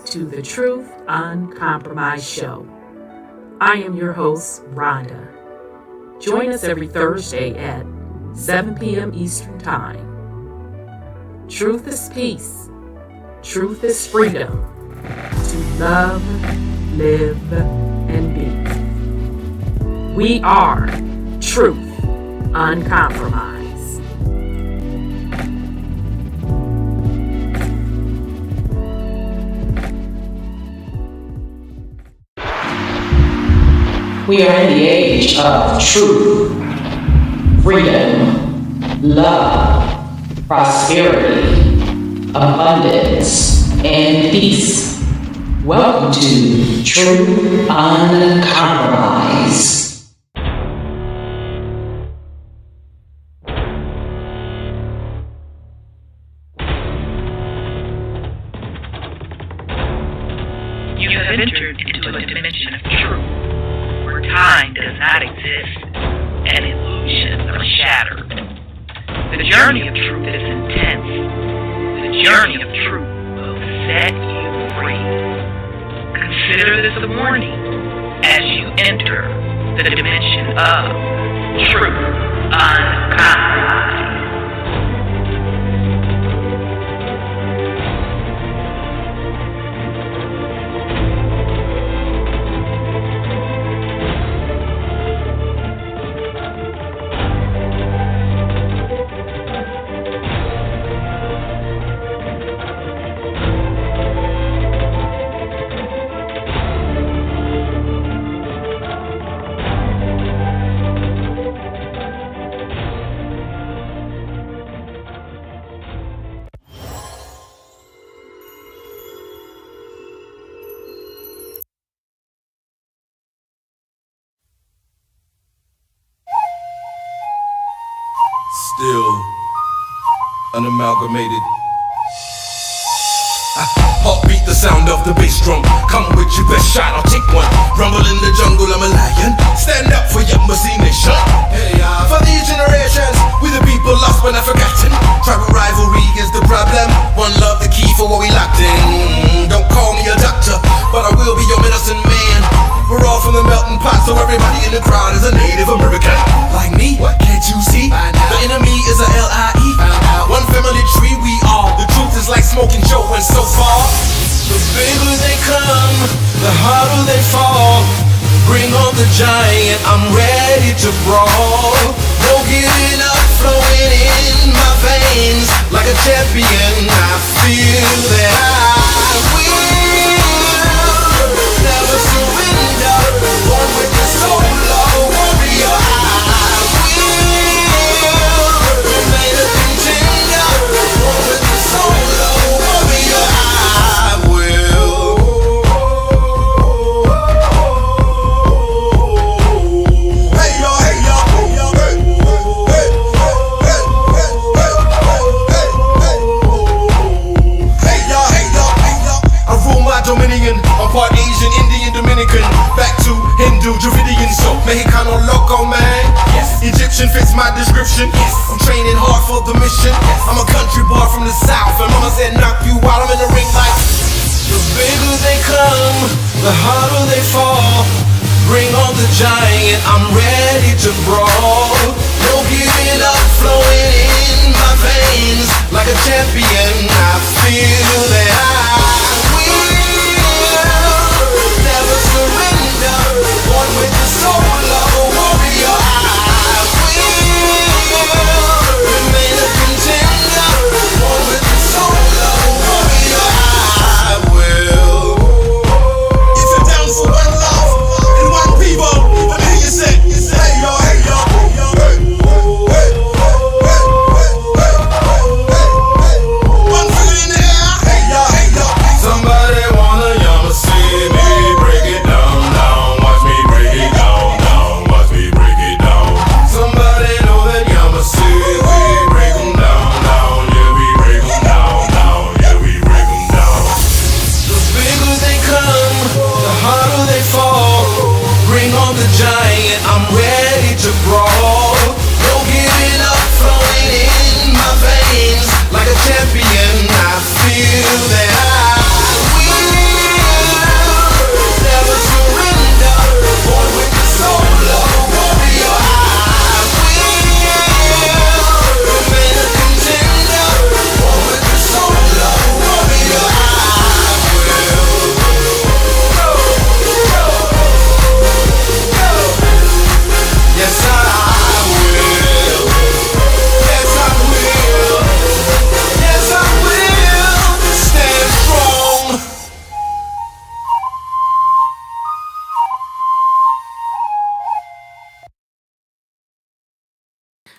to the Truth Uncompromised Show. I am your host, Rhonda. Join us every Thursday at 7 p.m. Eastern Time. Truth is peace. Truth is freedom. To love, live, and be. We are Truth Uncompromised. We are in the age of truth, freedom, love, prosperity, abundance, and peace. Welcome to Truth Uncompromised. You have entered into a dimension of truth. Time does not exist, and illusions are shattered. The journey of truth is intense. The journey of truth will set you free. Consider this a warning as you enter the dimension of truth uncompromised. Still unamalgamated. Heartbeat, the sound of the bass drum. Come with your best shot, I'll take one. Rumble in the jungle, I'm a lion. Stand up for your Muslim nation. Hey, for these generations, we the people lost but not forgotten. Tribal rivalry is the problem. One love, the key for what we locked in. Don't call me a doctor, but I will be your medicine man. We're all from the melting pot, so everybody in the crowd is a Native American. Like me, what can't you see? The enemy is a L-I-E. One family tree we are. The truth is like smoking Joe, and so far the bigger they come, the harder they fall. Bring on the giant, I'm ready to brawl. No giving up, flowing in my veins. Like a champion, I feel that I will never surrender. Born with the soul of warrior, I will remain a contender. Born with the soul of warrior, I will. Hey yo, hey yo, hey yo, hey, hey, hey, hey, hey, hey, yo, hey yo, hey yo. I rule my dominion. I'm part Asian, Indian, Dominican, back to Hindu, Dravidian, so Mexicano loco, man. Yes. Egyptian fits my description. Yes. I'm training hard for the mission. Yes. I'm a country boy from the south, and mama said knock you out. I'm in the ring like the bigger they come, the harder they fall. Bring on the giant, I'm ready to brawl. No giving up, flowing in my veins. Like a champion, I feel that I will never surrender. Born with the soul of a warrior, I will remain a contender. Born with the soul of a warrior, I will. If you're down for one love and one people, let me hear you say, hey yo, hey yo, hey yo, hey, hey, hey, hey, hey, hey, hey. One finger in the air, hey yo, hey yo. Somebody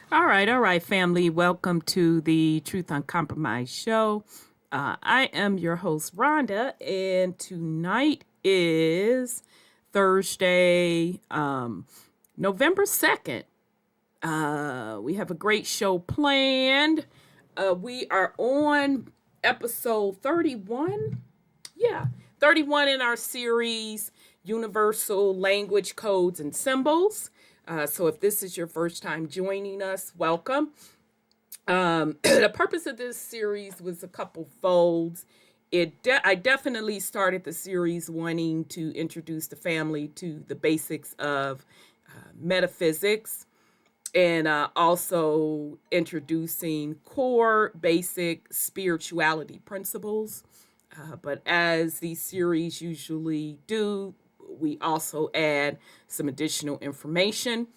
All right, family. Welcome to the Truth Uncompromised show. I am your host, Rhonda, and tonight is Thursday, November 2nd. We have a great show planned. We are on episode 31. Yeah, 31 in our series, Universal Language Codes and Symbols. So if this is your first time joining us, welcome. The purpose of this series was a couple folds. I definitely started the series wanting to introduce the family to the basics of metaphysics and also introducing core basic spirituality principles. But as these series usually do, we also add some additional information.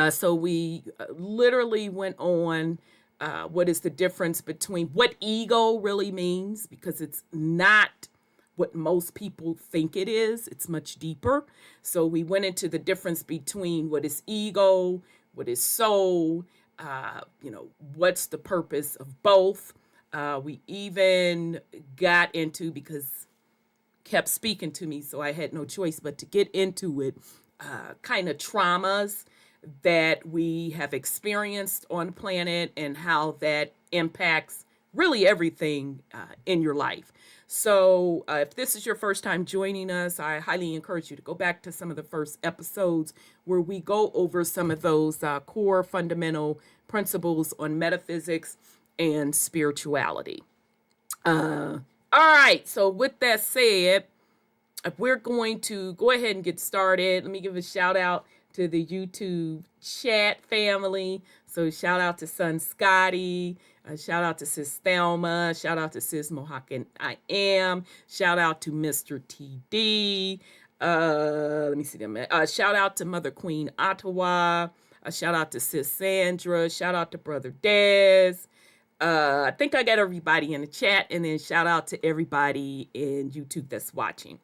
So we literally went on what is the difference between what ego really means, because it's not what most people think it is. It's much deeper. So we went into the difference between what is ego, what is soul, what's the purpose of both. We even got into, because kept speaking to me, so I had no choice but to get into it, kind of traumas that we have experienced on the planet and how that impacts really everything in your life. So if this is your first time joining us, I highly encourage you to go back to some of the first episodes where we go over some of those core fundamental principles on metaphysics and spirituality. All right, so with that said, we're going to go ahead and get started. Let me give a shout out to the YouTube chat family. So shout out to son Scotty, shout out to sis Thelma, shout out to sis Mohawk and I am, shout out to Mr. TD, let me see them. Shout out to Mother Queen Ottawa, shout out to sis Sandra, shout out to Brother Dez. I think I got everybody in the chat, and then shout out to everybody in YouTube that's watching.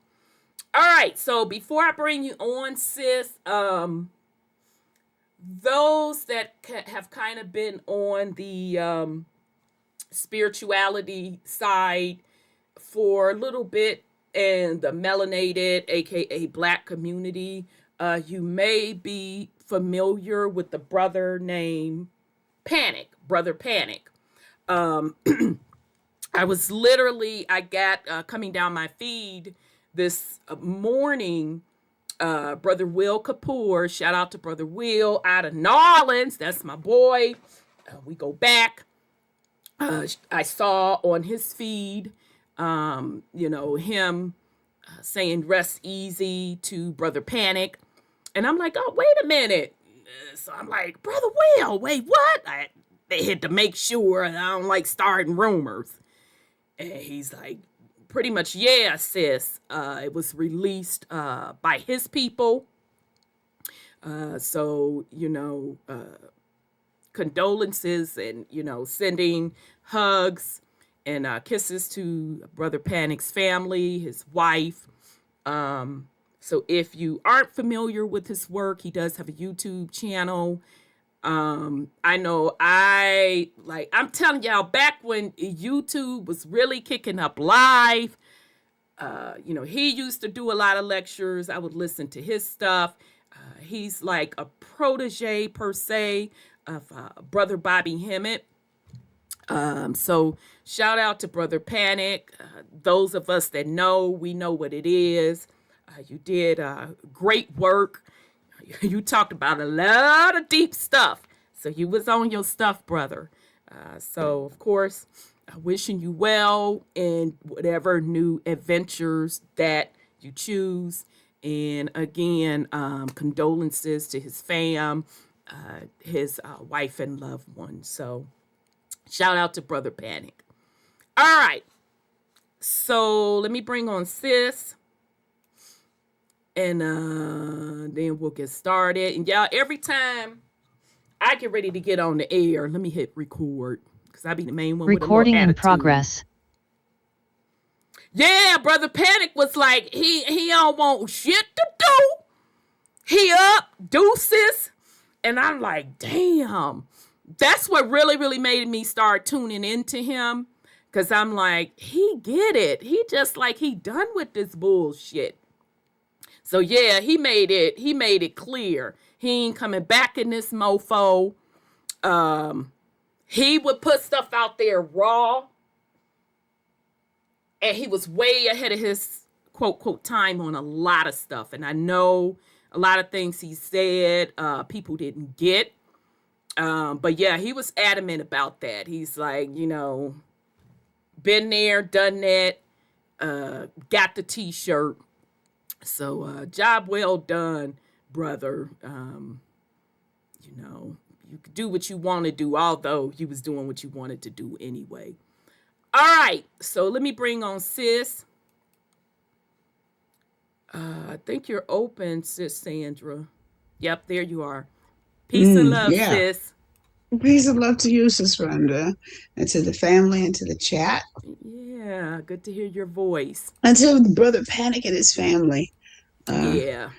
All right, so before I bring you on, sis, those that have kind of been on the spirituality side for a little bit, and the melanated, aka Black community, you may be familiar with the brother named Brother Panic. I got coming down my feed this morning, Brother Will Kapoor, shout out to Brother Will out of New Orleans. That's my boy. We go back. I saw on his feed, him saying rest easy to Brother Panic. And I'm like, oh, wait a minute. So I'm like, Brother Will, wait, what? They had to make sure, and I don't like starting rumors. And he's like, pretty much, yeah, sis. It was released by his people. So, condolences and, sending hugs and kisses to Brother Panic's family, his wife. So if you aren't familiar with his work, he does have a YouTube channel. I know I'm telling y'all, back when YouTube was really kicking up live, he used to do a lot of lectures. I would listen to his stuff. He's like a protege per se of Brother Bobby Hemmett. So shout out to Brother Panic. Those of us that know, we know what it is. You did great work. You talked about a lot of deep stuff. So you was on your stuff, brother. So, of course, wishing you well in whatever new adventures that you choose. And again, condolences to his fam, his wife and loved ones. So shout out to Brother Panic. All right. So let me bring on sis. And then we'll get started. And y'all, every time I get ready to get on the air, let me hit record, because I be the main one. Recording in progress. Yeah, Brother Panic was like, he don't want shit to do. He up, deuces. And I'm like, damn. that's what really, really made me start tuning into him. Cause I'm like, he get it. He just like, he done with this bullshit. So yeah, he made it clear. He ain't coming back in this mofo. He would put stuff out there raw. And he was way ahead of his quote, quote, time on a lot of stuff. And I know a lot of things he said, people didn't get. But yeah, he was adamant about that. He's like, been there, done that, got the t-shirt. So job well done, brother. You could do what you want to do, although he was doing what you wanted to do anyway. All right, so let me bring on Sis. I think you're open, Sis Sandra. Yep, there you are. Peace and love, Sis. Peace and love to you, Sis Rhonda, and to the family and to the chat. Yeah, good to hear your voice. And to Brother Panic and his family. Yeah.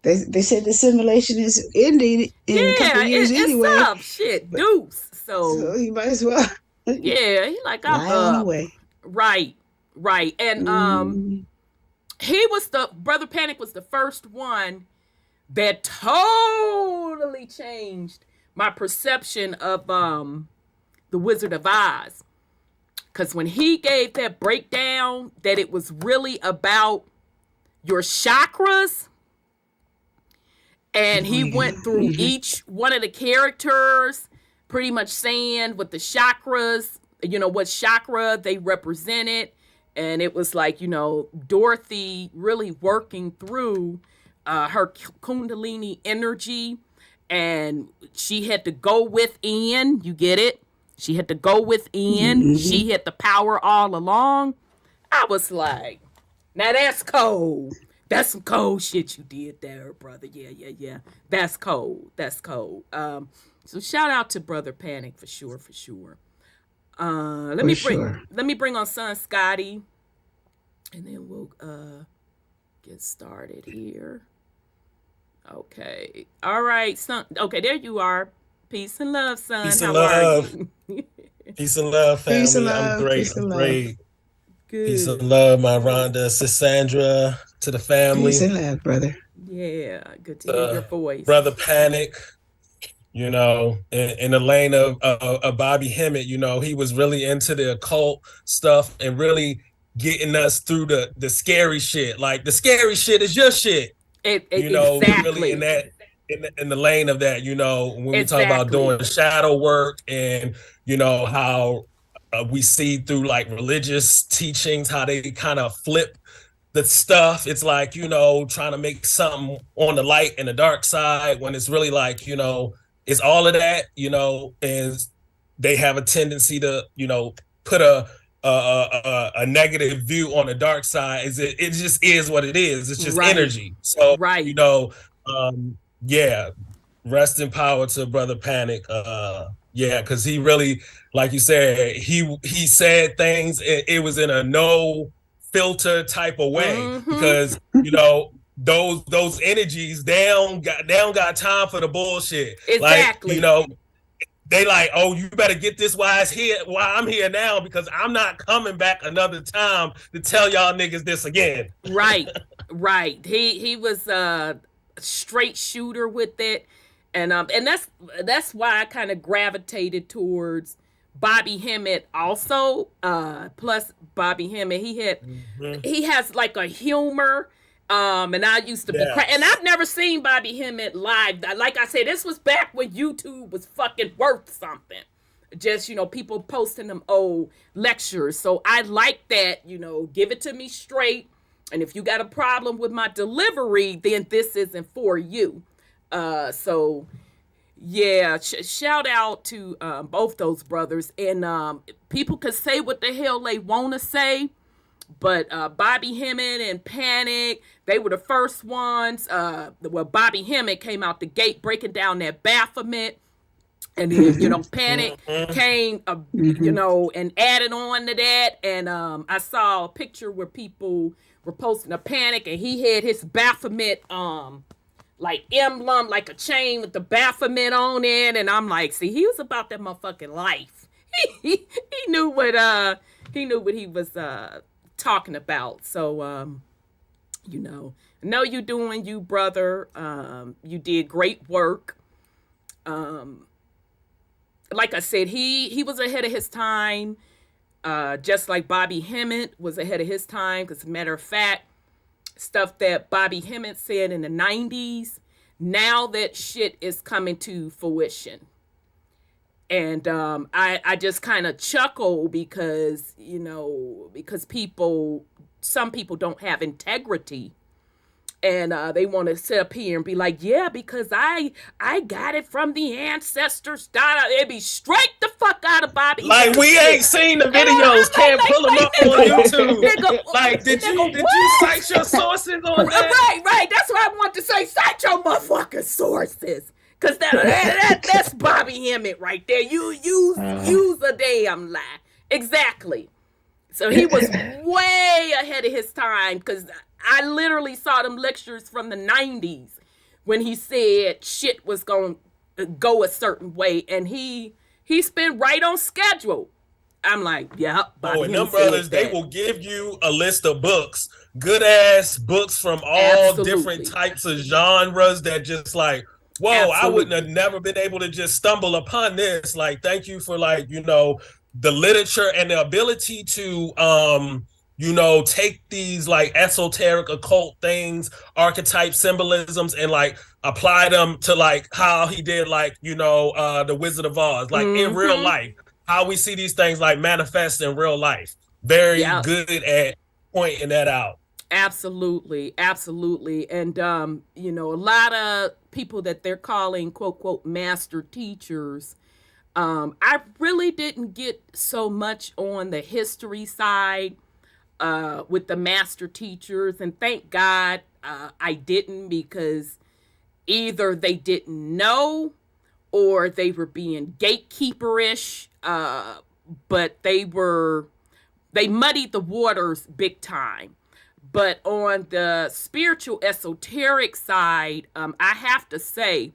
They said the simulation is ending in a couple of years anyway. It's up. Shit, deuce. So you might as well. Yeah, he like, I'm on up. the way. Right. And Brother Panic was the first one that totally changed my perception of the Wizard of Oz. Because when he gave that breakdown that it was really about your chakras, and he went through each one of the characters, pretty much saying what the chakras, what chakra they represented. And it was like, Dorothy really working through her Kundalini energy. And she had to go within. You get it? She had to go within. She had the power all along. I was like, now that's cold. That's some cold shit you did there, brother. Yeah. That's cold. So shout out to Brother Panic for sure. Let me bring on Son Scotty, and then we'll get started here. Okay. All right, son. Okay, there you are. Peace and love, son. Peace and love. Peace and love, family. Peace and love. I'm great. Peace and Great. Good. Peace and love, my Rhonda, Sis Sandra, to the family. Peace and love, brother. Yeah, good to hear your voice. Brother Panic, in the lane of Bobby Hemmett, he was really into the occult stuff and really getting us through the scary shit. Like, the scary shit is your shit. Exactly. Really in the lane of that, when we talk about doing shadow work and, how we see through like religious teachings, how they kind of flip the stuff. It's like, trying to make something on the light and the dark side when it's really like, it's all of that, and they have a tendency to, put a negative view on the dark side. It just is what it is. It's just energy. So, rest in power to Brother Panic. Because he really, like you said, he said things. It was in a no filter type of way because those energies, they don't got time for the bullshit. Exactly. Like, they like, oh, you better get this while I'm here now, because I'm not coming back another time to tell y'all niggas this again. Right. He was a straight shooter with it. And that's why I kind of gravitated towards Bobby Hemmett also. Plus Bobby Hemmett, he has like a humor. And I used to be and I've never seen Bobby Hemmett live. Like I said, this was back when YouTube was fucking worth something. Just, people posting them old lectures. So I like that, give it to me straight. And if you got a problem with my delivery, then this isn't for you. So yeah, shout out to both those brothers. And people can say what the hell they want to say, but Bobby Hemmett and Panic, they were the first ones. Bobby Hemmett came out the gate breaking down that Baphomet. And then, Panic came, and added on to that. And I saw a picture where people were posting a Panic, and he had his Baphomet, like emblem, like a chain with the Baphomet on it, and I'm like, see, he was about that motherfucking life. He knew what he was talking about. So you know you doing you, brother. You did great work. Like I said, he was ahead of his time, just like Bobby Hemmett was ahead of his time. Because, as a matter of fact, stuff that Bobby Hemmett said in the 90s, now that shit is coming to fruition. And I just kind of chuckle because, because some people don't have integrity. And they want to sit up here and be like, yeah, because I got it from the ancestors. They be straight the fuck out of Bobby. Like, we ain't seen the videos. Can't pull them up on YouTube. Like, did you cite your sources on that? Right. That's what I want to say. Cite your motherfucking sources. Because that's Bobby Hemmett right there. You use a damn lie. Exactly. So he was way ahead of his time, because I literally saw them lectures from the 90s when he said shit was going to go a certain way, and he's been right on schedule. I'm like, yep. Oh, and them brothers, they will give you a list of books, good ass books from all different types of genres that just like, whoa, I wouldn't have never been able to just stumble upon this. Like, thank you for the literature and the ability to take these like esoteric occult things, archetype symbolisms, and like apply them to like how he did the Wizard of Oz, like in real life, how we see these things like manifest in real life. Very good at pointing that out. Absolutely. And a lot of people that they're calling quote quote master teachers, I really didn't get so much on the history side with the master teachers, and thank God I didn't, because either they didn't know or they were being gatekeeperish, but they muddied the waters big time. But on the spiritual esoteric side, I have to say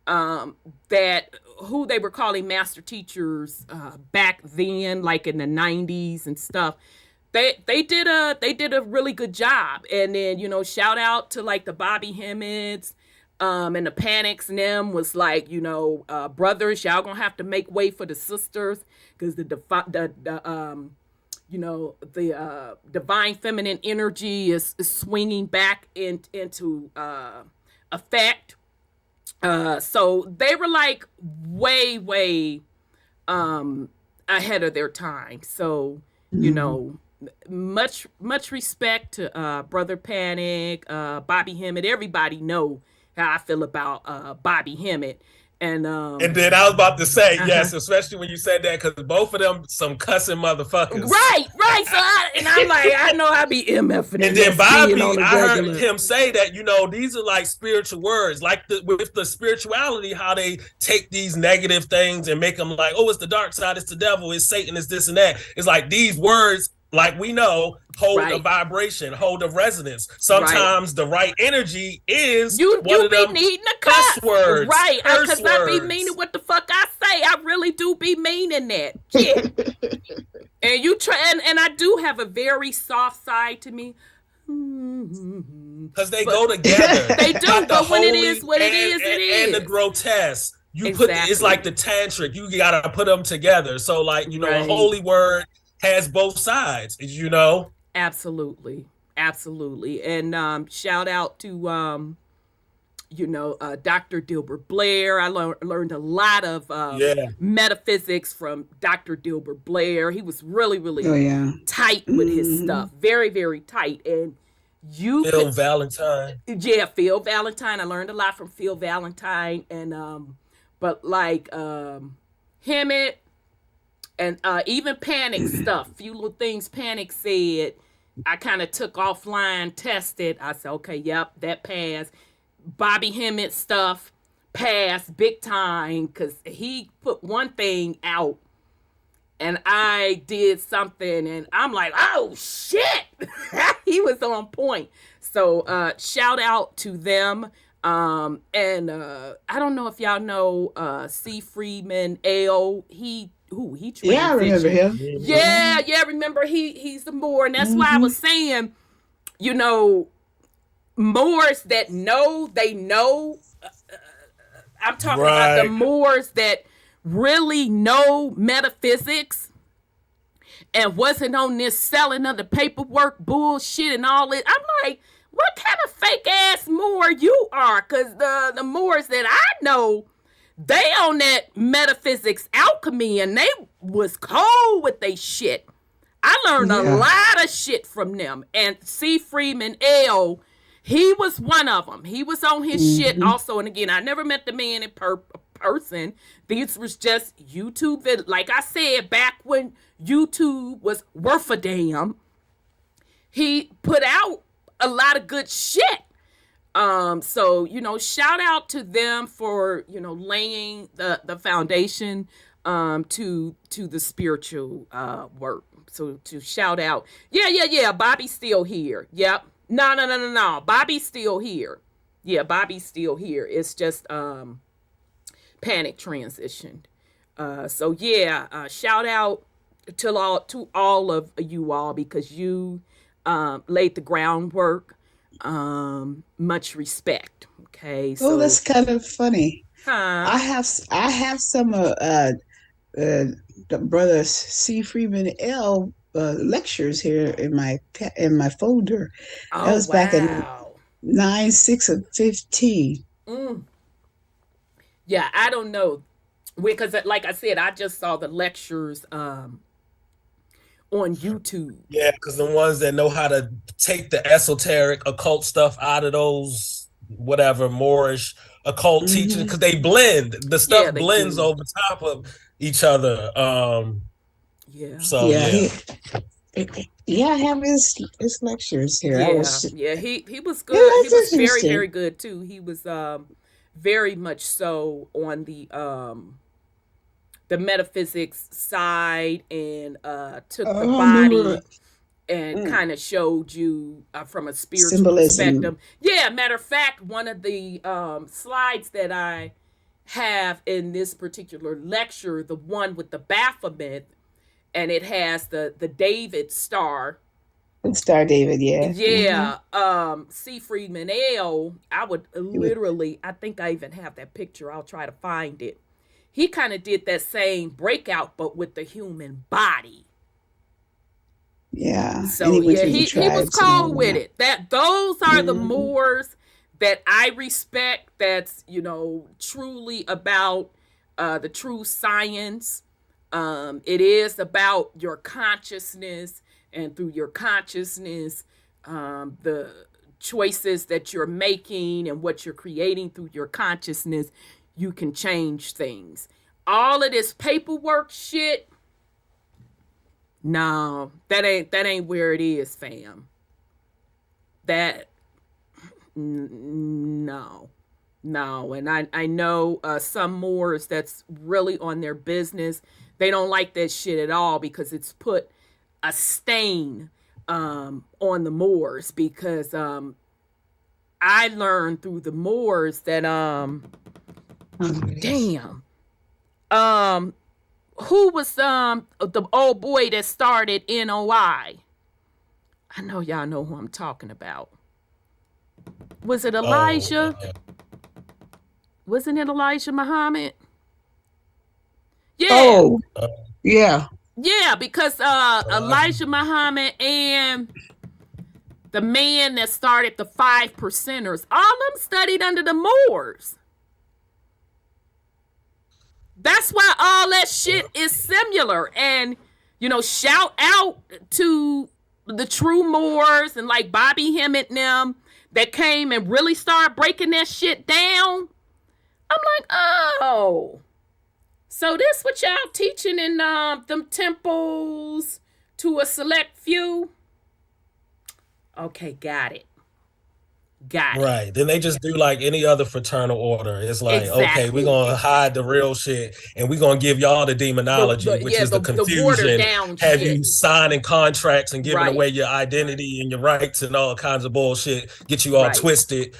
that who they were calling master teachers back then, like in the 90s and stuff, they did a really good job. And then, shout out to like the Bobby Hemmets and the Panics and them was like, brothers, y'all gonna have to make way for the sisters, because the divine feminine energy is swinging back into effect. So they were like way ahead of their time. So, much respect to Brother Panic, Bobby Hemmett. Everybody know how I feel about Bobby Hemmett. And then I was about to say, yes, especially when you said that, because both of them some cussing motherfuckers. Right. So I'm like, I know I be MFing. And then Bobby, I heard him say that, these are like spiritual words, like with the spirituality, how they take these negative things and make them like, oh, it's the dark side, it's the devil, it's Satan, it's this and that. It's like these words, like we know, hold a vibration, hold a resonance. Sometimes the right energy is you one of them needing a cuss words. Right, because I be meaning what the fuck I say. I really do be meaning that. Yeah. And you try, and I do have a very soft side to me. Because they go together. They do, but when it is what it is, it is. And the grotesque. It's like the tantric. You gotta put them together. So like, a holy word has both sides, Absolutely. And shout out to Dr. Dilbert Blair. I learned a lot of metaphysics from Dr. Dilbert Blair. He was really tight with his stuff. Very, very tight. And Phil Valentine. Yeah, Phil Valentine. I learned a lot from Phil Valentine. And but like Hemmett, and even Panic stuff, few little things Panic said, I kind of took offline, tested. I said, okay, yep, that passed. Bobby Hemmett stuff passed big time, because he put one thing out and I did something and I'm like, oh shit, he was on point. So shout out to them. And I don't know if y'all know C. Freeman L. He transitioned. Yeah, I remember him. Yeah. Remember he's the Moor, and that's why I was saying, you know, Moors that know they know. I'm talking about the Moors that really know metaphysics and wasn't on this selling of the paperwork bullshit and all it. I'm like, what kind of fake ass Moor you are? Because the Moors that I know, they on that metaphysics alchemy and they was cold with they shit. I learned a lot of shit from them. And C. Freeman L., he was one of them. He was on his shit also. And again, I never met the man in person. These was just YouTube. Like I said, back when YouTube was worth a damn, he put out a lot of good shit. So, you know, shout out to them for, you know, laying the foundation to the spiritual work. So to shout out, yeah, Bobby's still here. Yep. No. Bobby's still here. Yeah, Bobby's still here. It's just panic transitioned. So yeah, shout out to all of you all because you laid the groundwork. Much respect. Okay. So that's kind of funny. Huh? I have some the brother C. Freeman L. Lectures here in my folder. Oh, that was back in 9/6/15. Yeah, I don't know, because like I said, I just saw the lectures on YouTube. Yeah, because the ones that know how to take the esoteric occult stuff out of those whatever Moorish occult teachings, because they blend. The stuff blends over top of each other. So I have his lectures here. He was good. He was very, very good too. He was very much so on the metaphysics side and took the body and kind of showed you from a spiritual perspective. Yeah, matter of fact, one of the slides that I have in this particular lecture, the one with the Baphomet, and it has the David star. Star David, yeah. Yeah. C. Freeman L., I would literally, I think I even have that picture. I'll try to find it. He kind of did that same breakout, but with the human body. Yeah. So he was cold with it. Those are the Moors that I respect. That's, you know, truly about the true science. It is about your consciousness, and through your consciousness, the choices that you're making and what you're creating through your consciousness, you can change things. All of this paperwork shit, no, that ain't where it is, fam. No. And I know some Moors that's really on their business. They don't like that shit at all because it's put a stain on the Moors, because I learned through the Moors that who was the old boy that started NOI? I know y'all know who I'm talking about. Was it Elijah? Wasn't it Elijah Muhammad? Yeah. Oh, yeah. Yeah, because Elijah Muhammad and the man that started the 5 percenters, all of them studied under the Moors. That's why all that shit is similar. And, you know, shout out to the true Moors and like Bobby Hemmett and them that came and really started breaking that shit down. I'm like, oh, so this what y'all teaching in them temples to a select few? Okay, got it. Right. Then they just do like any other fraternal order. It's like, okay, we're going to hide the real shit and we're going to give y'all the demonology, which is the confusion. Have you signing contracts and giving away your identity and your rights and all kinds of bullshit, get you all twisted.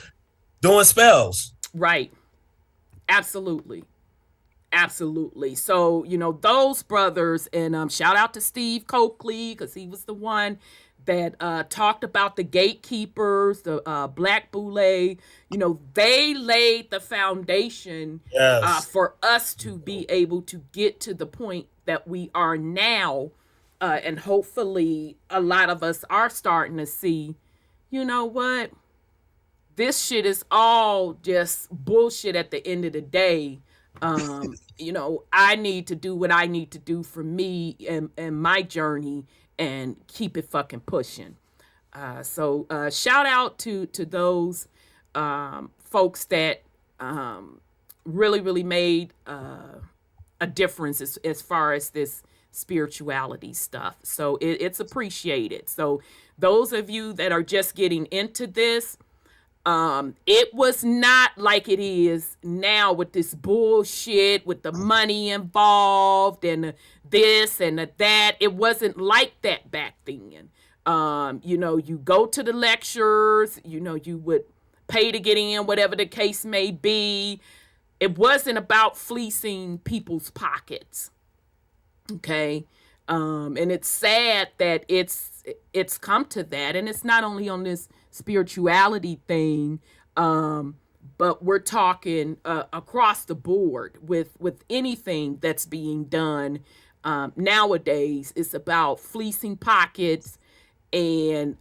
doing spells. Right. Absolutely. Absolutely. So, those brothers, and shout out to Steve Coakley, because he was the one that talked about the gatekeepers, the Black Boule. They laid the foundation for us to be able to get to the point that we are now. And hopefully a lot of us are starting to see, you know what? This shit is all just bullshit at the end of the day. I need to do what I need to do for me and my journey and keep it fucking pushing. So shout out to those folks that really, really made a difference as far as this spirituality stuff. So it's appreciated. So those of you that are just getting into this, it was not like it is now with this bullshit, with the money involved and this and that. It wasn't like that back then. You go to the lectures, you would pay to get in, whatever the case may be. It wasn't about fleecing people's pockets. Okay. And it's sad that it's come to that. And it's not only on this spirituality thing, but we're talking across the board with anything that's being done nowadays. It's about fleecing pockets and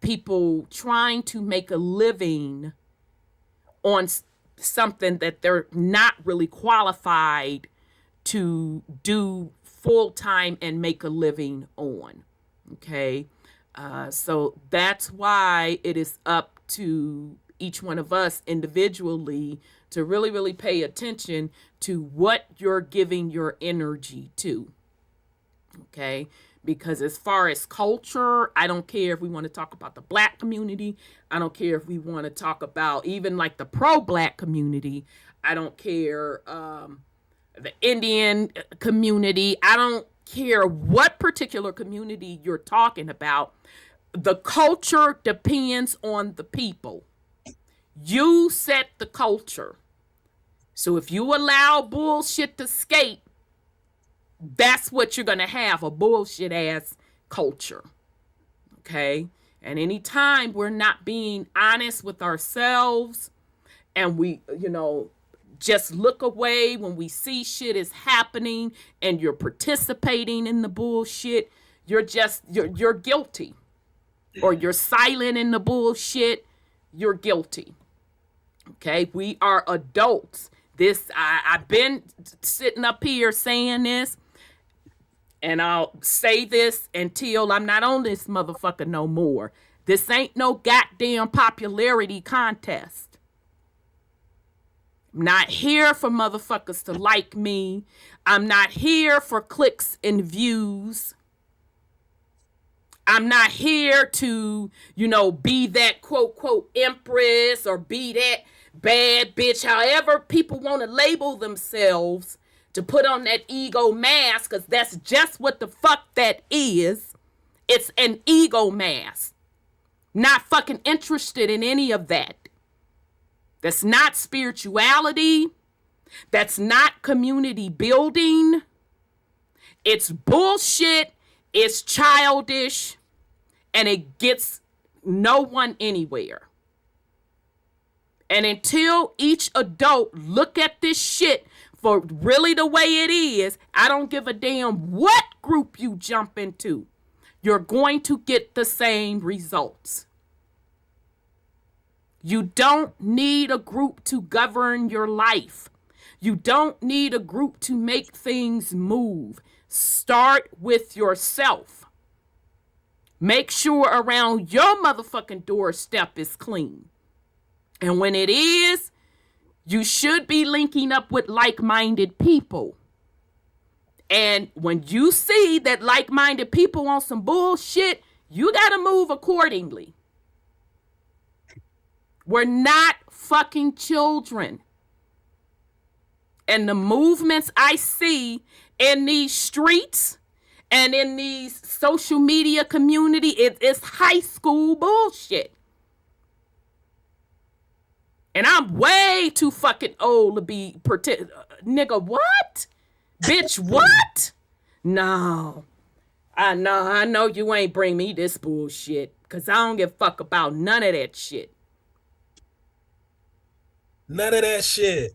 people trying to make a living on something that they're not really qualified to do full time and make a living on. Okay. So that's why it is up to each one of us individually to really, really pay attention to what you're giving your energy to. Okay. Because as far as culture, I don't care if we want to talk about the Black community. I don't care if we want to talk about even like the pro-Black community. I don't care the Indian community. I don't care what particular community you're talking about. The culture depends on the people. You set the culture. So if you allow bullshit to skate, that's what you're going to have, a bullshit ass culture. Okay? And anytime we're not being honest with ourselves and we, just look away when we see shit is happening and you're participating in the bullshit, you're guilty. Or you're silent in the bullshit, you're guilty. Okay? We are adults. I've been sitting up here saying this, and I'll say this until I'm not on this motherfucker no more. This ain't no goddamn popularity contest. I'm not here for motherfuckers to like me. I'm not here for clicks and views. I'm not here to, be that quote, quote, empress or be that bad bitch. However people want to label themselves to put on that ego mask, because that's just what the fuck that is. It's an ego mask. Not fucking interested in any of that. That's not spirituality. That's not community building. It's bullshit. It's childish. And it gets no one anywhere. And until each adult look at this shit for really the way it is, I don't give a damn what group you jump into. You're going to get the same results. You don't need a group to govern your life. You don't need a group to make things move. Start with yourself. Make sure around your motherfucking doorstep is clean. And when it is, you should be linking up with like-minded people. And when you see that like-minded people on some bullshit, you got to move accordingly. We're not fucking children. And the movements I see in these streets and in these social media community, it's high school bullshit. And I'm way too fucking old to be nigga, what? Bitch, what? No. I know you ain't bring me this bullshit. Cause I don't give a fuck about none of that shit. None of that shit.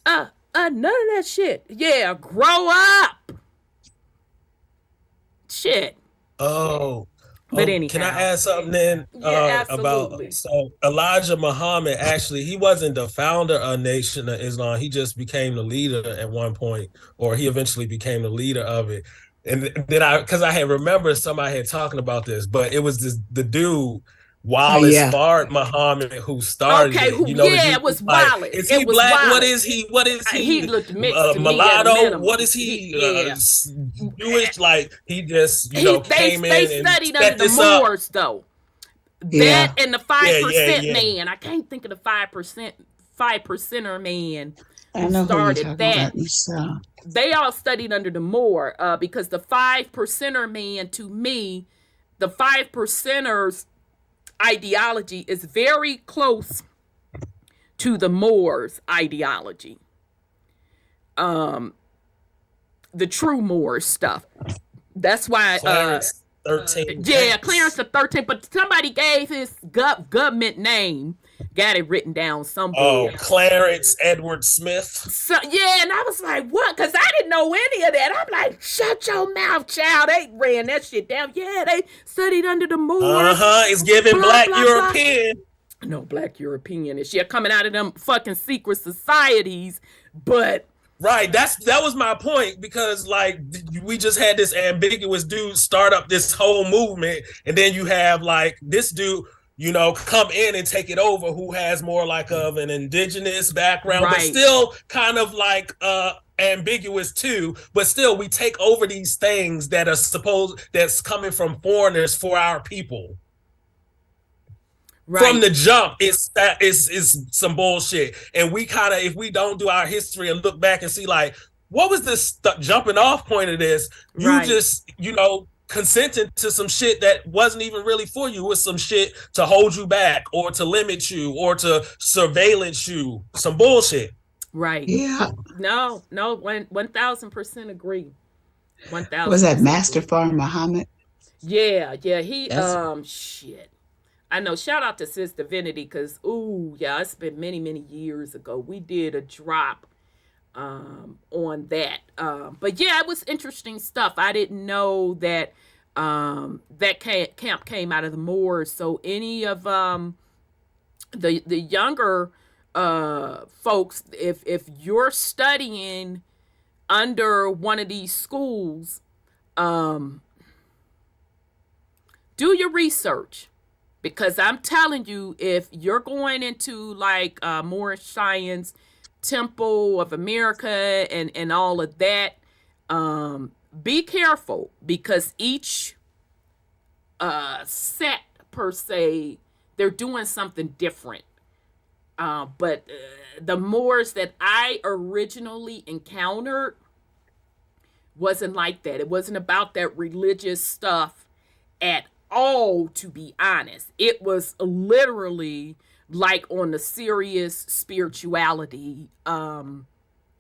None of that shit. Yeah, grow up. Shit. Oh. But anyhow, can I add something then about so Elijah Muhammad? Actually, he wasn't the founder of Nation of Islam. He just became the leader at one point, or he eventually became the leader of it. And then because I had remembered somebody had talking about this, but it was the dude Wallace Fard Muhammad who started it. It was Wallace. Is he black? Wallace. What is he? He looked mixed to mulatto. What is he? Jewish? Like he just came in. They studied under the Moors though. That and the 5% man. I can't think of the 5%er man. I know who you're talking about. They all studied under the Moor because the 5%er man, to me, the 5%ers ideology is very close to the Moors ideology. The true Moor stuff. That's why Clarence 13. Clarence the 13th, but somebody gave his government name. Got it written down somewhere. Oh, Clarence Edward Smith. So, yeah, and I was like, what? Because I didn't know any of that. I'm like, shut your mouth, child. They ran that shit down. Yeah, they studied under the Moors. It's giving black European. No, black European is coming out of them fucking secret societies, but... Right, that was my point, because like we just had this ambiguous dude start up this whole movement, and then you have like this dude... come in and take it over, who has more like of an indigenous background, but still kind of like ambiguous too. But still, we take over these things that are that's coming from foreigners for our people. Right. From the jump, it's some bullshit. And we kind of, if we don't do our history and look back and see like, what was this jumping off point of this? You just, consented to some shit that wasn't even really for you. It was some shit to hold you back or to limit you or to surveillance you. Some bullshit. Right. Yeah. No, 1000% agree. 1000%. Was that Master Fard Muhammad? Yeah. He shit. I know. Shout out to Sis Divinity, because it's been many, many years ago. We did a drop on that. But yeah, it was interesting stuff. I didn't know that that camp came out of the Moors. So any of the younger folks, if you're studying under one of these schools, do your research. Because I'm telling you, if you're going into like Moorish science, Temple of America and all of that, be careful, because each set per se, they're doing something different. But the Moors that I originally encountered wasn't like that. It wasn't about that religious stuff at all, to be honest. It was literally like on the serious spirituality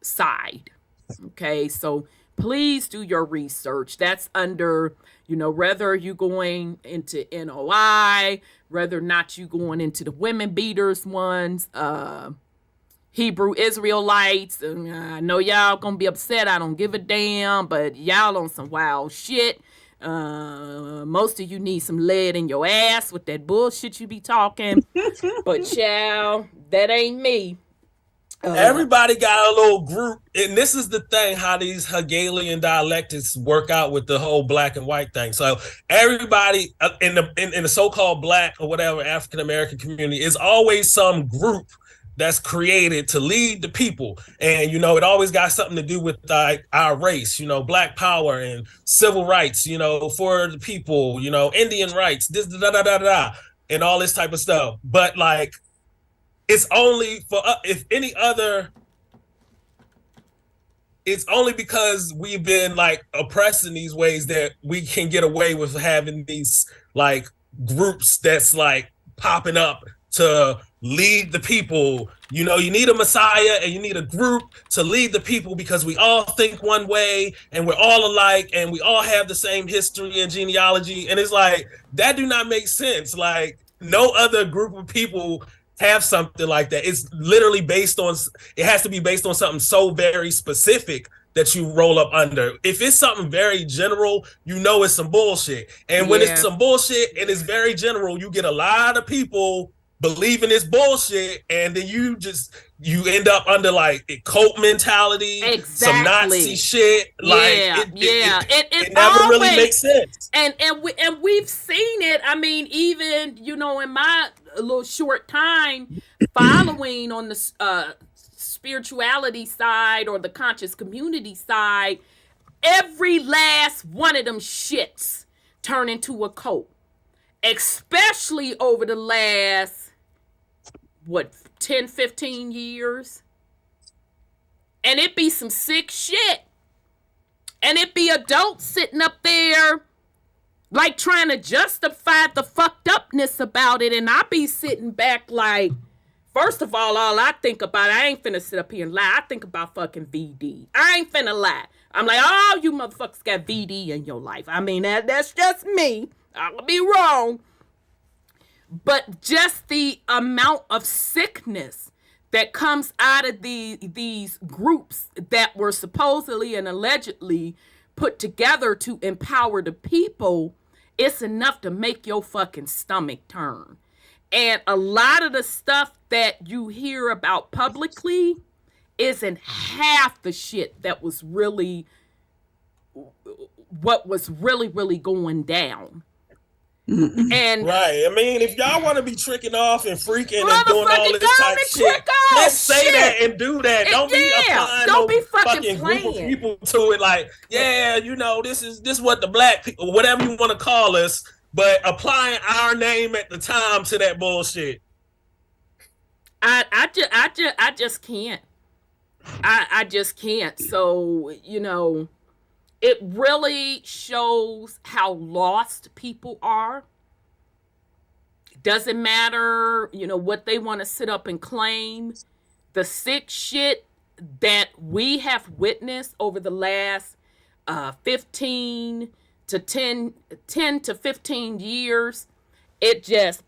side. Okay, so please do your research. That's under, whether you going into NOI, whether or not you going into the women beaters ones, Hebrew Israelites. I know y'all gonna be upset. I don't give a damn, but y'all on some wild shit. Most of you need some lead in your ass with that bullshit you be talking. But child, that ain't me. Everybody got a little group, and this is the thing, how these Hegelian dialectics work out with the whole black and white thing. So everybody in the so-called black or whatever African American community is always some group that's created to lead the people. And, it always got something to do with our race, black power and civil rights, for the people, Indian rights, this, and all this type of stuff. But like, it's only for, it's only because we've been like oppressed in these ways that we can get away with having these like groups that's like popping up to lead the people. You know, you need a messiah and you need a group to lead the people because we all think one way and we're all alike and we all have the same history and genealogy. And it's like, that do not make sense. Like, no other group of people have something like that. It's literally based on, it has to be based on something so very specific that you roll up under. If it's something very general, you know it's some bullshit. And when it's some bullshit and it's very general, you get a lot of people believing it's bullshit, and then you end up under like a cult mentality, some Nazi shit. It never always really makes sense. And we've seen it. I mean, even in my little short time following on the spirituality side or the conscious community side, every last one of them shits turn into a cult, especially over the last 10, 15 years. And it be some sick shit. And it be adults sitting up there like trying to justify the fucked upness about it. And I be sitting back like, first of all I think about, I ain't finna sit up here and lie. I think about fucking VD. I ain't finna lie. I'm like, oh, you motherfuckers got VD in your life. I mean, that's just me. I'll be wrong. But just the amount of sickness that comes out of these groups that were supposedly and allegedly put together to empower the people, it's enough to make your fucking stomach turn. And a lot of the stuff that you hear about publicly isn't half the shit that was really what was really going down. And right, I mean, if y'all want to be tricking off and freaking and doing all this type shit, let's say that and do that. Don't be applying no fucking group of people to it. Like, this is what the black people, whatever you want to call us, but applying our name at the time to that bullshit. I just can't. I just can't. So it really shows how lost people are. Doesn't matter, what they want to sit up and claim. The sick shit that we have witnessed over the last 10 to 15 years, it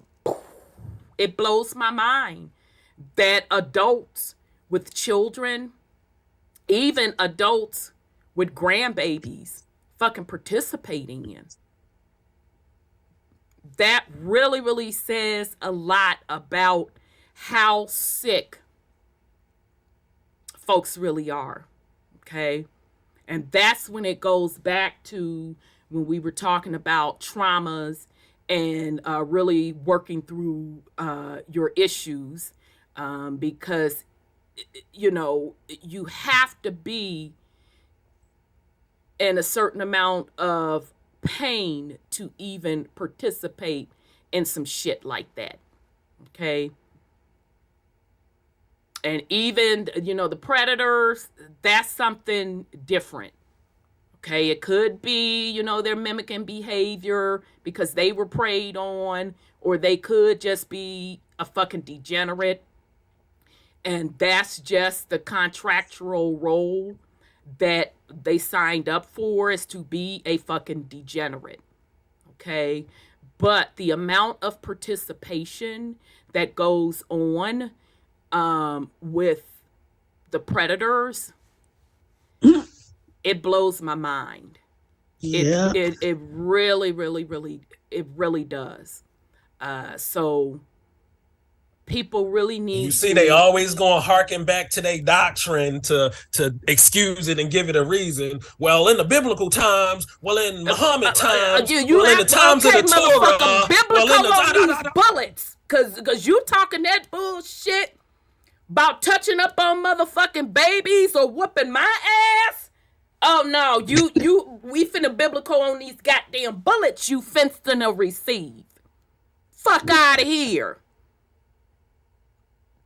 blows my mind that adults with children, even adults with grandbabies, fucking participating in. That really says a lot about how sick folks really are, okay? And that's when it goes back to when we were talking about traumas and really working through your issues, because, you have to be in a certain amount of pain to even participate in some shit like that. Okay. And even, the predators, that's something different. Okay. It could be, they're mimicking behavior because they were preyed on, or they could just be a fucking degenerate. And that's just the contractual role that they signed up for, is to be a fucking degenerate. Okay. But the amount of participation that goes on with the predators, it blows my mind. Yeah. It really does. So people really need. You see, they always going to harken back to their doctrine to excuse it and give it a reason. Well, in the biblical times, in Muhammad times, in the times of the Torah, these bullets, because you talking that bullshit about touching up on motherfucking babies or whooping my ass. Oh no, we finna biblical on these goddamn bullets you finna receive. Fuck out of here.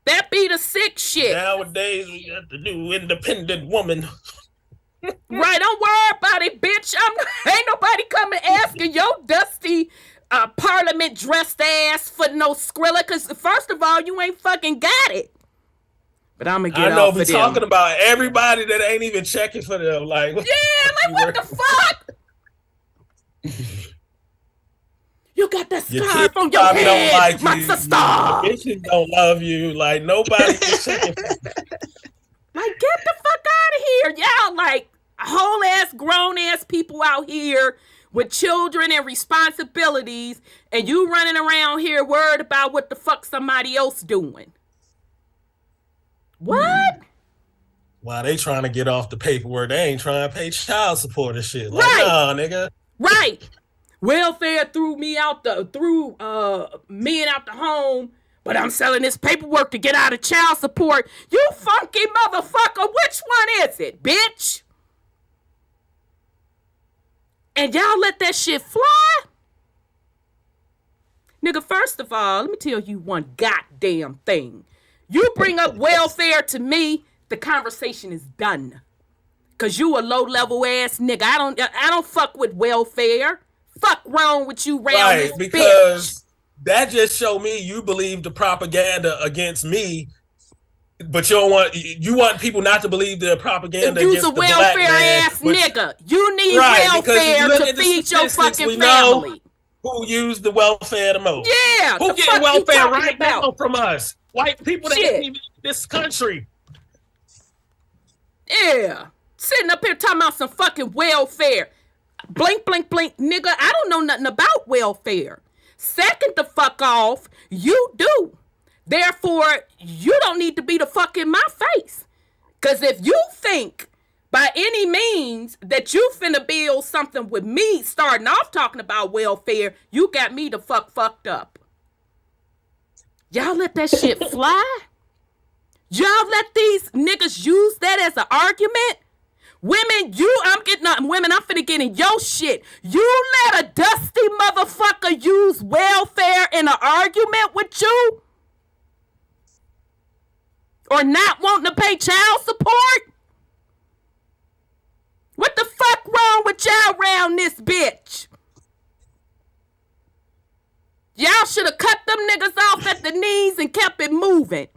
That be the sick shit. Nowadays, we got the new independent woman. Right, don't worry about it, bitch. Ain't nobody coming asking your dusty parliament dressed ass for no Skrilla, because first of all, you ain't fucking got it. But I'm gonna get I know, off be of them. talking about everybody that ain't even checking for them. Like, yeah, like what the fuck? You got that scarf on your head, don't like my you. sister. Bitches don't love you. Like, nobody is checking for you. Like, get the fuck out of here. Y'all like whole ass grown ass people out here with children and responsibilities, and you running around here worried about what the fuck somebody else doing. What? While they trying to get off the paperwork, they ain't trying to pay child support and shit. Like, right. nah, nigga. Right. Welfare threw me out the home, but I'm selling this paperwork to get out of child support. You funky motherfucker, which one is it, bitch? And y'all let that shit fly? Nigga, first of all, let me tell you one goddamn thing. You bring up welfare to me, the conversation is done. Cause you a low-level ass nigga. I don't fuck with welfare. Fuck wrong with you round this because bitch. That just show me you believe the propaganda against me, but you want people not to believe the propaganda against the black man. You's a welfare ass nigga. You need welfare to feed your fucking family. Who use the welfare the most? Yeah. Who getting welfare right now from us? White people that ain't even in this country. Yeah. Sitting up here talking about some fucking welfare. Blink, blink, blink. Nigga, I don't know nothing about welfare. Second the fuck off, you do. Therefore, you don't need to be the fuck in my face. Because if you think by any means that you finna build something with me starting off talking about welfare, you got me the fucked up. Y'all let that shit fly? Y'all let these niggas use that as an argument? Women, I'm finna get in your shit. You let a dusty motherfucker use welfare in an argument with you? Or not wanting to pay child support? What the fuck wrong with y'all around this bitch? Y'all should have cut them niggas off at the knees and kept it moving.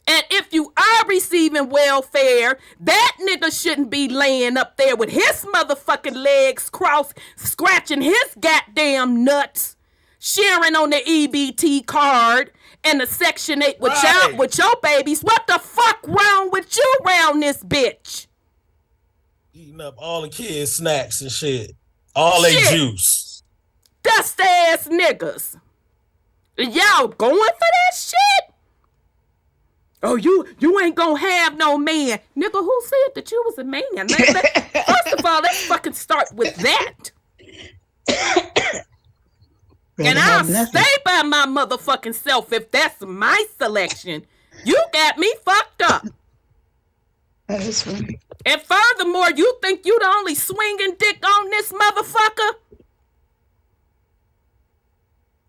And if you are receiving welfare, that nigga shouldn't be laying up there with his motherfucking legs crossed, scratching his goddamn nuts, sharing on the EBT card and the Section 8 with your babies. What the fuck wrong with you around this bitch? Eating up all the kids' snacks and shit. All they juice. Dust ass niggas. Y'all going for that shit? Oh, you ain't gonna have no man. Nigga, who said that you was a man? First of all, let's fucking start with that. And I'll stay by my motherfucking self if that's my selection. You got me fucked up. That is funny. And furthermore, you think you the only swinging dick on this motherfucker?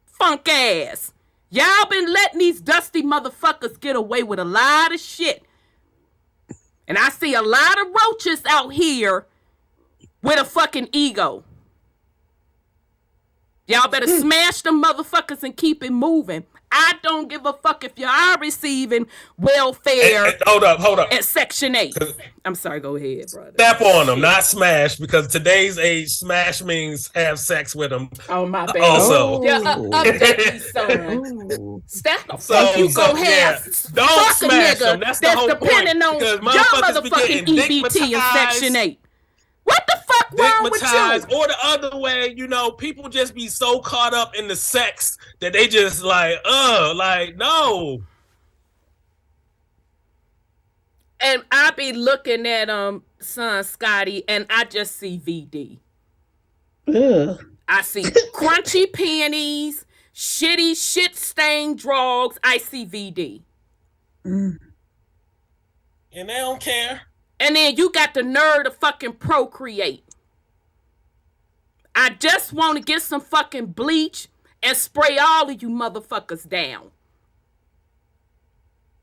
Funk ass. Y'all been letting these dusty motherfuckers get away with a lot of shit. And I see a lot of roaches out here with a fucking ego. Y'all better smash them motherfuckers and keep it moving. I don't give a fuck if you are receiving welfare. Hold up. At Section 8. I'm sorry, go ahead, brother. Step on them, not smash, because today's age, smash means have sex with them. Oh, my bad. Also. Yeah, update me, son. Step the fuck you go have. Don't fuck smash a nigga them. That's the whole depending point. on your motherfucking EBT in Section 8. What the fuck wrong with you? Or the other way, people just be so caught up in the sex that they just no. And I be looking at son Scotty, and I just see VD. Ugh. I see crunchy panties, shitty shit-stained drawers. I see VD. Mm. And they don't care. And then you got the nerve to fucking procreate. I just want to get some fucking bleach and spray all of you motherfuckers down.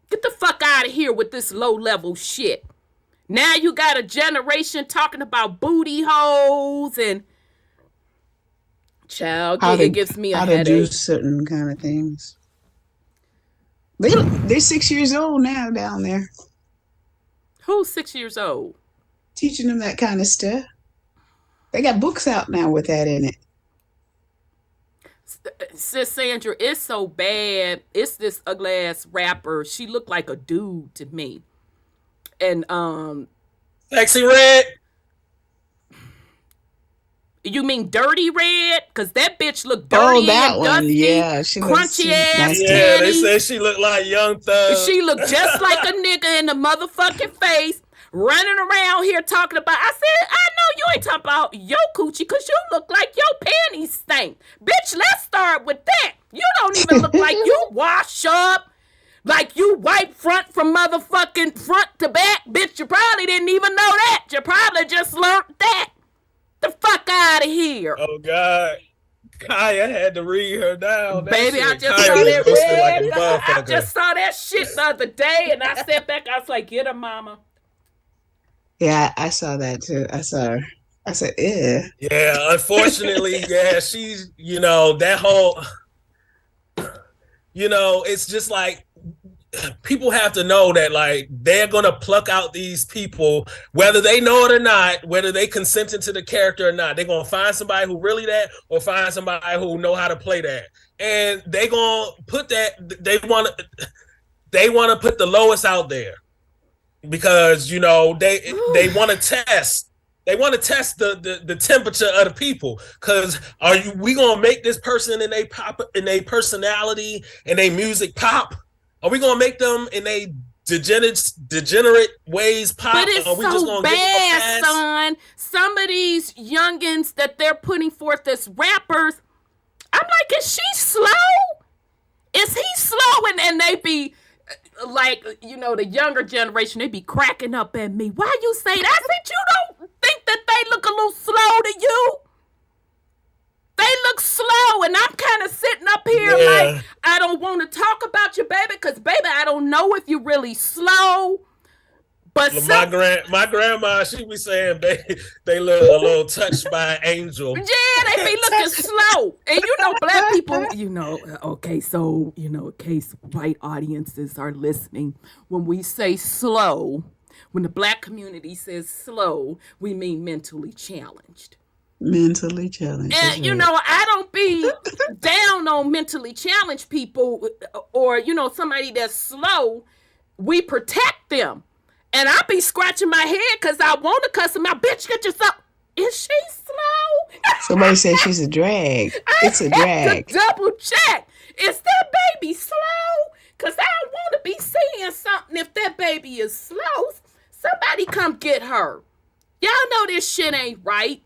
Get the fuck out of here with this low-level shit. Now you got a generation talking about booty holes and Child, how it to gives me a how to do headache. certain kind of things. They're 6 years old now down there, Who's 6 years old? teaching them that kind of stuff. They got books out now with that in it. Sis Sandra, it's so bad. It's this ugly ass rapper. She looked like a dude to me. And Sexy Red. you mean Dirty Red? Because that bitch looked dirty that and one. dusty, Yeah, she looks crunchy ass nasty. Yeah, they panties. say she looked like Young Thug. She looked just like a nigga in the motherfucking face, running around here talking about. I said, I know you ain't talking about your coochie because you look like your panties stink. Bitch, let's start with that. You don't even look like you wash up, like you wipe front from motherfucking front to back. Bitch, you probably didn't even know that. You probably just learned that. The fuck out of here. Oh, God. Kaya had to read her down. Baby, I just Kaya saw was that roasted red. like a I motherfucker. just saw that shit the other day, and I sat back. I was like, "Get her, mama." Yeah, I saw that too. I saw her. I said, "Yeah." Yeah, unfortunately, yeah, she's, that whole, it's just like, people have to know that, like, they're going to pluck out these people, whether they know it or not, whether they consented to the character or not. They're going to find somebody who really that, or find somebody who know how to play that. And they going to put that, they want to put the lowest out there because, they want to test. They want to test the temperature of the people, because we going to make this person and they personality and they music pop? Are we gonna make them in a degenerate ways pop? But it's or are we just so gonna bad, son. Some of these youngins that they're putting forth as rappers, I'm like, is she slow? Is he slow? And they be like, the younger generation, they be cracking up at me. Why you say that? I said, you don't think that they look a little slow to you? They look slow, and I'm kind of sitting up here like, I don't want to talk about you, baby, because, baby, I don't know if you're really slow. But my grandma, she be saying they look a little touched by an angel. Yeah, they be looking slow. And black people, okay, so, in case white audiences are listening, when we say slow, when the black community says slow, we mean mentally challenged. Mentally challenged. And, I don't be down on mentally challenged people or, somebody that's slow. We protect them. And I be scratching my head because I want to cuss them out. Bitch, get yourself. Is she slow? Somebody said she's a drag. It's a drag. To double check. Is that baby slow? Because I don't want to be seeing something if that baby is slow. Somebody come get her. Y'all know this shit ain't right.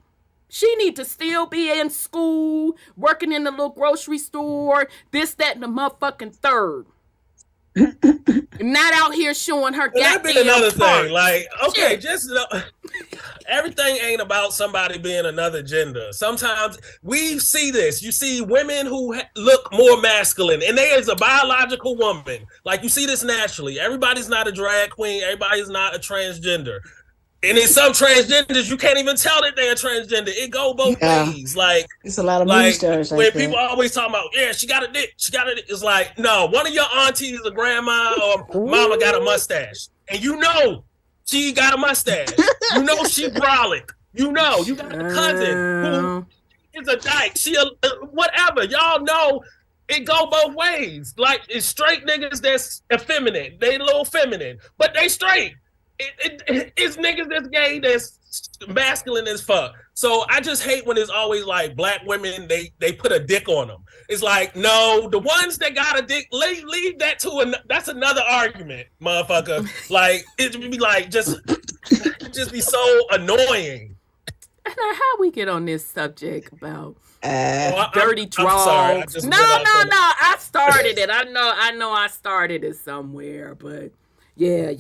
She need to still be in school, working in the little grocery store, this, that, and the motherfucking third. Not out here showing her goddamn That be another parts. thing. Like, okay, Shit. just everything ain't about somebody being another gender. Sometimes we see this. You see women who look more masculine, and they is a biological woman. Like, you see this naturally. Everybody's not a drag queen. Everybody's not a transgender. And in some transgenders, you can't even tell that they're transgender. It go both ways. Like, it's a lot of movie stars like when that. people always talk about, yeah, she got a dick. It's like, no, one of your aunties or grandma or mama got a mustache. And she got a mustache. She brolic. You got a cousin who is a dyke. She whatever. Y'all know it go both ways. Like, it's straight niggas that's effeminate. They a little feminine, but they straight. It's niggas that's gay that's masculine as fuck. So I just hate when it's always like black women, they put a dick on them. It's like, no, the ones that got a dick, leave that to that's another argument, motherfucker. Like, it be like just be so annoying. How we get on this subject about dirty I'm sorry, draws? No. I started it. I know I started it somewhere, but yeah.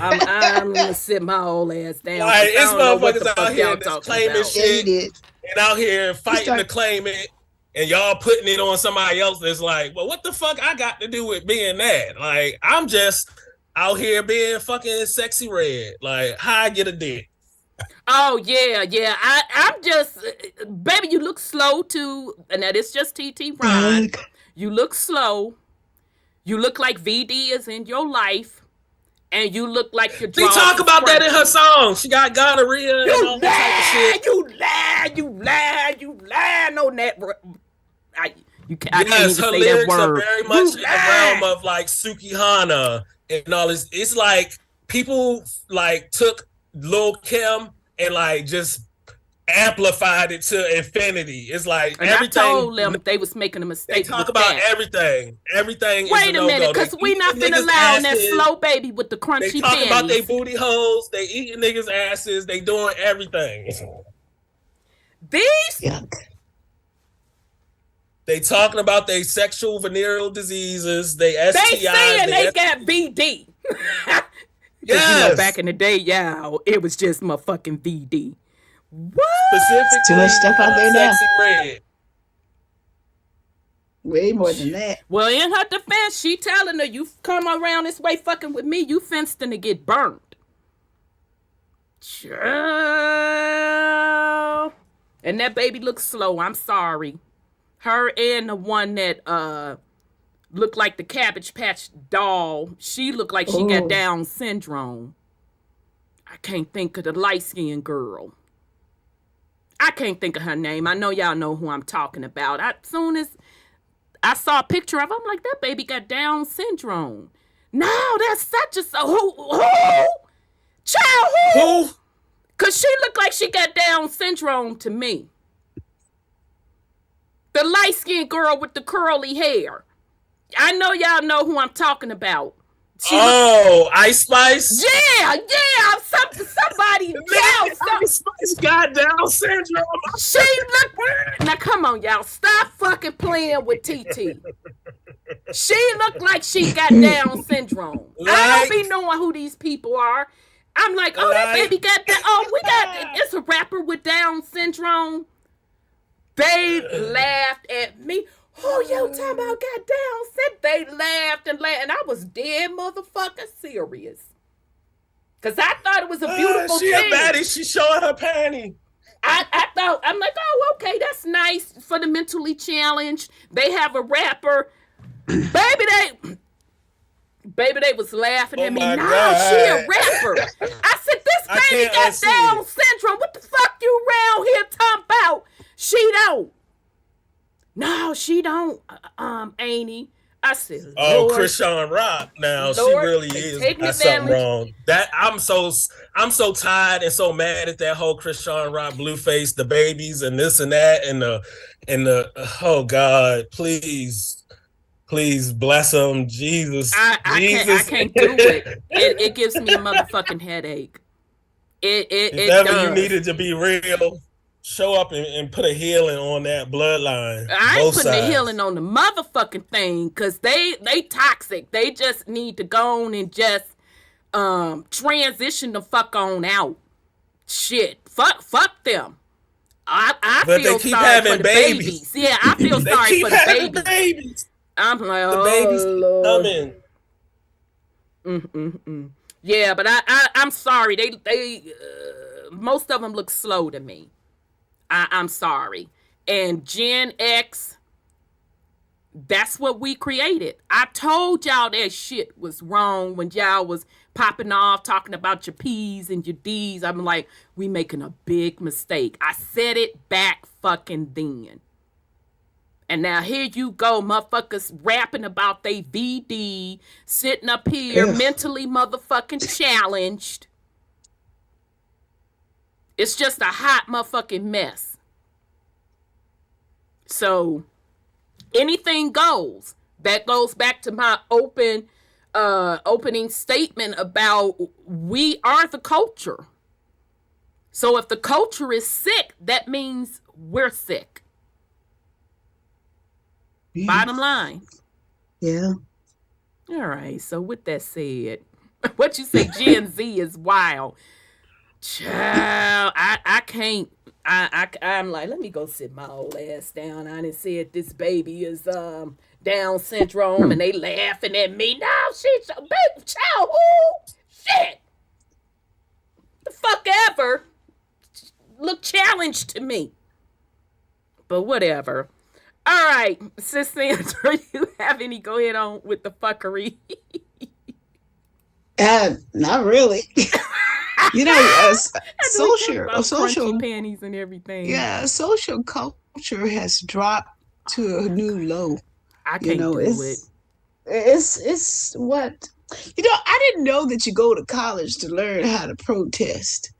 I'm gonna sit my old ass down. Like, it's motherfuckers out here that's claiming shit and out here fighting to claim it, and y'all putting it on somebody else that's like, well, what the fuck I got to do with being that? Like, I'm just out here being fucking sexy red. Like, how I get a dick? Oh yeah, yeah. I'm just, baby. You look slow too, and that is just TT Ron. Ugh. You look slow. You look like VD is in your life, and you look like your She drawers talk is about that in her crunchy. song. She got gonorrhea and You all that type of shit. lying, you lying, you lying, you lying on that. I can't Yes, even her say that lyrics are word. very much You in the realm lying. of like Sukihana and all this. It's like people like took Lil Kim and like just amplified it to infinity. It's like And I everything told them they was making a they mistake talk with about that. everything. Everything is a Wait a no-go. minute, They cause we eating not finna niggas' allow that asses. slow baby with the They crunchy talking about they panties. booty holes. They eating niggas' asses. They doing everything. These Yuck. They talking about they sexual venereal diseas, they they STIs, saying they they got VD. Because back yes, in the day, yeah, it was just motherfucking VD. What? Too much specifically stuff out there now. sexy red. Way more than that. Well, in her defense, she telling her, you come around this way fucking with me, you fenced to get burnt. Child. And that baby looks slow. I'm sorry. Her and the one that looked like the Cabbage Patch doll, she looked like she got Oh, Down syndrome. I can't think of the light-skinned girl. I can't think of her name. I know y'all know who I'm talking about. As soon as I saw a picture of her, I'm like, that baby got Down syndrome. No, that's such a who? Child, who? Who? Cause she looked like she got Down syndrome to me. The light-skinned girl with the curly hair. I know y'all know who I'm talking about. She Oh, Ice Spice. yeah, somebody, Nigga, y'all, Ice Spice got Down syndrome. she looked, now come on, y'all, stop fucking playing with TT. She looked like she got Down syndrome. I don't be Like, knowing who these people are. I'm like, oh, that baby got that. Oh, it's a rapper with Down syndrome. They laughed at me. Who you talking about got Down syndrome? They laughed and laughed, and I was dead motherfucking serious. Because I thought it was a beautiful she a thing. baddie. She showing her panty. I thought, I'm like, oh, okay, that's nice for the mentally challenged. They have a rapper. Baby, they was laughing Oh at me. my No, God. she a rapper. I said, this I baby can't got unsee Down it. syndrome. What the fuck you around here talking about? She don't. No, she don't, Amy. I said, Oh, Lord, Krishan Rock. Now she Lord, really they is taking got something advantage. wrong. That I'm so tired and so mad at that whole Krishan Rock Blueface, the babies and this and that and the oh God, please bless them, Jesus, I Jesus. can't do it. It gives me a motherfucking headache. If It ever you does. needed to be real, show up and put a healing on that bloodline, I ain't both putting the sides. healing on the motherfucking thing because they toxic. They just need to go on and just transition the fuck on out. Shit. Fuck them. I But they feel keep sorry for having the babies. babies. Yeah, I feel They sorry keep for the having babies. babies. I'm like, The babies oh keep Lord. coming. Yeah, but I'm sorry. They most of them look slow to me. I'm sorry. And Gen X, that's what we created. I told y'all that shit was wrong when y'all was popping off talking about your P's and your D's. I'm like, we making a big mistake. I said it back fucking then. And now here you go, motherfuckers rapping about they VD, sitting up here ugh. mentally motherfucking challenged. It's just a hot motherfucking mess. So anything goes. That goes back to my opening statement about we are the culture. So if the culture is sick, that means we're sick. Yeah. Bottom line. Yeah. All right. So with that said, what you say Gen Z is wild. Child, I can't. I'm like, let me go sit my old ass down. I didn't said this baby is Down syndrome, and they laughing at me. No, she's a baby child. Who? Shit. The fuck ever. look challenged to me. But whatever. All right, Sis Sandra, you have any? Go ahead on with the fuckery. Not really. We talk about social crunchy panties and everything. social culture has dropped to a new low. I You can't know, do it. it's what I didn't know that you go to college to learn how to protest.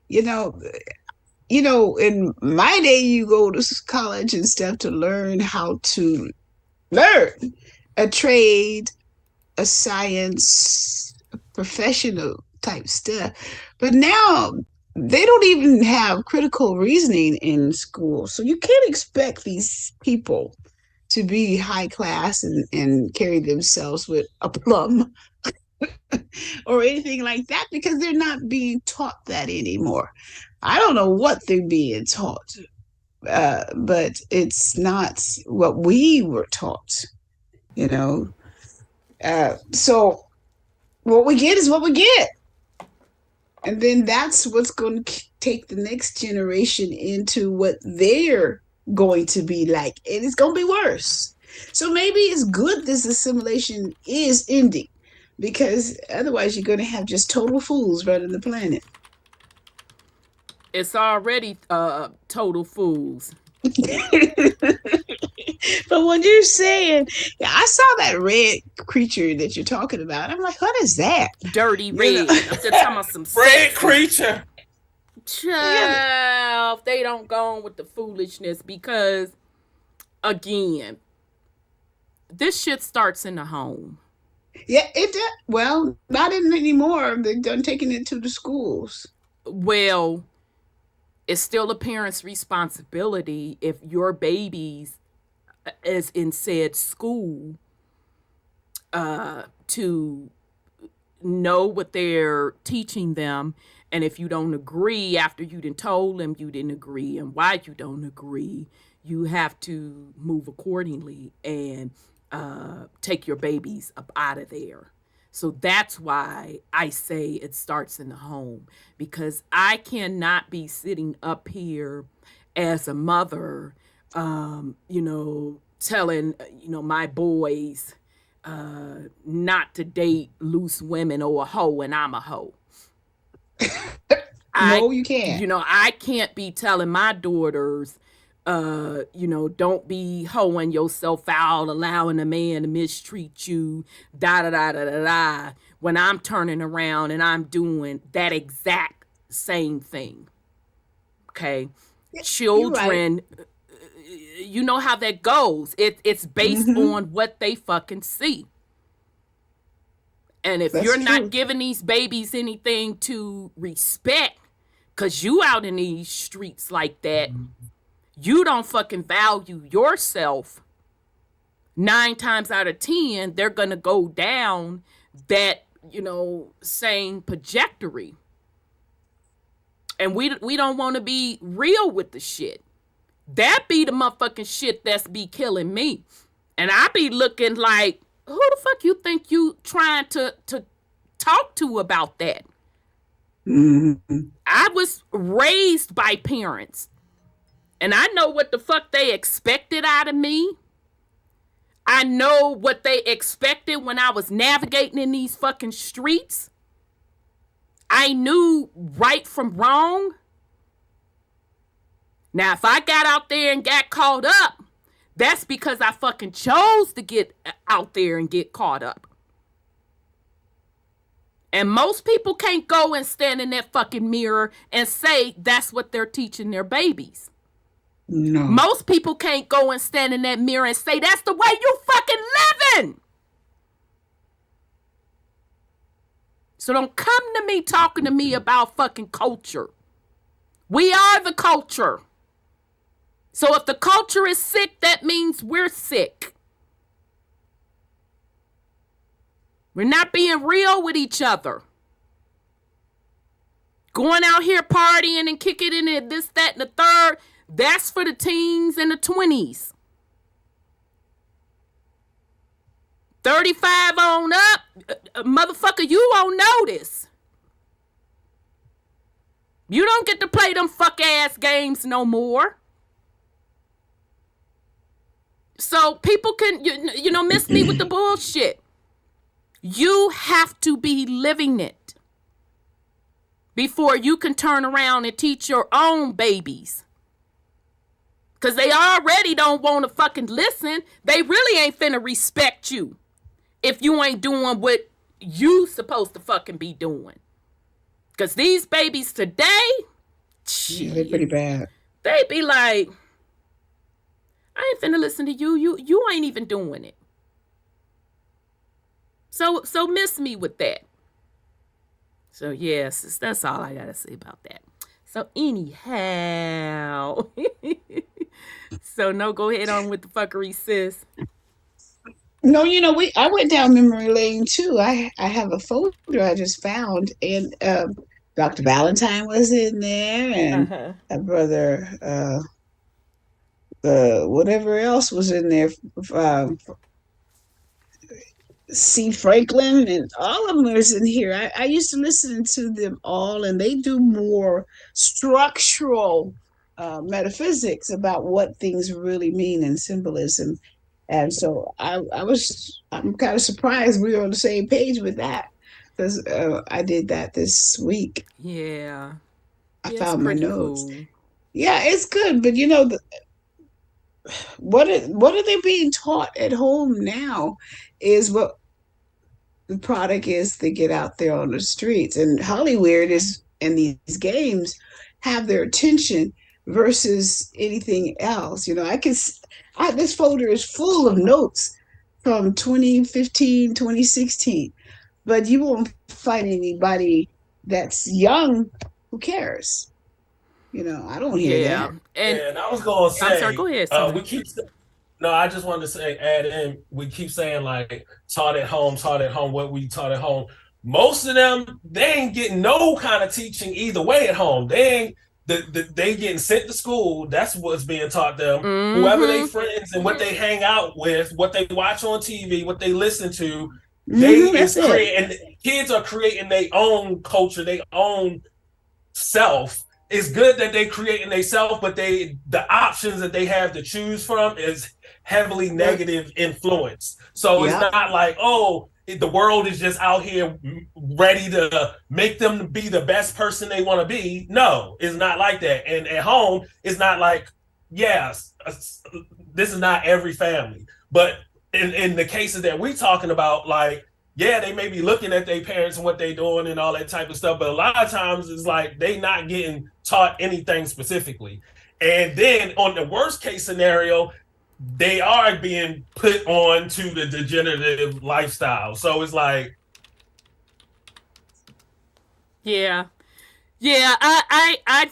You know, in my day, you go to college and stuff to learn how to learn a trade, a science, a professional type stuff. But now they don't even have critical reasoning in school. So you can't expect these people to be high class and carry themselves with a plum or anything like that because they're not being taught that anymore. I don't know what they're being taught, but it's not what we were taught, you know. So what we get is what we get. And then that's what's going to take the next generation into what they're going to be like. And it's going to be worse. So maybe it's good this assimilation is ending because otherwise you're going to have just total fools running the planet. It's already total fools. But when you're saying, I saw that red creature that you're talking about, I'm like, what is that? Dirty red. I'm just talking about some red creature. Child, they don't go on with the foolishness because, again, this shit starts in the home. Yeah, it does. Well, not anymore. They're done taking it to the schools. Well, it's still a parent's responsibility if your baby's is in said school to know what they're teaching them. And if you don't agree after you done told them you didn't agree and why you don't agree, you have to move accordingly and take your babies up out of there. So that's why I say it starts in the home, because I cannot be sitting up here as a mother, telling, my boys not to date loose women or a hoe, and I'm a hoe. No, you can't. I can't be telling my daughters, don't be hoeing yourself out, allowing a man to mistreat you, da-da-da-da-da-da, when I'm turning around and I'm doing that exact same thing. Okay? Children, right. You know how that goes. It's based on what they fucking see. And if That's you're true. Not giving these babies anything to respect, because you out in these streets like that, you don't fucking value yourself, 9 times out of 10, they're going to go down that, same trajectory. And we don't want to be real with the shit. That be the motherfucking shit that's be killing me. And I be looking like, who the fuck you think you trying to talk to about that? Mm-hmm. I was raised by parents. And I know what the fuck they expected out of me. I know what they expected when I was navigating in these fucking streets. I knew right from wrong. Now, if I got out there and got caught up, that's because I fucking chose to get out there and get caught up. And most people can't go and stand in that fucking mirror and say that's what they're teaching their babies. No. Most people can't go and stand in that mirror and say that's the way you fucking living. So don't come to me talking to me about fucking culture. We are the culture. So if the culture is sick, that means we're sick. We're not being real with each other. Going out here partying and kicking in it, this, that, and the third, that's for the teens and the 20s. 35 on up, motherfucker, you won't notice. You don't get to play them fuck ass games no more. So people can, miss me with the bullshit. You have to be living it before you can turn around and teach your own babies. Because they already don't want to fucking listen. They really ain't finna respect you if you ain't doing what you supposed to fucking be doing. Because these babies today, they're pretty bad. They be like, I ain't finna listen to you. You ain't even doing it. So miss me with that. So yes, that's all I gotta say about that. So anyhow, so no, go ahead on with the fuckery, sis. No, I went down memory lane too. I have a folder I just found, and Dr. Valentine was in there, and a brother, whatever else was in there, C. Franklin, and all of them was in here. I used to listen to them all, and they do more structural metaphysics about what things really mean and symbolism. And so I'm kind of surprised we were on the same page with that, because I did that this week. Yeah. I found my notes. Cool. Yeah, it's good, but what are they being taught at home now is what the product is they get out there on the streets. And Hollywood is, and these games have their attention versus anything else. This folder is full of notes from 2015, 2016, but you won't find anybody that's young who cares. I don't hear that. And I was going to say, I'm sorry, go ahead. I just wanted to add in, we keep saying like taught at home, what we taught at home. Most of them, they ain't getting no kind of teaching either way at home. They getting sent to school. That's what's being taught them. Mm-hmm. Whoever they friends and what they hang out with, what they watch on TV, what they listen to, and kids are creating their own culture, their own self. It's good that they creating themselves, but the options that they have to choose from is heavily negative influence. So it's not like, the world is just out here ready to make them be the best person they want to be. No, it's not like that. And at home, it's not like, this is not every family. But in the cases that we're talking about, like, they may be looking at their parents and what they're doing and all that type of stuff, but a lot of times it's like they not getting taught anything specifically. And then on the worst case scenario, they are being put on to the degenerative lifestyle. So it's like, I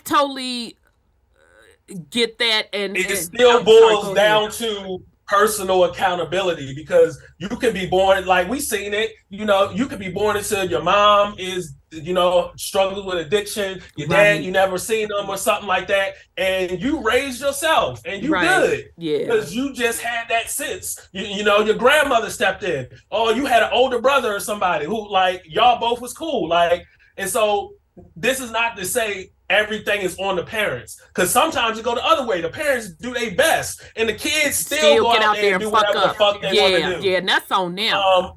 totally get that, and it still boils down to personal accountability, because you can be born, like we seen it, you could be born into your mom is, struggling with addiction, your dad, you never seen them or something like that, and you raised yourself and you good. Because you just had that sense. Your grandmother stepped in. Oh, you had an older brother or somebody who, like, y'all both was cool. Like, and so this is not to say everything is on the parents, because sometimes you go the other way. The parents do their best, and the kids still go out there and do whatever the fuck they want to do. Yeah, and that's on them.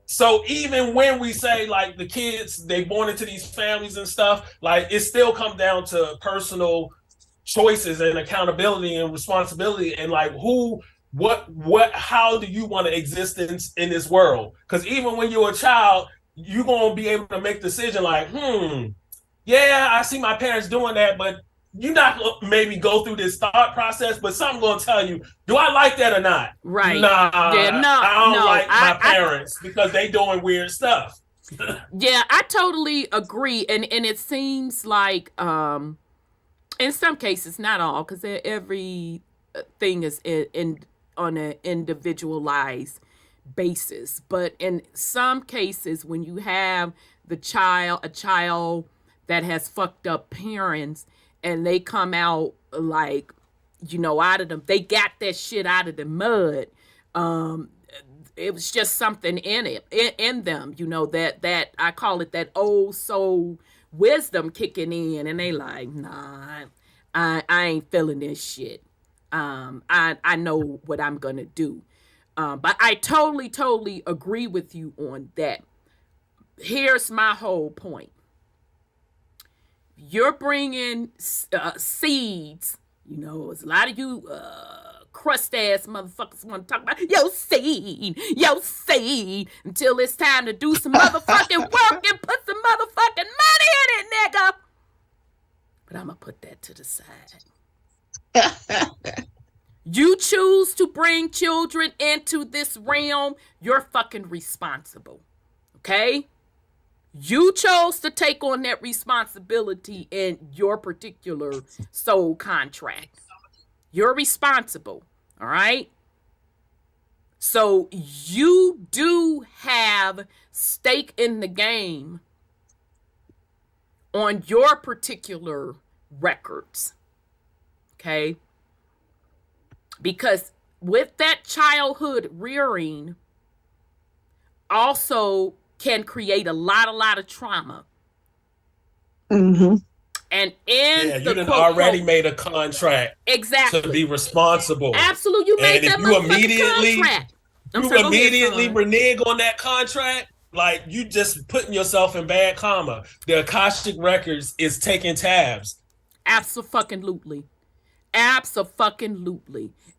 So even when we say like the kids, they born into these families and stuff, like it still comes down to personal choices and accountability and responsibility, and like how do you want to exist in this world? Because even when you're a child, you're gonna be able to make a decision like, I see my parents doing that, but you're not maybe go through this thought process, but something's going to tell you, do I like that or not? Right. Nah, I don't like my parents because they doing weird stuff. I totally agree. And it seems like, in some cases, not all, because every thing is on an individualized basis. But in some cases, when you have a child that has fucked up parents, and they come out like, out of them, they got that shit out of the mud. It was just something in them, that I call it that old soul wisdom kicking in, and they like, nah, I ain't feeling this shit. I know what I'm gonna do. But I totally agree with you on that. Here's my whole point. You're bringing seeds. You know, there's a lot of you crust ass motherfuckers want to talk about your seed, until it's time to do some motherfucking work and put some motherfucking money in it, nigga. But I'm gonna put that to the side. You choose to bring children into this realm, you're fucking responsible. Okay? You chose to take on that responsibility in your particular soul contract. You're responsible. All right? So you do have stake in the game on your particular records. Okay? Because with that childhood rearing also can create a lot of trauma. Mm-hmm. And in you done already made a contract exactly to be responsible. Absolutely, you made that motherfucking contract. You immediately renege on that contract, like you just putting yourself in bad karma. The Akashic Records is taking tabs. Absolutely.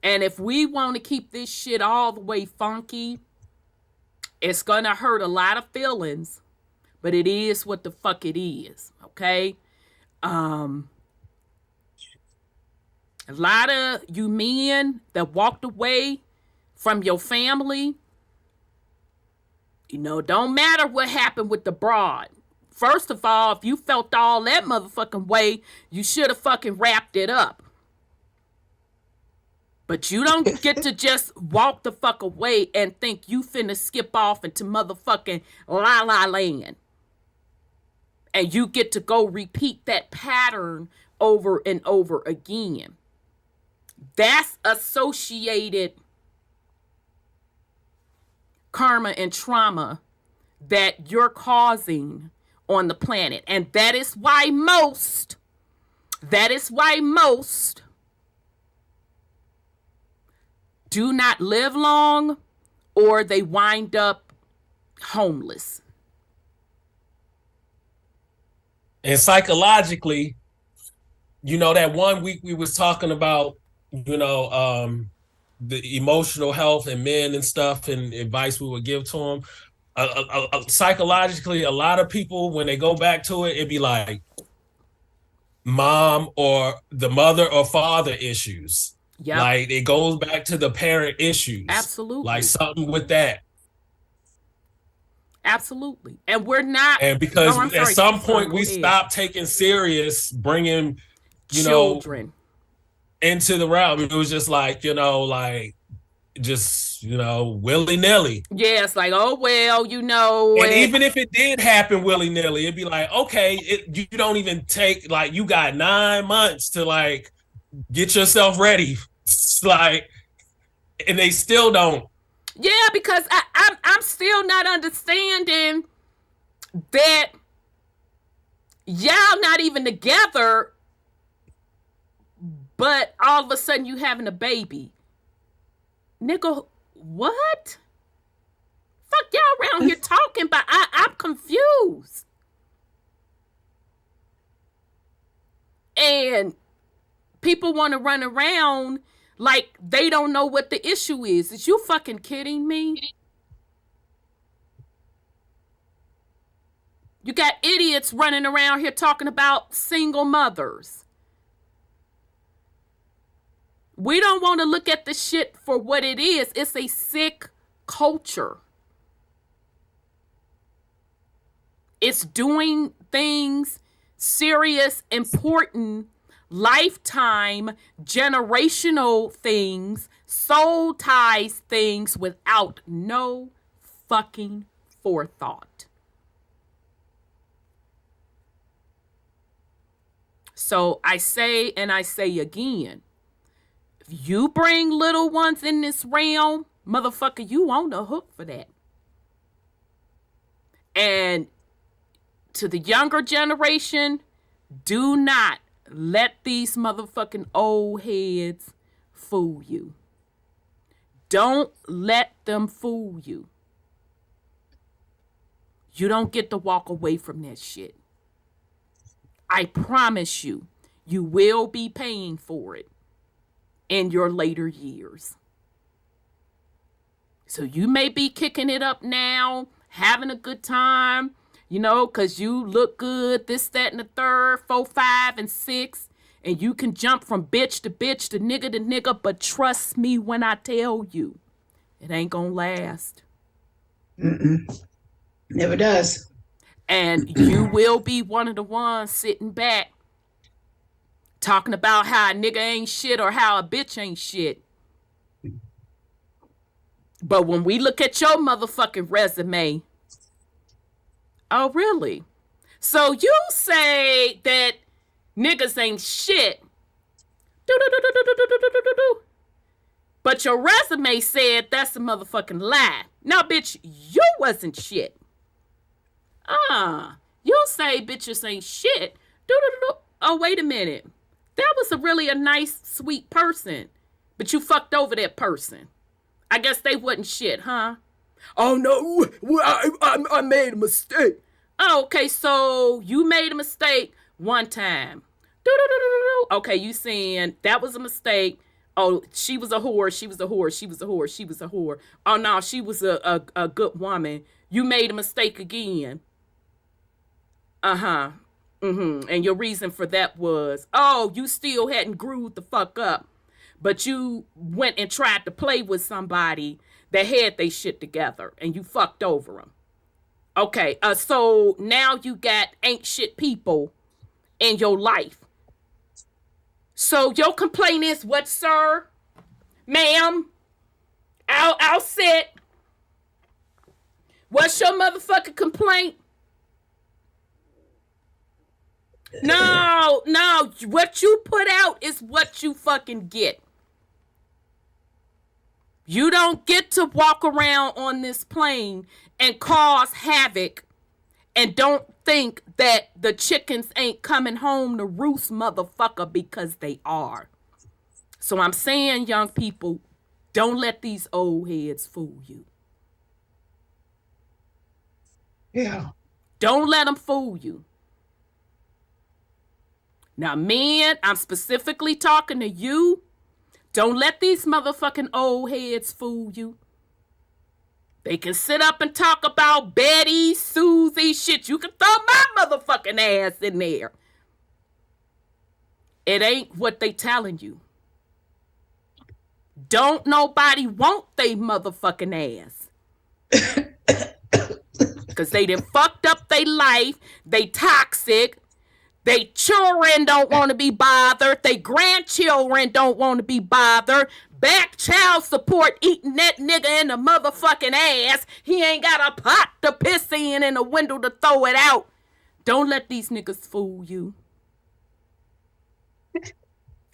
And if we want to keep this shit all the way funky, it's gonna hurt a lot of feelings, but it is what the fuck it is, okay? A lot of you men that walked away from your family, you know, don't matter what happened with the broad. First of all, if you felt all that motherfucking way, you should have fucking wrapped it up. But you don't get to just walk the fuck away and think you finna skip off into motherfucking la la land. And you get to go repeat that pattern over and over again. That's associated karma and trauma that you're causing on the planet. And that is why most do not live long, or they wind up homeless. And psychologically, you know, that 1 week we was talking about, you know, the emotional health and men and stuff and advice we would give to them. Psychologically, a lot of people, when they go back to it, it'd be like mom or the mother or father issues. Yep. Like it goes back to the parent issues. Absolutely. Like something with that. Absolutely. And we're not. And because at some point we stopped taking serious bringing, you children know, into the realm. It was just like, you know, like just, you know, willy-nilly. Yeah, it's like, oh, well, you know. And even if it did happen willy-nilly, it'd be like, okay, you don't even take, like, you got 9 months to, like, get yourself ready. It's like, and they still don't. Yeah, because I'm still not understanding that y'all not even together, but all of a sudden you having a baby. Nigga, what? Fuck y'all around here talking about? I'm confused. And people want to run around like they don't know what the issue is. Is you fucking kidding me? You got idiots running around here talking about single mothers. We don't want to look at the shit for what it is. It's a sick culture. It's doing things, serious, important, lifetime, generational things, soul ties things without no fucking forethought. So I say, and I say again, if you bring little ones in this realm, motherfucker, you on the hook for that. And to the younger generation, do not let these motherfucking old heads fool you. Don't let them fool you. You don't get to walk away from that shit. I promise you, you will be paying for it in your later years. So you may be kicking it up now, having a good time, you know, because you look good, this, that, and the third, 4, 5, and 6. And you can jump from bitch to nigga to nigga. But trust me when I tell you, it ain't gonna last. Never does. And you will be one of the ones sitting back talking about how a nigga ain't shit or how a bitch ain't shit. But when we look at your motherfucking resume, oh, really? So you say that niggas ain't shit. But your resume said that's a motherfucking lie. Now, bitch, you wasn't shit. You say bitches ain't shit. Oh, wait a minute. That was a nice, sweet person. But you fucked over that person. I guess they wasn't shit, huh? Oh, no, I made a mistake. Oh, okay, so you made a mistake one time. Okay, you saying that was a mistake. Oh, she was a whore, she was a whore, she was a whore, she was a whore. Oh, no, she was a good woman. You made a mistake again. And your reason for that was, oh, you still hadn't grew the fuck up. But you went and tried to play with somebody that had they shit together and you fucked over them. Okay, so now you got ain't shit people in your life. So your complaint is what, sir? Ma'am? I'll sit. What's your motherfucking complaint? No, what you put out is what you fucking get. You don't get to walk around on this plane and cause havoc and don't think that the chickens ain't coming home to roost, motherfucker, because they are. So I'm saying, young people, don't let these old heads fool you. Yeah. Don't let them fool you. Now, men, I'm specifically talking to you. Don't let these motherfucking old heads fool you. They can sit up and talk about Betty, Susie, shit. You can throw my motherfucking ass in there. It ain't what they telling you. Don't nobody want they motherfucking ass. Because they done fucked up their life. They toxic. They children don't want to be bothered. They grandchildren don't want to be bothered. Back child support eating that nigga in the motherfucking ass. He ain't got a pot to piss in and a window to throw it out. Don't let these niggas fool you.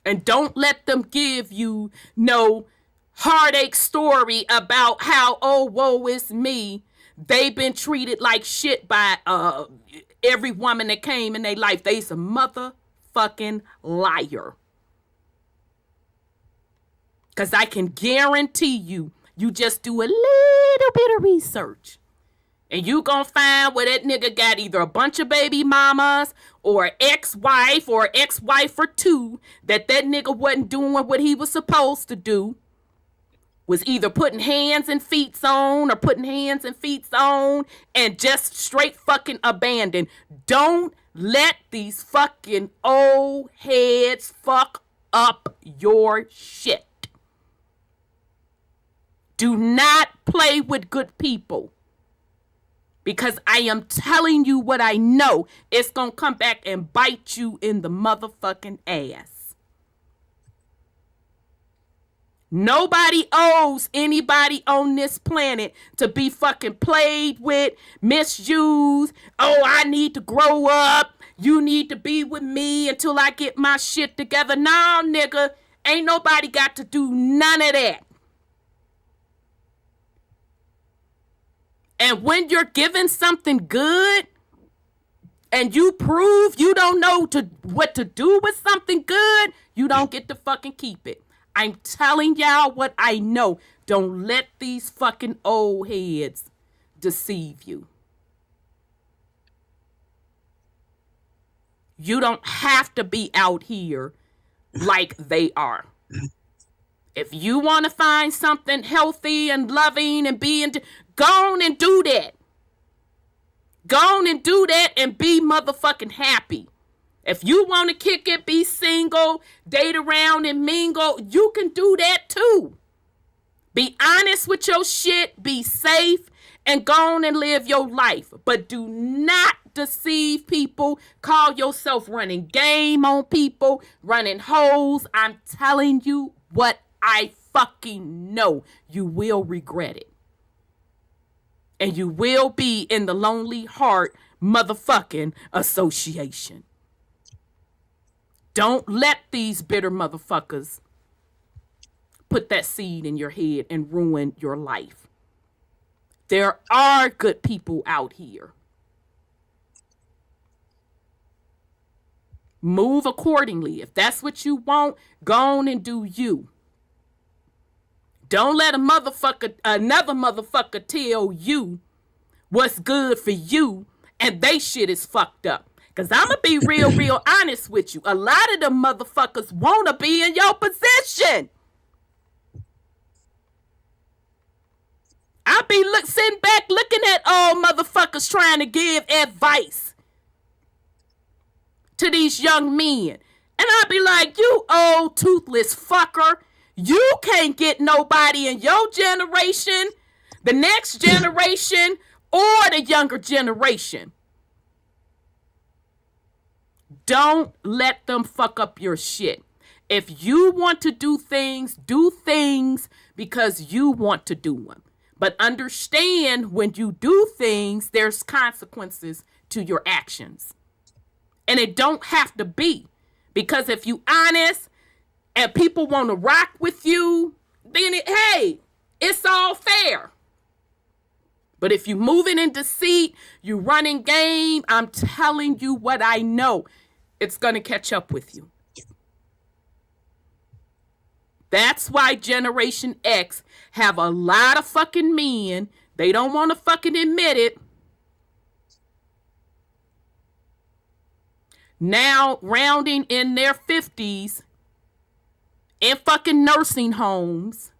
And don't let them give you no heartache story about how, oh, woe is me. They've been treated like shit by every woman that came in their life. They's a motherfucking liar. Because I can guarantee you, you just do a little bit of research. And you gonna find where that nigga got either a bunch of baby mamas or ex-wife or ex-wife or two that nigga wasn't doing what he was supposed to do. Was either putting hands and feet on or putting hands and feet on and just straight fucking abandoned. Don't let these fucking old heads fuck up your shit. Do not play with good people. Because I am telling you what I know. It's going to come back and bite you in the motherfucking ass. Nobody owes anybody on this planet to be fucking played with, misused. Oh, I need to grow up. You need to be with me until I get my shit together. No, nigga. Ain't nobody got to do none of that. And when you're given something good, and you prove you don't know what to do with something good, you don't get to fucking keep it. I'm telling y'all what I know. Don't let these fucking old heads deceive you. You don't have to be out here like they are. If you want to find something healthy and loving and go on and do that. Go on and do that and be motherfucking happy. If you want to kick it, be single, date around and mingle, you can do that too. Be honest with your shit, be safe, and go on and live your life. But do not deceive people. Call yourself running game on people, running hoes. I'm telling you what I fucking know. You will regret it. And you will be in the Lonely Heart motherfucking Association. Don't let these bitter motherfuckers put that seed in your head and ruin your life. There are good people out here. Move accordingly. If that's what you want, go on and do you. Don't let another motherfucker tell you what's good for you and they shit is fucked up. Because I'm going to be real honest with you. A lot of them motherfuckers want to be in your position. I'll be sitting back looking at old motherfuckers trying to give advice to these young men. And I'll be like, you old toothless fucker. You can't get nobody in your generation, the next generation, or the younger generation. Don't let them fuck up your shit. If you want to do things because you want to do them. But understand when you do things, there's consequences to your actions. And it don't have to be. Because if you honest and people want to rock with you, then it's all fair. But if you moving in deceit, you running game, I'm telling you what I know. It's going to catch up with you. That's why Generation X have a lot of fucking men. They don't want to fucking admit it. Now rounding in their 50s in fucking nursing homes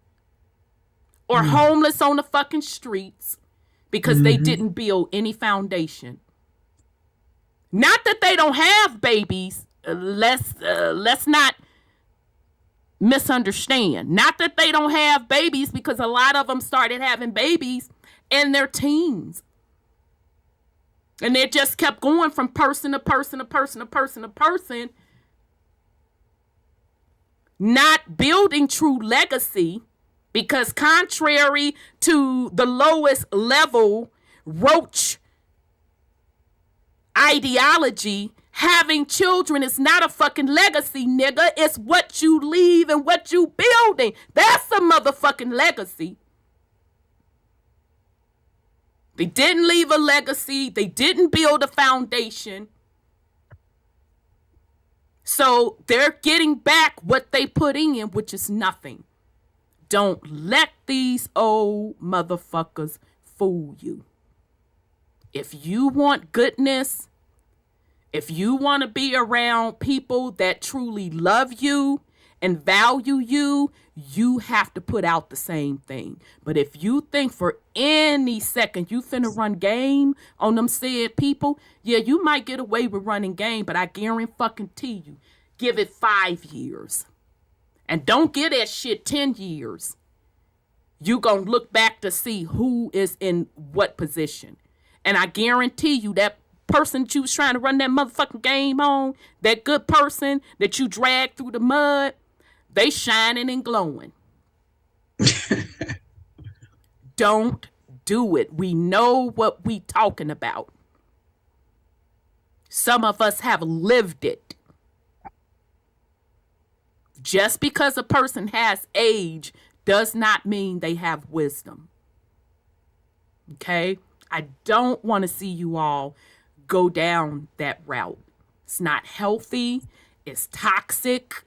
or homeless on the fucking streets because they didn't build any foundation. Not that they don't have babies. Let's not misunderstand. Not that they don't have babies, because a lot of them started having babies in their teens. And they just kept going from person to person to person to person to person, not building true legacy, because contrary to the lowest level roach ideology, having children is not a fucking legacy, nigga. It's what you leave and what you building. That's a motherfucking legacy. They didn't leave a legacy. They didn't build a foundation. So they're getting back what they put in, which is nothing. Don't let these old motherfuckers fool you. If you want goodness, if you want to be around people that truly love you and value you, you have to put out the same thing. But if you think for any second you finna run game on them said people, yeah, you might get away with running game, but I guarantee you, give it 5 years. And don't get that shit 10 years. You gonna look back to see who is in what position. And I guarantee you that person that you was trying to run that motherfucking game on, that good person that you dragged through the mud, they shining and glowing. Don't do it. We know what we talking about. Some of us have lived it. Just because a person has age does not mean they have wisdom. Okay? I don't want to see you all go down that route. It's not healthy. It's toxic.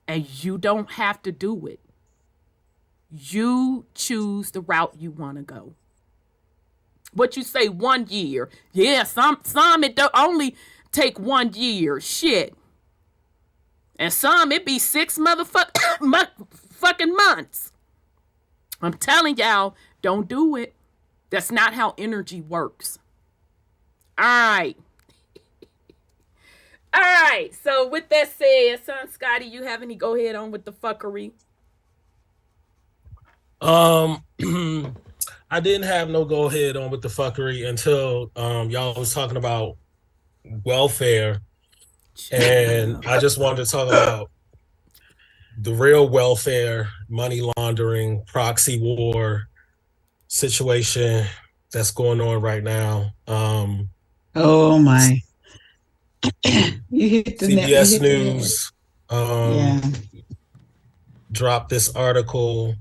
And you don't have to do it. You choose the route you want to go. What you say, 1 year? Yeah, some it don't only take 1 year. Shit. And some it be 6 fucking months. I'm telling y'all, don't do it. That's not how energy works. All right. All right. So with that said, son Scotty, you have any go ahead on with the fuckery? I didn't have no go ahead on with the fuckery until y'all was talking about welfare. And I just wanted to talk about the real welfare, money laundering, proxy war situation that's going on right now. Oh my. You hit the CBS News yeah. dropped this article.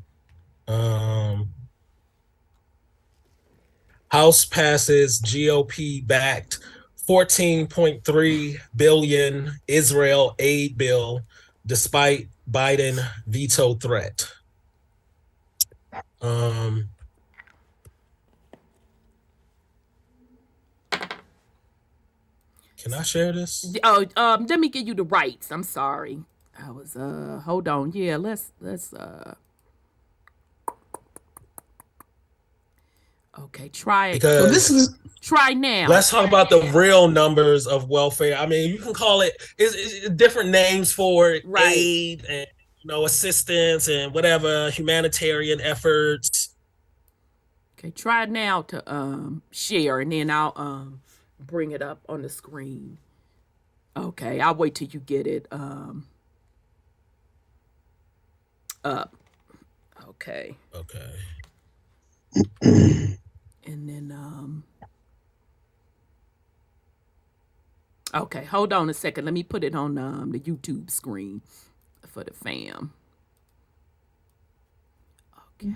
House passes GOP-backed $14.3 billion Israel aid bill despite Biden veto threat. Can I share this? Oh, let me give you the rights. I'm sorry. I was hold on. Yeah, let's okay, try it. Because try now. Let's talk about the real numbers of welfare. I mean, you can call it it's different names for it, right. Aid and assistance and whatever, humanitarian efforts. Okay, try now to share, and then I'll bring it up on the screen. Okay, I'll wait till you get it up. Okay. Okay. And then okay, hold on a second. Let me put it on the YouTube screen for the fam. Okay.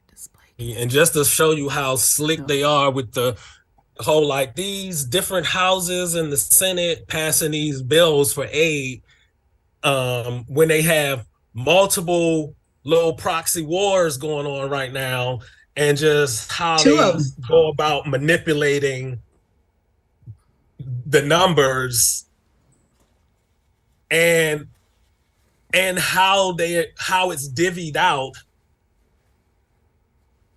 Display. And just to show you how slick they are with the whole, like, these different houses in the Senate passing these bills for aid, when they have multiple little proxy wars going on right now, and just how they go about manipulating the numbers and how it's divvied out.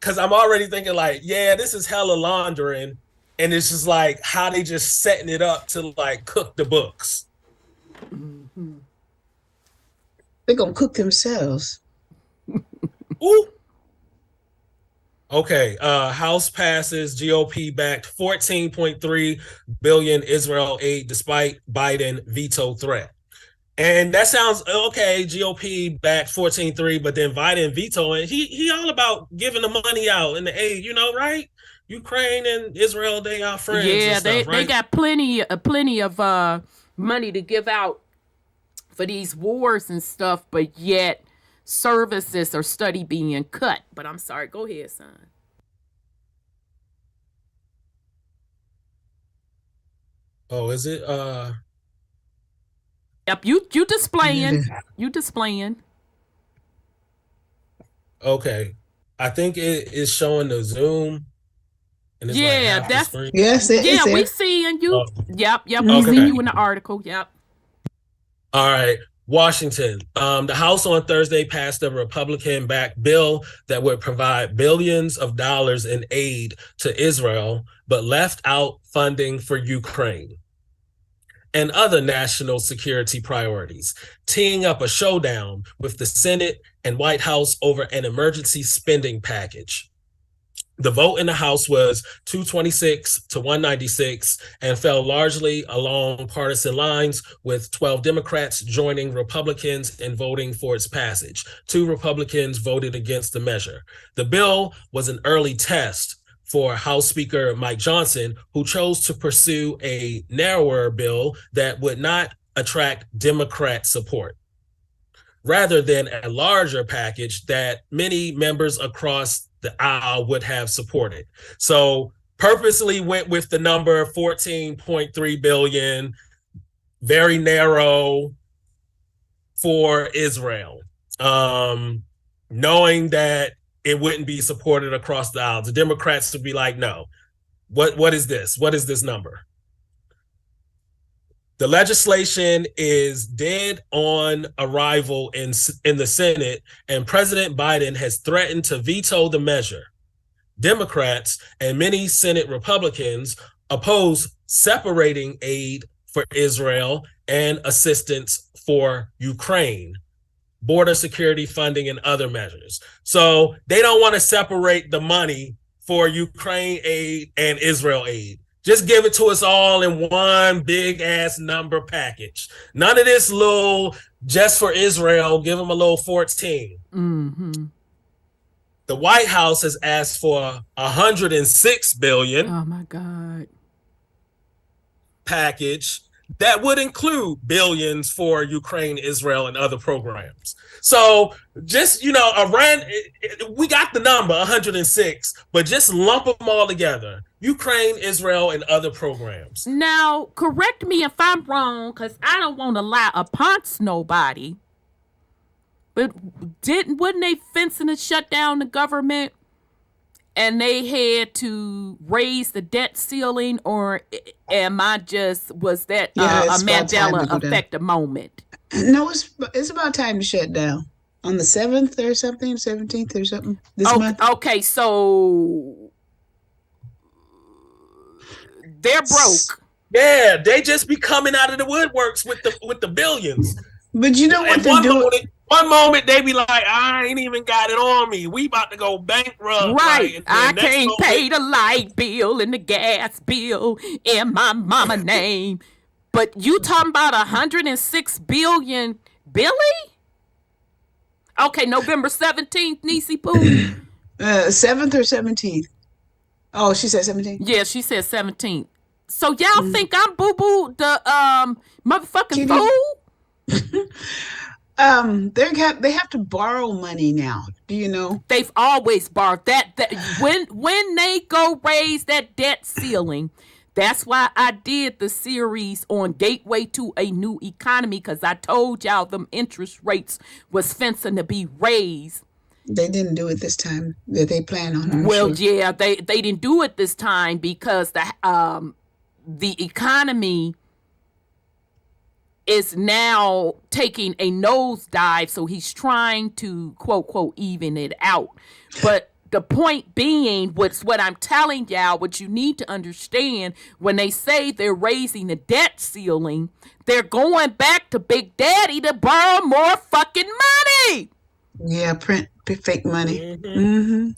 Because I'm already thinking, like, yeah, this is hella laundering, and it's just like how they just setting it up to like cook the books. Mm-hmm. They're gonna cook themselves. Ooh. Okay, House passes GOP-backed $14.3 billion Israel aid despite Biden veto threat. And that sounds okay, GOP-backed 14.3, but then Biden vetoing. He all about giving the money out and the aid, right? Ukraine and Israel, they are friends. Yeah, and stuff, they got plenty of money to give out for these wars and stuff, but yet services are steady being cut. But I'm sorry, go ahead, son. Oh, is it? Yep, you displaying. You displaying. Okay. I think it is showing the Zoom. And it's like that's the yes. We seeing you. Yep. We see you in the article. Yep. All right. Washington. The House on Thursday passed a Republican-backed bill that would provide billions of dollars in aid to Israel, but left out funding for Ukraine and other national security priorities, teeing up a showdown with the Senate and White House over an emergency spending package. The vote in the House was 226 to 196 and fell largely along partisan lines, with 12 Democrats joining Republicans in voting for its passage. 2 Republicans voted against the measure. The bill was an early test for House Speaker Mike Johnson, who chose to pursue a narrower bill that would not attract Democrat support. rather than a larger package that many members across the aisle would have supported. So purposely went with the number 14.3 billion, very narrow for Israel, knowing that it wouldn't be supported across the aisle. The Democrats would be like, no, what is this? What is this number? The legislation is dead on arrival in the Senate, and President Biden has threatened to veto the measure. Democrats and many Senate Republicans oppose separating aid for Israel and assistance for Ukraine, border security funding, and other measures. So they don't want to separate the money for Ukraine aid and Israel aid. Just give it to us all in one big ass number package. None of this little just for Israel, give them a little 14. Mm-hmm. The White House has asked for $106 billion. Oh my God. Package that would include billions for Ukraine, Israel, and other programs. So just, we got the number 106, but just lump them all together. Ukraine, Israel, and other programs. Now, correct me if I'm wrong, because I don't want to lie upon nobody. But wasn't they fencing to shut down the government? And they had to raise the debt ceiling, or was that a Mandela effect a moment? No, it's about time to shut down. On the 7th or something, 17th or something this month. Okay, so they're broke. Yeah, they just be coming out of the woodworks with the billions. But you know what they're doing? One moment they be like, I ain't even got it on me. We about to go bankrupt. Right. I can't pay the light bill and the gas bill in my mama name. But you talking about 106 billion, Billy? Okay, November 17th, Niecy Pooh. 7th or 17th? Oh, she said 17th? Yeah, she said 17th. So y'all think I'm boo-boo the motherfucking fool? They have to borrow money now. Do you know? They've always borrowed that when they go raise that debt ceiling. That's why I did the series on Gateway to a New Economy, because I told y'all them interest rates was fencing to be raised. They didn't do it this time that they plan on. Yeah, they didn't do it this time because the economy is now taking a nosedive, so he's trying to quote quote even it out. But the point being, what I'm telling y'all, what you need to understand, when they say they're raising the debt ceiling, they're going back to Big Daddy to borrow more fucking money. Yeah, print fake money. Mm-hmm. Mm-hmm.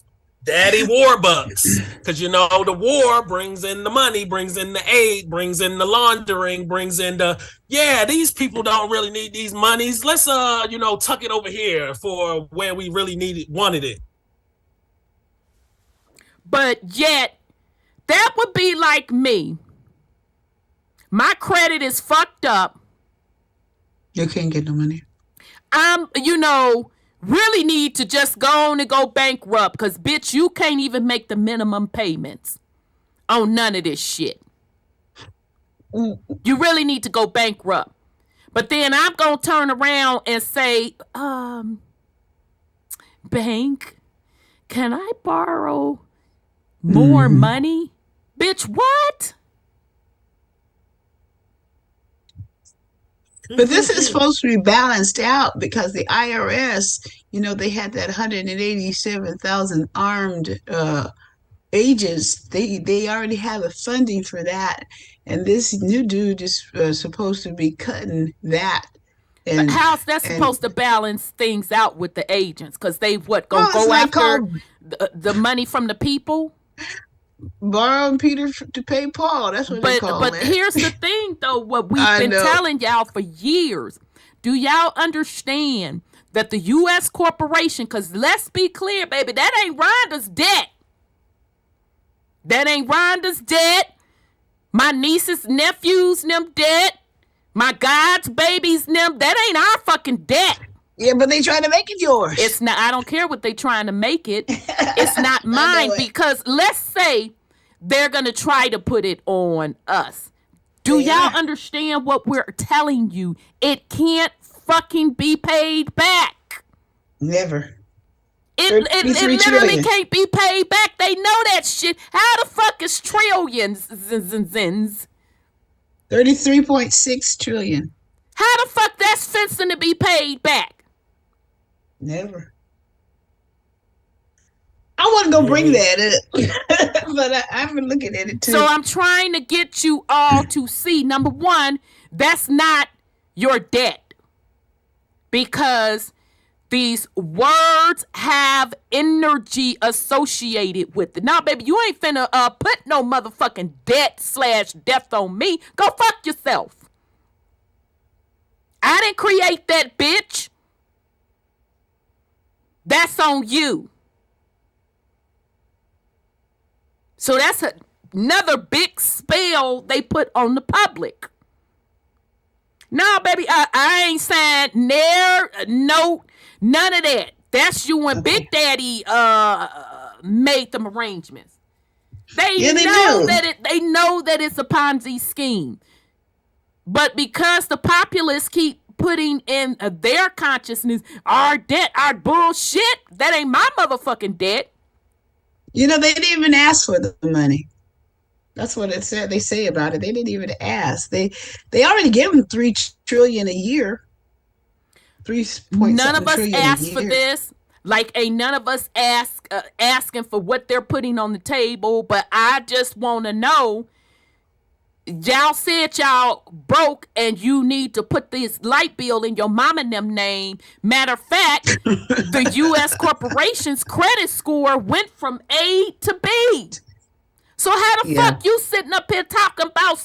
Daddy Warbucks, because the war brings in the money, brings in the aid, brings in the laundering, brings in these people don't really need these monies. Let's tuck it over here for where we really wanted it. But yet, that would be like me. My credit is fucked up. You can't get no money. Really need to just go on and go bankrupt, because, bitch, you can't even make the minimum payments on none of this shit. You really need to go bankrupt. But then I'm going to turn around and say, bank, can I borrow more money? Bitch, what? But this is supposed to be balanced out because the IRS, they had that 187,000 armed agents. They already have the funding for that. And this new dude is supposed to be cutting that. But how's that supposed to balance things out with the agents? Because they go after the money from the people? Borrowing Peter to pay Paul. That's what they call it. But here's the thing, though, what we've been telling y'all for years. Do y'all understand that the U.S. corporation, because let's be clear, baby, that ain't Rhonda's debt. That ain't Rhonda's debt. My nieces, nephews, them debt. My God's babies, them, that ain't our fucking debt. Yeah, but they trying to make it yours. It's not. I don't care what they trying to make it. It's not mine because let's say they're gonna try to put it on us. Do y'all understand what we're telling you? It can't fucking be paid back. Never. It literally can't be paid back. They know that shit. How the fuck is trillions? 33.6 trillion. How the fuck that's fencing to be paid back? Never. I want to go bring that up, but I've been looking at it too. So I'm trying to get you all to see, number one, that's not your debt. Because these words have energy associated with it. Now, baby, you ain't finna put no motherfucking debt/death on me. Go fuck yourself. I didn't create that bitch. That's on you. So that's another big spell they put on the public. No, baby, I ain't signed note, none of that. That's you and Big Daddy made them arrangements. They know that it's a Ponzi scheme. But because the populace keep putting in their consciousness, our debt, our bullshit, that ain't my motherfucking debt. They didn't even ask for the money. That's what it said. They say about it. They didn't even ask. They already gave them $3 trillion a year. None of us asked for this. Like, ain't none of us asking for what they're putting on the table. But I just want to know. Y'all said y'all broke and you need to put this light bill in your mom and them name. Matter of fact, the U.S. corporation's credit score went from A to B. So how the fuck you sitting up here talking about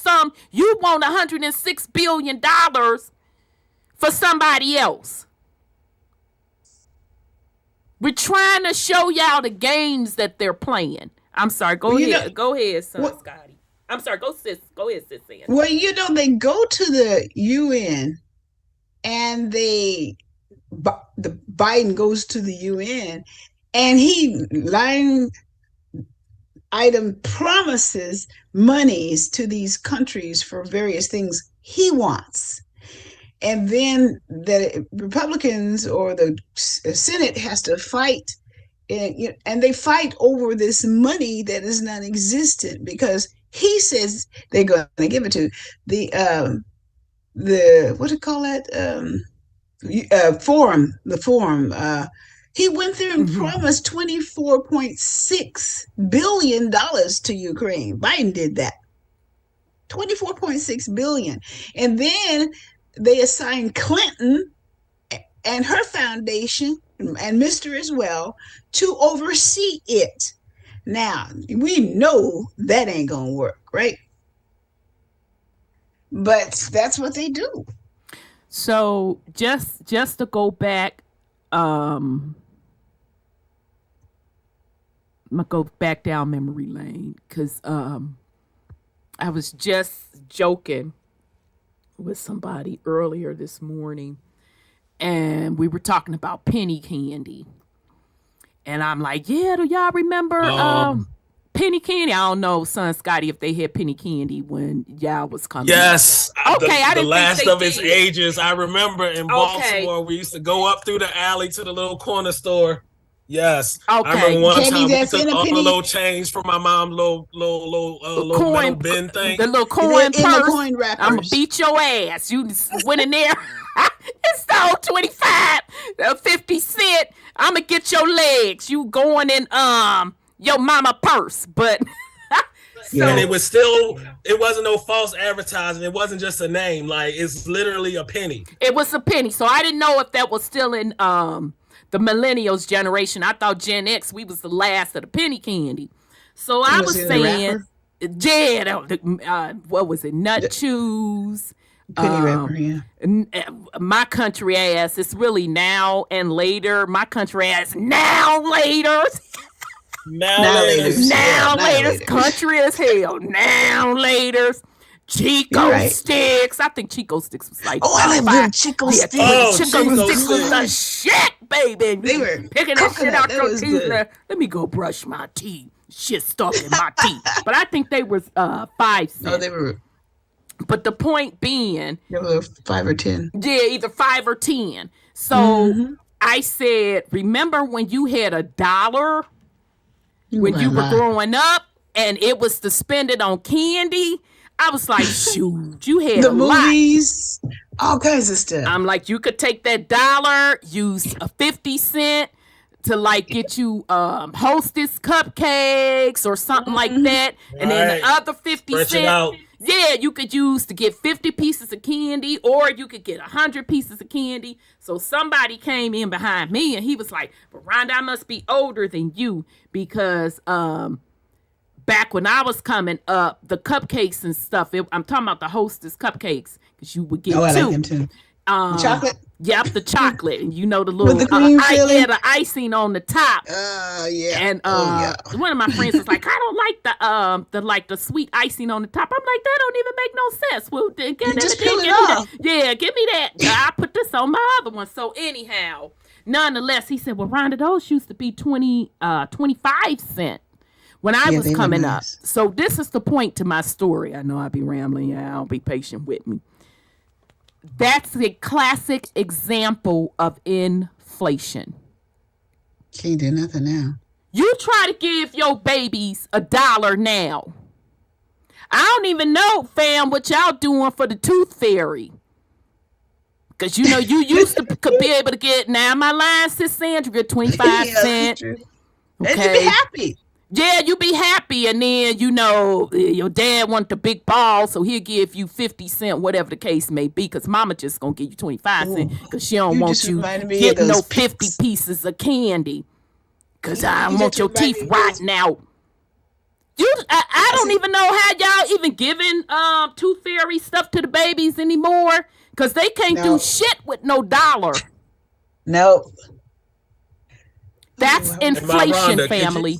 you want $106 billion for somebody else? We're trying to show y'all the games that they're playing. I'm sorry. Go ahead. Go ahead, son, Scotty. I'm sorry. Go ahead, sis. Well, they go to the UN and the Biden goes to the UN and he line item promises monies to these countries for various things he wants. And then the Republicans or the Senate has to fight, and they fight over this money that is non-existent because he says they're going to give it to the what do you call that? Forum. He went there and promised $24.6 billion to Ukraine. Biden did that. $24.6 billion. And then they assigned Clinton and her foundation and Mr. as well to oversee it. Now, we know that ain't going to work, right? But that's what they do. So just to go back, I'm going to go back down memory lane because I was just joking with somebody earlier this morning and we were talking about penny candy. And I'm like, yeah, do y'all remember penny candy? I don't know, son Scotty, if they had penny candy when y'all was coming. Yes. Okay, I the didn't last think they of its did. ages. I remember in Baltimore, we used to go up through the alley to the little corner store. Yes. Okay. I remember one Candy time we that's took in a all the penny- little change from my mom, little metal bin thing. The little coin in the purse. coin wrappers. I'm going to beat your ass. You went in there and stole 25, 50 cents. I'm going to get your legs. You going in your mama purse. But and it wasn't no false advertising. It wasn't just a name. Like, it's literally a penny. It was a penny. So I didn't know if that was still in the millennials generation. I thought Gen X, we was the last of the penny candy. So I was saying, what was it? Nut Chews. Penny wrapper, yeah. My country ass, it's really now and later. My country ass, now later. Now later. Country as hell. Now later. Chico right. sticks. I think Chico sticks was like I love them Chico yeah, sticks. Oh, Chico Chico sticks was the sticks. shit, baby. And They you were picking that shit coconut. out That your was teeth. good. Let me go brush my teeth. Shit stuck in my teeth. But I think they was 5 cents. No, they were But the point being, 5 or 10. yeah, either 5 or 10. So I said, remember when you had $1 when you were growing up and it was to spend it on candy? I was like, shoot, you had The a lot. movies, all kinds of stuff. I'm like, you could take that $1, use a 50 cent to like get you Hostess cupcakes or something like that, and then the other 50 Stretch it cent, out. yeah, you could use to get 50 pieces of candy, or you could get 100 pieces of candy. So somebody came in behind me and he was like, "But Rhonda, I must be older than you because back when I was coming up, the cupcakes and stuff, I'm talking about the Hostess cupcakes, because you would get I two. like them too. Chocolate? Yep, the chocolate, and you know the little the cream filling? yeah, the icing on the top. Yeah. And yeah. one of my friends was like, I don't like the sweet icing on the top. I'm like, that don't even make no sense. Well, then just peel it give me off. that. Yeah, give me that. I put this on my other one. So anyhow, nonetheless, he said, well, Rhonda, those used to be 25 cents when I was coming up. So this is the point to my story. I know I'll be rambling. Y'all be patient with me. That's a classic example of inflation. Can't do nothing now. You try to give your babies $1 now. I don't even know, fam, what y'all doing for the tooth fairy. Because, you know, you used to could be able to get, now my line, Sis Sandra, get 25 cents. And you be happy. Yeah, you be happy, and then, you know, your dad want the big ball, so he'll give you 50 cents, whatever the case may be, because mama just gonna give you 25 cents, because she don't want you getting no 50 pieces of candy, because I don't want your teeth rotting out. I don't even know how y'all even giving tooth fairy stuff to the babies anymore, because they can't do shit with no $1. No. That's inflation, Rhonda, family.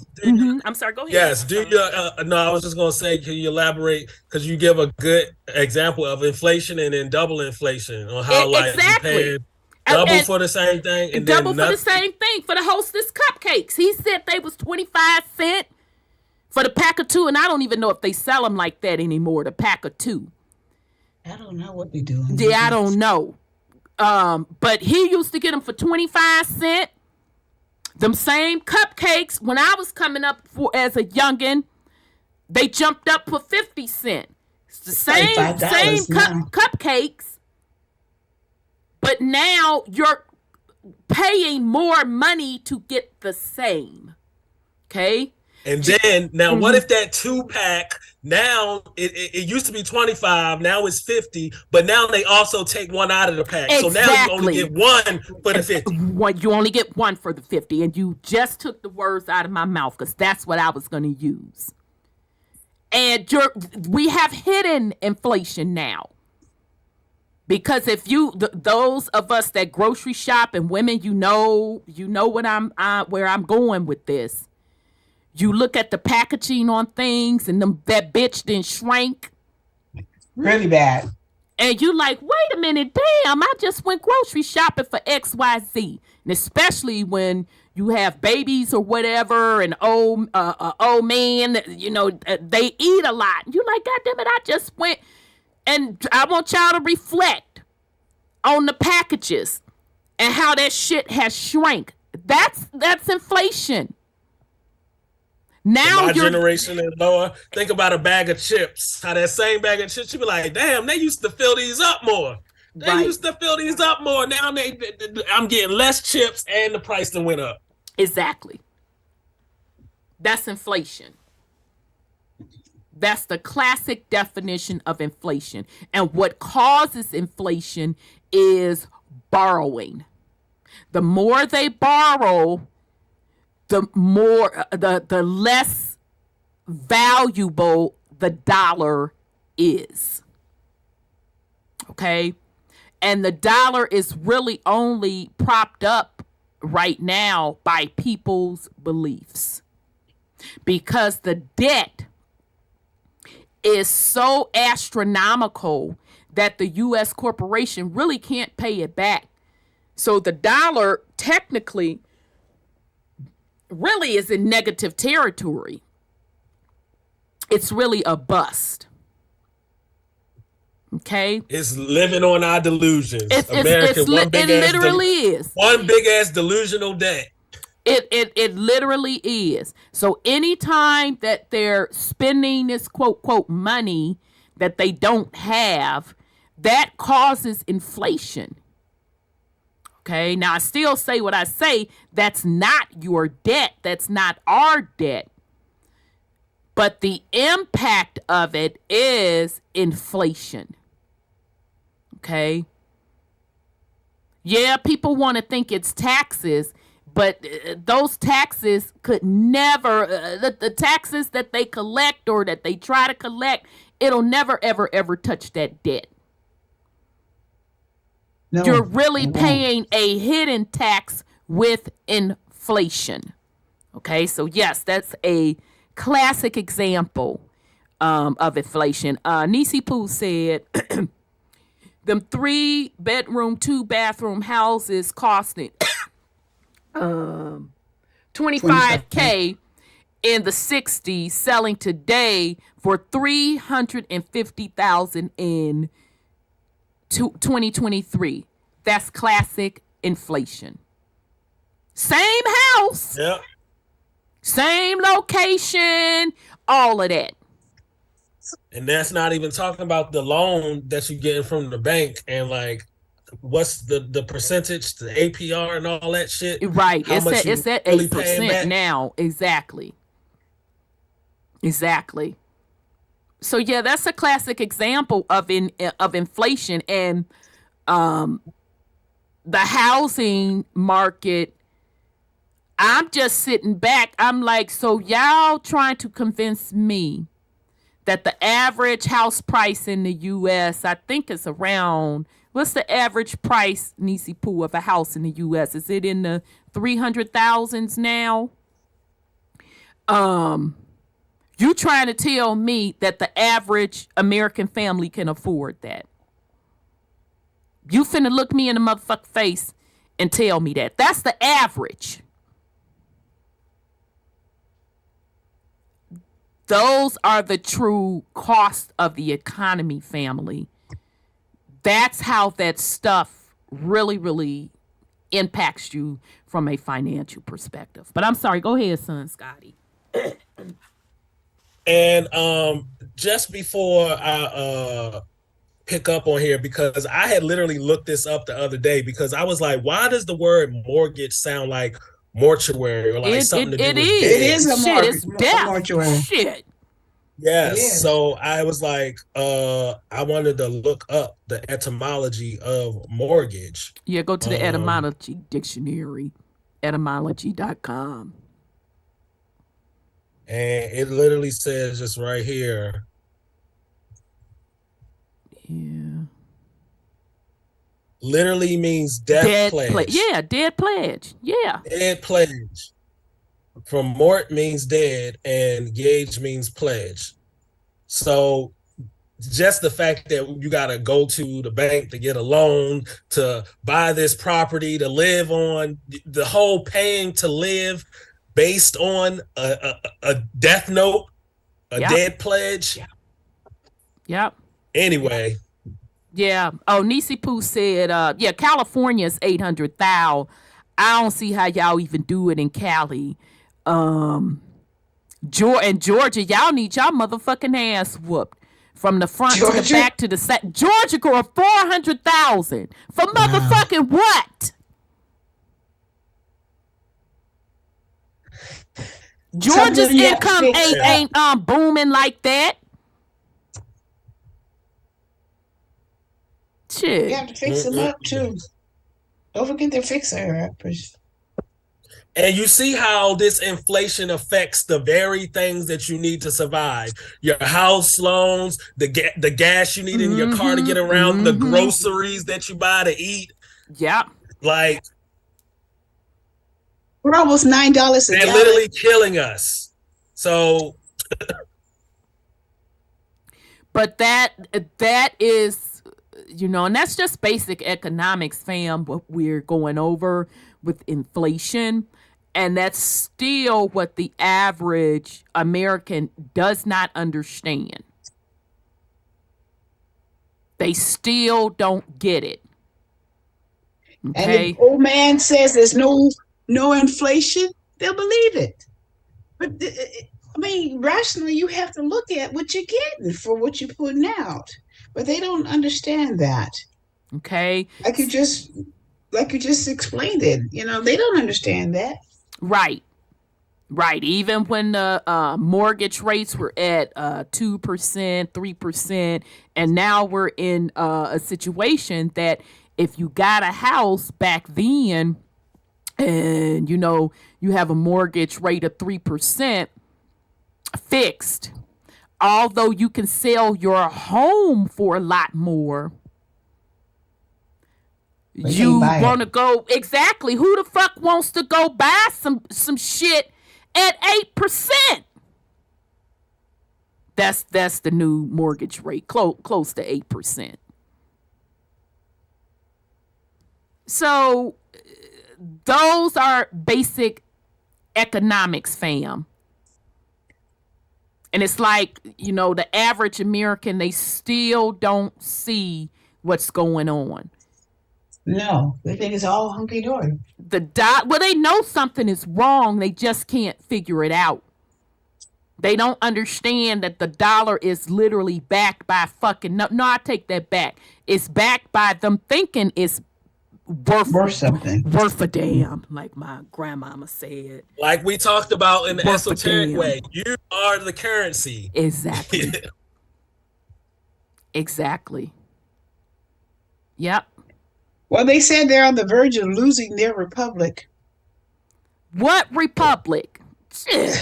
I'm sorry, go ahead. Yes, do you? No, I was just going to say, can you elaborate? Because you give a good example of inflation and then double inflation on how like you pay double for the same thing and double then for the same thing for the Hostess cupcakes. He said they was 25 cents for the pack of 2, and I don't even know if they sell them like that anymore. The pack of 2. I don't know what they doing. Yeah, I don't know. But he used to get them for 25 cents. Them same cupcakes, when I was coming up as a youngin', they jumped up for 50 cents. It's the same cupcakes, but now you're paying more money to get the same. Okay? And then now, what if that 2-pack now it used to be 25, now it's 50, but now they also take one out of the pack. Exactly. So now you only get one for the 50. You only get one for the 50, and you just took the words out of my mouth, because that's what I was going to use. And we have hidden inflation now. Because if those of us that grocery shop and women, you know what where I'm going with this. You look at the packaging on things, and that bitch then shrank. Really bad. And you like, wait a minute, damn, I just went grocery shopping for XYZ. And especially when you have babies or whatever, and old man, you know, they eat a lot. You like, God damn it, I just went. And I want y'all to reflect on the packages and how that shit has shrank. That's inflation. Now my generation and lower, think about a bag of chips. How that same bag of chips, you be like, damn, they used to fill these up more. Used to fill these up more. Now I'm getting less chips and the price then went up. Exactly. That's inflation. That's the classic definition of inflation. And what causes inflation is borrowing. The more they borrow, the more the less valuable the dollar is. Okay? And the dollar is really only propped up right now by people's beliefs. Because the debt is so astronomical that the U.S. corporation really can't pay it back. So the dollar technically really is in negative territory. It's really a bust. Okay? It's living on our delusions. It literally is. One big ass delusional debt. It literally is. So anytime that they're spending this quote money that they don't have, that causes inflation. Okay, now I still say what I say, that's not your debt, that's not our debt. But the impact of it is inflation. Okay? Yeah, people want to think it's taxes, but those taxes could never, the taxes that they collect or that they try to collect, it'll never, ever, ever touch that debt. No, you're really paying a hidden tax with inflation. Okay, so yes, that's a classic example of inflation. Nisi Poo said, them 3-bedroom, 2-bathroom houses costing $25K in the 60s, selling today for $350,000 in 2023. That's classic inflation. Same house. Yep. Same location. All of that. And that's not even talking about the loan that you're getting from the bank and like what's the percentage, the APR and all that shit. Right. It's at 8% now. Exactly. So yeah, that's a classic example of inflation, and the housing market. I'm just sitting back. I'm like, so y'all trying to convince me that the average house price in the U.S. I think is around, what's the average price, Nisi Poo, of a house in the U.S.? Is it in the 300,000s now? You trying to tell me that the average American family can afford that? You finna look me in the motherfucking face and tell me that. That's the average. Those are the true cost of the economy, family. That's how that stuff really, really impacts you from a financial perspective. But I'm sorry, go ahead, son, Scotty. And just before I pick up on here, because I had literally looked this up the other day, because I was like, why does the word mortgage sound like mortuary or like something to do with death? It is a mortuary. Shit. Yes. So I was like, I wanted to look up the etymology of mortgage. Yeah, go to the etymology dictionary, etymology.com. And it literally says just right here. Yeah. Literally means death pledge. Yeah, dead pledge. Yeah. Dead pledge. From mort means dead and gage means pledge. So just the fact that you got to go to the bank to get a loan, to buy this property, to live on, the whole paying to live based on a death note, dead pledge. Yep. Anyway. Yeah. Oh, Nisi Poo said, California's 800,000. I don't see how y'all even do it in Cali. And Georgia, y'all need y'all motherfucking ass whooped from the front to the back to the side. Georgia go 400,000 for motherfucking what? Georgia's income ain't booming like that. Shit. You have to fix them up too. Don't forget to fix her up. And you see how this inflation affects the very things that you need to survive. Your house loans, the gas you need in your car to get around, the groceries that you buy to eat. Yep. Like, we're almost $9 a gallon. They're literally killing us. So But that is, and that's just basic economics, fam, what we're going over with inflation. And that's still what the average American does not understand. They still don't get it. Okay. And if old man says there's no inflation, they'll believe it. But rationally, you have to look at what you're getting for what you're putting out. But they don't understand that. Okay. Like you just explained it. They don't understand that. Right. Even when the mortgage rates were at 2%, 3%, and now we're in a situation that if you got a house back then and, you have a mortgage rate of 3% fixed, although you can sell your home for a lot more, you want to go, exactly, who the fuck wants to go buy some shit at 8%? That's the new mortgage rate, close to 8%. So those are basic economics, fam. And it's like, the average American, they still don't see what's going on. No, they think it's all hunky-dory. Well, they know something is wrong. They just can't figure it out. They don't understand that the dollar is literally backed by fucking... No, I take that back. It's backed by them thinking it's worth something. Worth a damn, like my grandmama said. Like we talked about in the esoteric way. You are the currency. Exactly. Exactly. Yep. Well, they said they're on the verge of losing their republic. What republic? They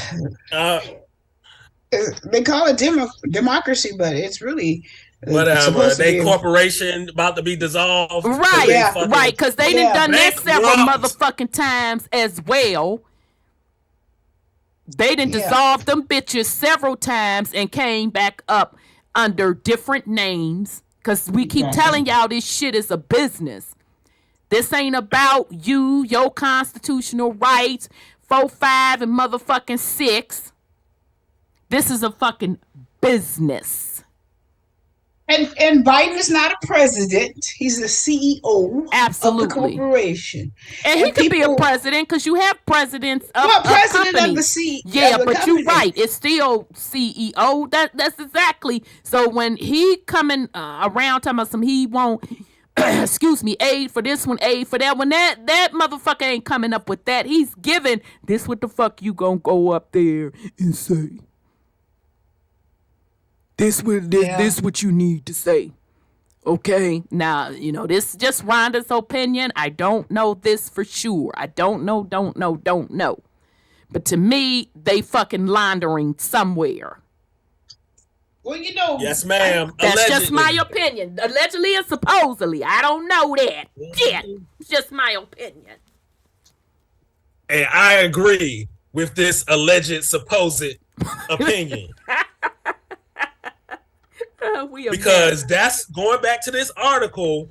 call it democracy, but it's really whatever. They corporation about to be dissolved. Right, right, because they done that several motherfucking times as well. They done dissolved them bitches several times and came back up under different names. Because we keep telling y'all this shit is a business. This ain't about you, your constitutional rights, 4, 5, and motherfucking 6. This is a fucking business. And Biden is not a president. He's the CEO Absolutely. of the corporation. And he could be a president because you have presidents of president companies. Of the CEO. Yeah, but you're right. It's still CEO. That's exactly. So when he coming around talking about some, he won't, excuse me, aid for this one, aid for that one. That motherfucker ain't coming up with that. He's giving this. What the fuck you gonna go up there and say? This what you need to say. Okay, now, this is just Rhonda's opinion. I don't know this for sure. I don't know. But to me, they fucking laundering somewhere. Well, yes, ma'am. That's allegedly. Just my opinion. Allegedly and supposedly. I don't know that. Shit. It's just my opinion. And I agree with this alleged supposed opinion. Because that's going back to this article.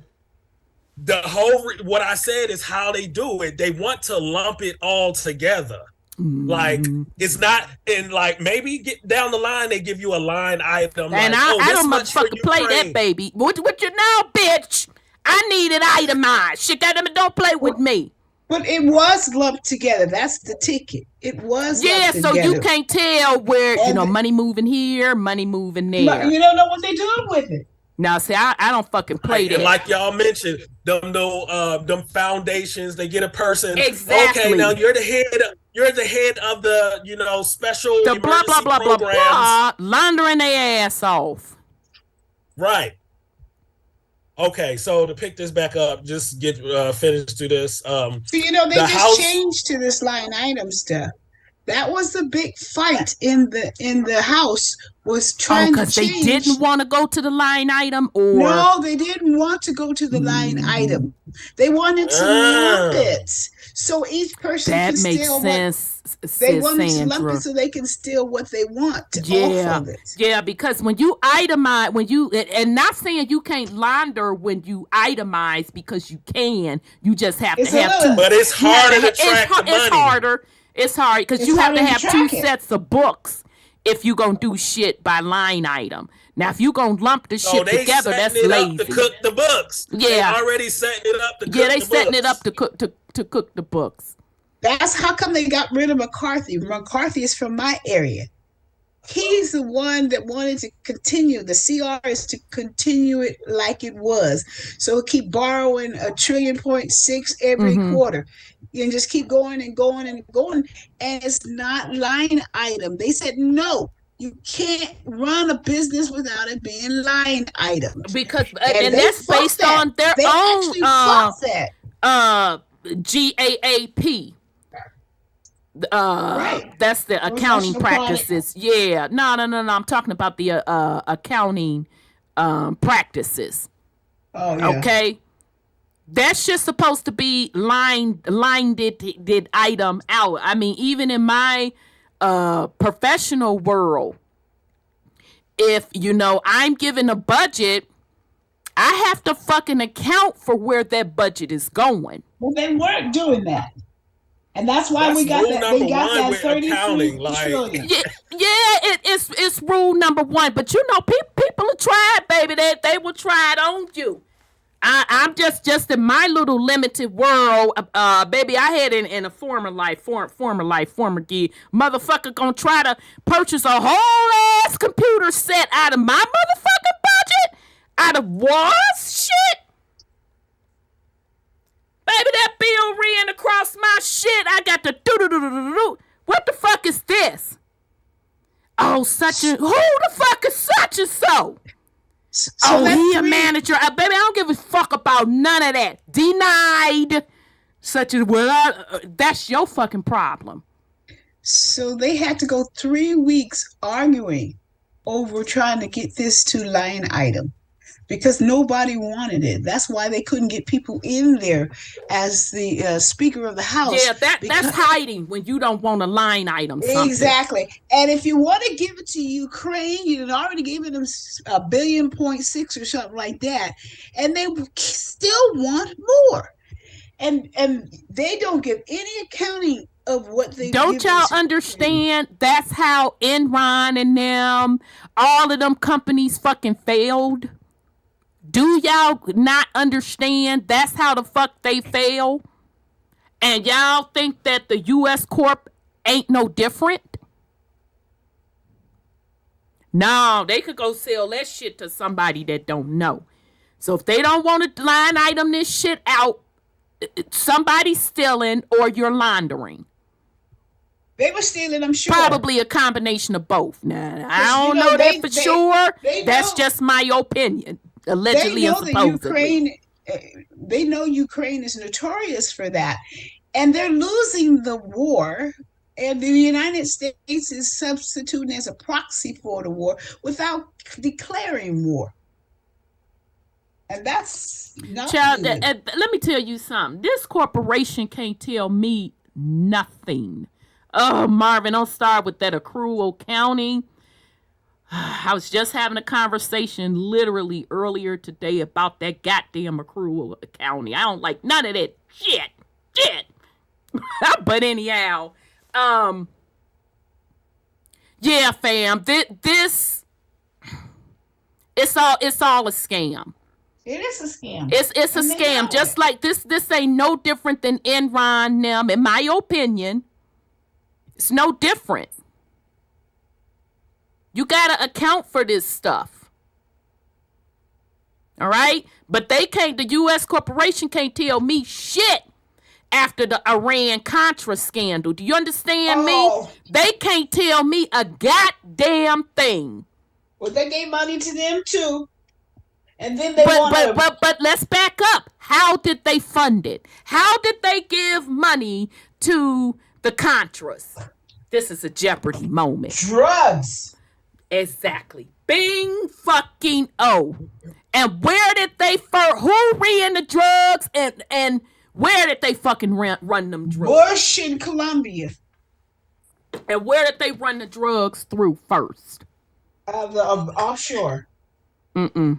The whole what I said is how they do it. They want to lump it all together. Like it's not, and like maybe get down the line they give you a line item. And like, I don't motherfucking play that, baby. What you know, bitch? I need it itemized. Shit, don't play with me. But it was lumped together. That's the ticket. It was lumped so together. You can't tell where money moving here, money moving there. But you don't know what they're doing with it. Now, see, I don't fucking play that. And like y'all mentioned, them foundations, they get a person. Exactly. Okay, now you're the head of the special the blah blah blah programs. blah blah, laundering their ass off. Right. Okay, so to pick this back up, just get finished to this. So they just changed to this line item stuff. That was the big fight in the House, was trying to because they change. didn't want to go to the line item, or No, they didn't want to go to the line item. They wanted to lump it, so each person that can makes steal sense, they sis wanted to lump Sandra. it so they can steal what they want off Yeah, of it. yeah, because when you itemize, and not saying you can't launder when you itemize, because you can, you just have It's to a have little, But it's you have harder to it's, track the it's money. harder. It's hard because It's you have to harder to have track two it. sets of books if you gonna do shit by line item. Now, if you gonna lump the So shit they together, setting that's it up lazy. to cook the books. They Yeah, already setting it up to yeah, cook they the setting it books. up to cook the books. That's how come they got rid of McCarthy. McCarthy is from my area. He's the one that wanted to continue. The CR is to continue it like it was. So keep borrowing $1.6 trillion every quarter. And just keep going and going and going. And it's not line item. They said, no, you can't run a business without it being line items. Because And and they that's fought based that. on their They own actually fought that. GAAP. Right. That's the accounting Professional practices. Yeah, no. I'm talking about the accounting practices. Oh, yeah. Okay, that's just supposed to be line did item out. I mean, even in my professional world, if I'm given a budget, I have to fucking account for where that budget is going. Well, they weren't doing that. And that's why That's we got rule that. number They got one that with 33 accounting, like- trillion. Yeah, it's rule number one. But people have tried, baby. They will try it on you. I'm just in my little limited world, baby. I had in a former gig, motherfucker gonna try to purchase a whole ass computer set out of my motherfucking budget, out of what shit. Baby, that bill ran across my shit. I got the do. What the fuck is this? Oh, who the fuck is such and so? He a manager. Baby, I don't give a fuck about none of that. Denied. Such as, that's your fucking problem. So they had to go 3 weeks arguing over trying to get this to line item because nobody wanted it. That's why they couldn't get people in there as the Speaker of the House. Yeah, that's hiding when you don't want a line item. Something. Exactly. And if you want to give it to Ukraine, you had already given them $1.6 billion or something like that, and they still want more. And they don't give any accounting of what they don't y'all understand. That's how Enron and them, all of them companies fucking failed. Do y'all not understand that's how the fuck they fail? And y'all think that the U.S. Corp ain't no different? No, they could go sell that shit to somebody that don't know. So if they don't want to line item this shit out, somebody's stealing or you're laundering. They were stealing, I'm sure. Probably a combination of both. Now, I don't know that for sure. That's just my opinion. Allegedly and supposedly. They know Ukraine is notorious for that. And they're losing the war. And the United States is substituting as a proxy for the war without declaring war. And that's not Child, good. let me tell you something. This corporation can't tell me nothing. Oh, Marvin, don't start with that accrual counting. I was just having a conversation literally earlier today about that goddamn accrual accounting. I don't like none of that shit. But anyhow, yeah, fam, this it's all a scam. It is a scam. It's a scam. Just like this ain't no different than Enron them, in my opinion. It's no different. You gotta account for this stuff. All right? But the U.S. corporation can't tell me shit after the Iran-Contra scandal. Do you understand me? They can't tell me a goddamn thing. Well, they gave money to them too. And then they but let's back up. How did they fund it? How did they give money to the Contras? This is a Jeopardy moment. Drugs. Exactly. Bing fucking O. And where did they who ran the drugs and where did they fucking run them drugs? Bush in Colombia. And where did they run the drugs through first? Offshore. Mm-mm.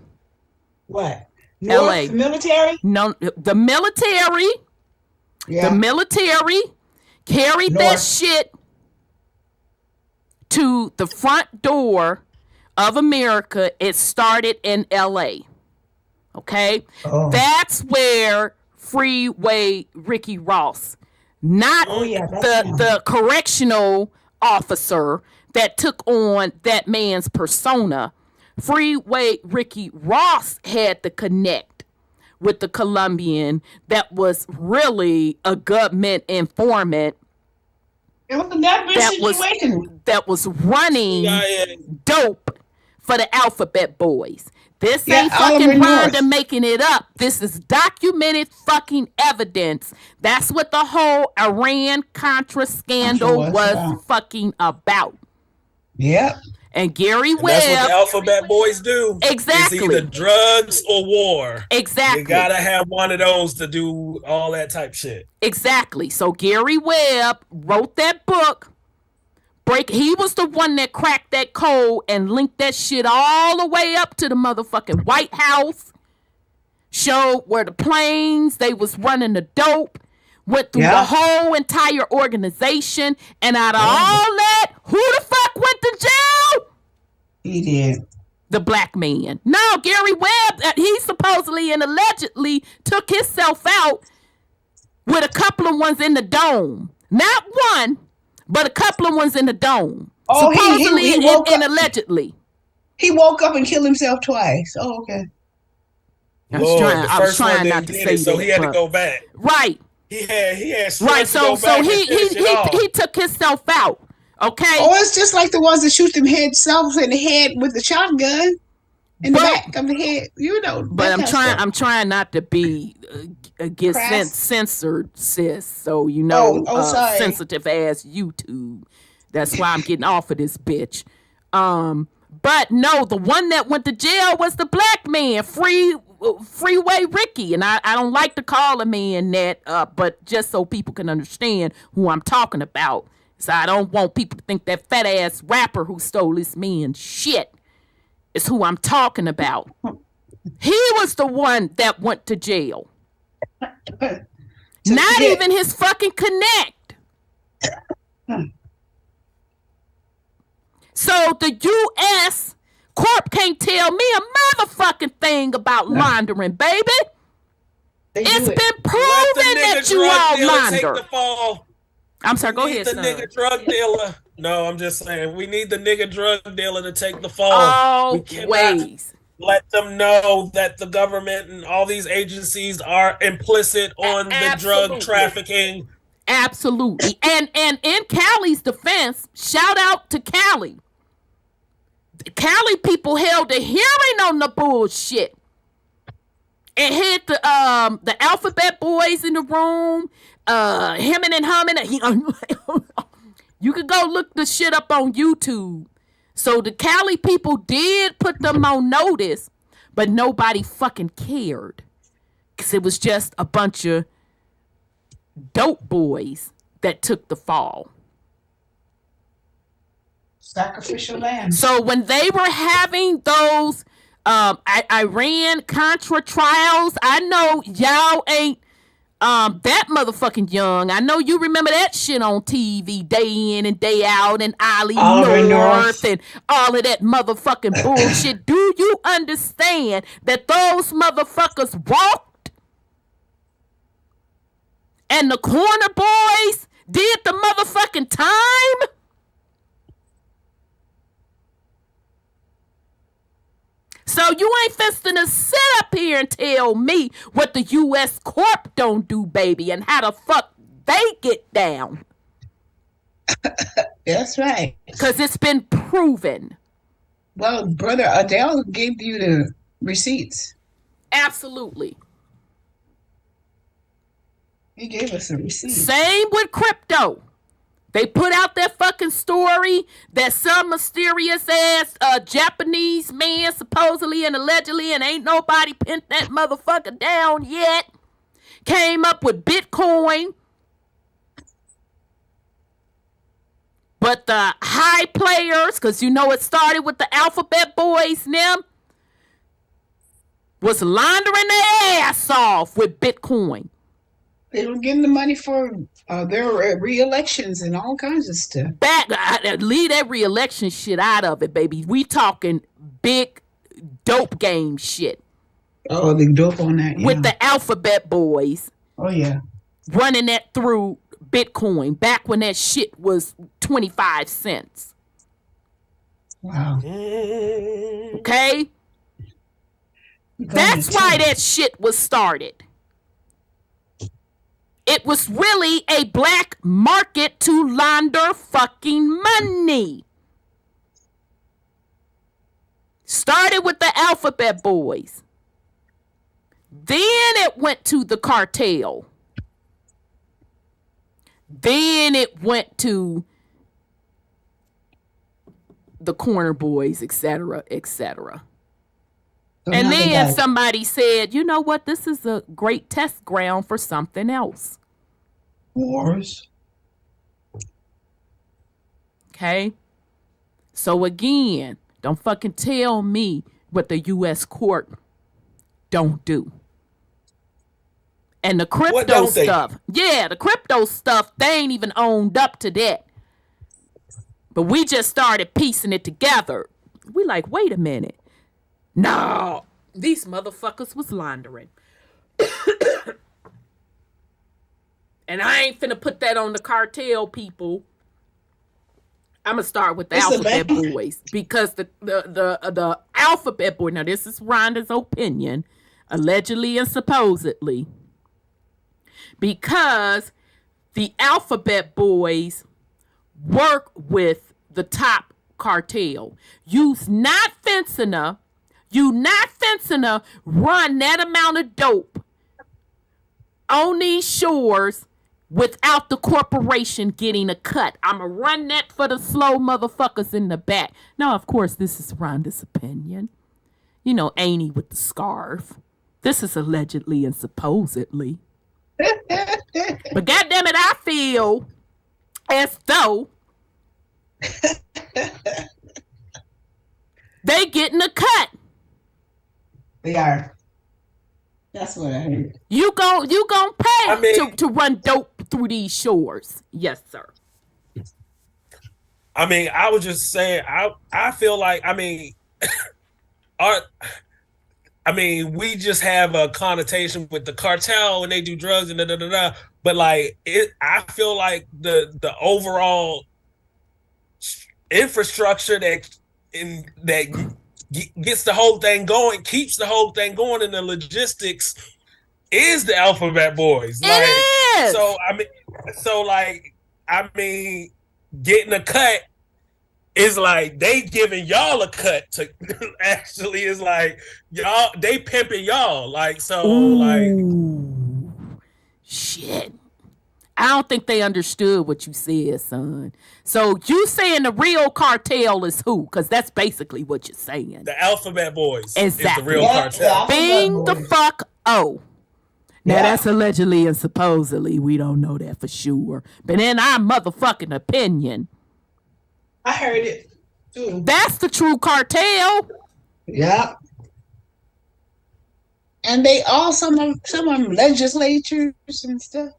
What? LA. The military? No, the military. Yeah. The military carried that shit to the front door of America. It started in LA. Okay? Oh. That's where Freeway Ricky Ross, not the correctional officer that took on that man's persona. Freeway Ricky Ross had to connect with the Colombian that was really a government informant that was running dope for the Alphabet Boys. This ain't fucking Rhonda making it up. This is documented fucking evidence. That's what the whole Iran-Contra scandal was fucking about. Yep. And Gary Webb. That's what the Alphabet Boys do. Exactly. It's either drugs or war. Exactly. You gotta have one of those to do all that type shit. Exactly. So Gary Webb wrote that book. He was the one that cracked that code and linked that shit all the way up to the motherfucking White House. Showed where the planes, they was running the dope. Went through the whole entire organization. And out of all that, who the fuck went to jail? He did. The black man. No, Gary Webb, he supposedly and allegedly took himself out with a couple of ones in the dome. Not one, but a couple of ones in the dome. Oh, supposedly he woke and up, allegedly. He woke up and killed himself twice. Oh, okay. I was trying not to say so that, he had to go back. Right. He had right. So he took himself out. Okay. Oh, it's just like the ones that shoot themselves in the head with the shotgun in the back of the head. You know. But I'm trying not to be get censored, sis. So you know, sensitive ass YouTube. That's why I'm getting off of this bitch. But no, the one that went to jail was the black man, Freeway Ricky. And I don't like to call a man that, but just so people can understand who I'm talking about. So I don't want people to think that fat ass rapper who stole this man's shit is who I'm talking about. He was the one that went to jail. Not even his fucking connect. So the U.S. Corp can't tell me a motherfucking thing about laundering, baby. It's been proven that you all launder. I'm sorry, go ahead, son. The nigga drug dealer. No, I'm just saying, we need the nigga drug dealer to take the fall. Always. Let them know that the government and all these agencies are implicit on the drug trafficking. Absolutely. And in Cali's defense, shout out to Cali. Cali people held a hearing on the bullshit. It hit the Alphabet Boys in the room, hemming and humming. You could go look the shit up on YouTube. So the Cali people did put them on notice, but nobody fucking cared. Because it was just a bunch of dope boys that took the fall. Sacrificial lamb. So when they were having those Iran-Contra trials, I know y'all ain't that motherfucking young. I know you remember that shit on TV day in and day out, and Ollie North and all of that motherfucking bullshit. Do you understand that those motherfuckers walked and the corner boys did the motherfucking time? So you ain't finna sit up here and tell me what the U.S. Corp don't do, baby, and how the fuck they get down. That's right. Because it's been proven. Well, brother Adele gave you the receipts. Absolutely. He gave us the receipts. Same with crypto. They put out that fucking story that some mysterious ass Japanese man supposedly and allegedly, and ain't nobody pinned that motherfucker down yet, came up with Bitcoin. But the high players, because you know it started with the alphabet boys and them, was laundering their ass off with Bitcoin. They were getting the money for their re-elections and all kinds of stuff. Leave that re-election shit out of it, baby. We talking big dope game shit. Oh, the dope on that, yeah. With the alphabet boys. Oh, yeah. Running that through Bitcoin back when that shit was 25 cents. Wow. Okay? That's why that shit was started. It was really a black market to launder fucking money. Started with the alphabet boys. Then it went to the cartel. Then it went to the corner boys, etc., etc. And then somebody said, you know what? This is a great test ground for something else. Wars. Okay? So again, don't fucking tell me what the U.S. court don't do. And the crypto stuff. Yeah, the crypto stuff, they ain't even owned up to that. But we just started piecing it together. We like, wait a minute. No, these motherfuckers was laundering. And I ain't finna put that on the cartel people. I'm gonna start with the alphabet boys. Because the alphabet boy, now this is Rhonda's opinion, allegedly and supposedly. Because the alphabet boys work with the top cartel. You not finna run that amount of dope on these shores without the corporation getting a cut. I'ma run that for the slow motherfuckers in the back. Now, of course, this is Rhonda's opinion. You know, Annie with the scarf. This is allegedly and supposedly. But goddammit, I feel as though they getting a cut. They are. That's what I heard. You gon' pay to run dope through these shores. Yes, sir. I mean, I was just saying, I feel like, we just have a connotation with the cartel when they do drugs and da-da-da-da. But like, I feel like the overall infrastructure that gets the whole thing going, keeps the whole thing going, and the logistics is the alphabet boys. It is. Getting a cut is like they giving y'all a cut to actually is like y'all, they pimping y'all. Like, so ooh, like shit. I don't think they understood what you said, son. So you saying the real cartel is who? Because that's basically what you're saying. The alphabet boys exactly. Is the real cartel. Bing the fuck oh. Now that's allegedly and supposedly. We don't know that for sure. But in our motherfucking opinion, I heard it too. That's the true cartel. Yeah. And they all some of them legislatures and stuff.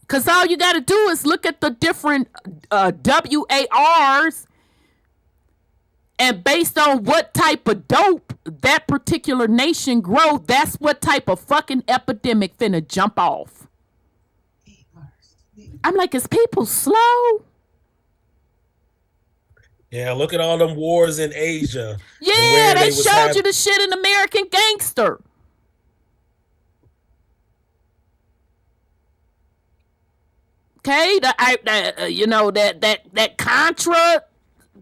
Because all you got to do is look at the different WARs, and based on what type of dope that particular nation grow, that's what type of fucking epidemic finna jump off. I'm like, is people slow? Yeah, look at all them wars in Asia. Yeah, they showed you the shit in American Gangster. Okay, that Contra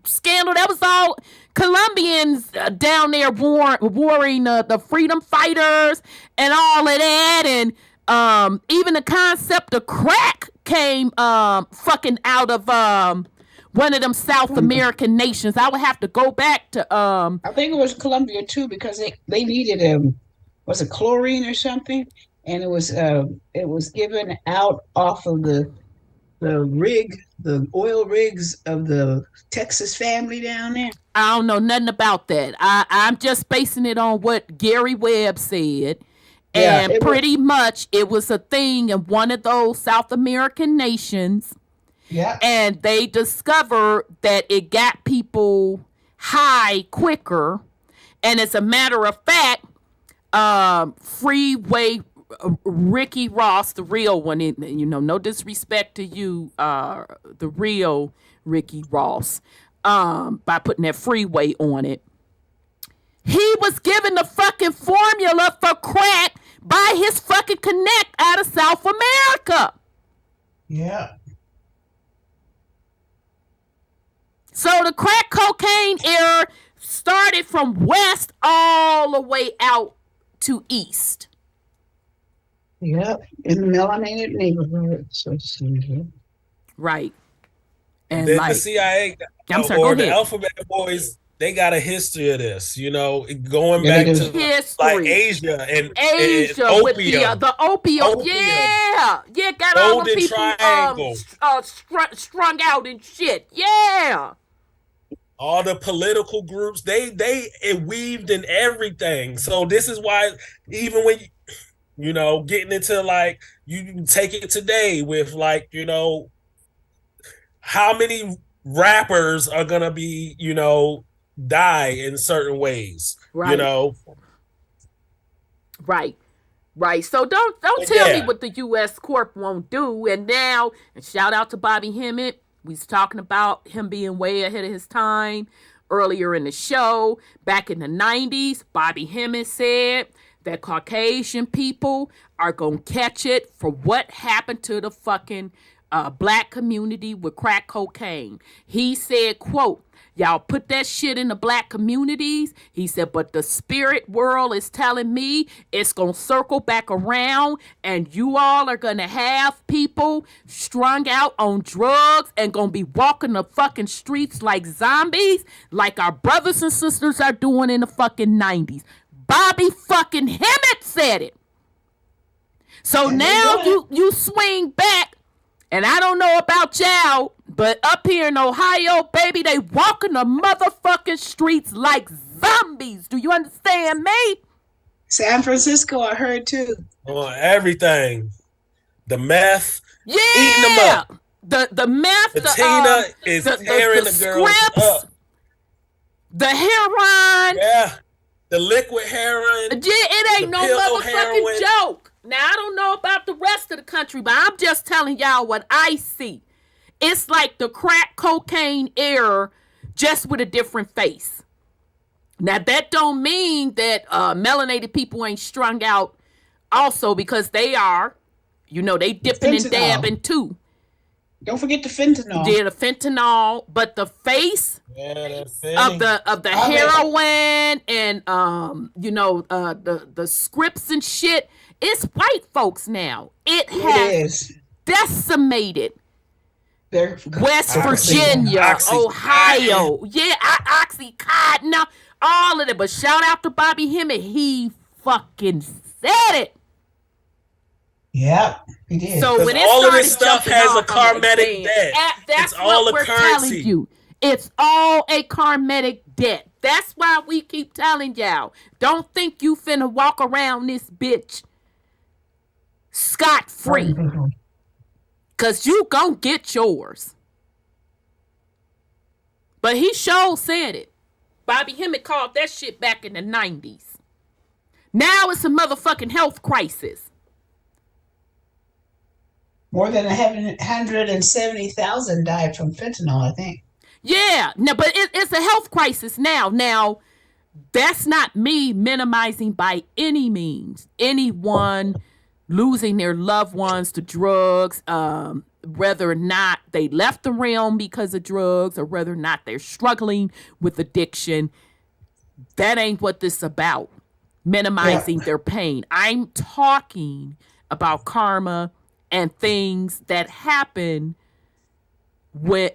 scandal, that was all Colombians down there warring the freedom fighters and all of that, and Even the concept of crack came fucking out of one of them South American nations. I would have to go back to I think it was Colombia too, because they needed was it chlorine or something, and it was given out off of the oil rigs of the Texas family down there. I don't know nothing about that. I'm just basing it on what Gary Webb said. Yeah, And pretty much it was a thing in one of those South American nations. Yeah. And they discovered that it got people high quicker. And as a matter of fact, Freeway Ricky Ross, the real one, you know, no disrespect to you, the real Ricky Ross, by putting that freeway on it. He was given the fucking formula for crack by his fucking connect out of South America. Yeah. So the crack cocaine era started from west all the way out to east. Yeah, in the melanated neighborhoods. Right. And then the CIA or the Alphabet Boys, they got a history of this, you know, going back to like Asia and opium. With the opium. Yeah, got all the people strung out and shit. Yeah. All the political groups, it weaved in everything. So this is why even when you know, getting into like you take it today with like, you know, how many rappers are gonna be, you know, die in certain ways, right. You know. Right. So don't tell me what the U.S. Corp won't do. And now, and shout out to Bobby Hemmett. We was talking about him being way ahead of his time earlier in the show. Back in the 90s, Bobby Hemmett said that Caucasian people are going to catch it for what happened to the fucking black community with crack cocaine. He said, quote, y'all put that shit in the black communities. He said, but the spirit world is telling me it's going to circle back around and you all are going to have people strung out on drugs and going to be walking the fucking streets like zombies like our brothers and sisters are doing in the fucking 90s. Bobby fucking Hemmett said it. So now you swing back. And I don't know about y'all, but up here in Ohio, baby, they walking the motherfucking streets like zombies. Do you understand me? San Francisco, I heard too. Oh, everything. The meth. Yeah. Eating them up. The meth. The Tina is tearing the girls up. The heroin. Yeah. The liquid heroin. Yeah, it ain't no motherfucking heroin. Joke. Now, I don't know about the rest of the country, but I'm just telling y'all what I see. It's like the crack cocaine era, just with a different face. Now, that don't mean that melanated people ain't strung out also, because they are. You know, they dipping and dabbing too. Don't forget the fentanyl. Yeah, the fentanyl, but the face of the heroin and you know, the scripts and shit. It's white folks now. It has decimated West Virginia, Ohio. Yeah, Oxycontin, all of it. But shout out to Bobby Hemmett. He fucking said it. Yeah, he did. So when all of this stuff has a karmatic debt. That's what we're telling you. It's all a karmatic debt. That's why we keep telling y'all. Don't think you finna walk around this bitch scot-free. Cause you gon' get yours. But he sure said it. Bobby Hemmett called that shit back in the 90s. Now it's a motherfucking health crisis. More than 170,000 died from fentanyl, I think. Yeah, no, but it's a health crisis now. Now, that's not me minimizing by any means anyone losing their loved ones to drugs, whether or not they left the realm because of drugs or whether or not they're struggling with addiction. That ain't what this is about, minimizing their pain. I'm talking about karma and things that happen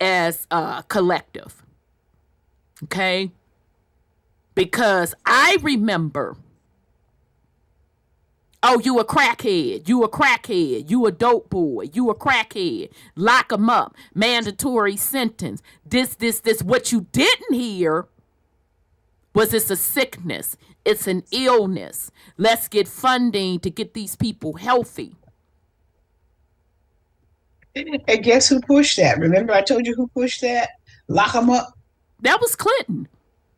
as a collective. Okay? Because I remember, oh, you a crackhead, you a crackhead, you a dope boy, you a crackhead, lock them up, mandatory sentence, this. What you didn't hear was it's a sickness, it's an illness. Let's get funding to get these people healthy. And guess who pushed that? Remember I told you who pushed that? Lock them up. That was Clinton.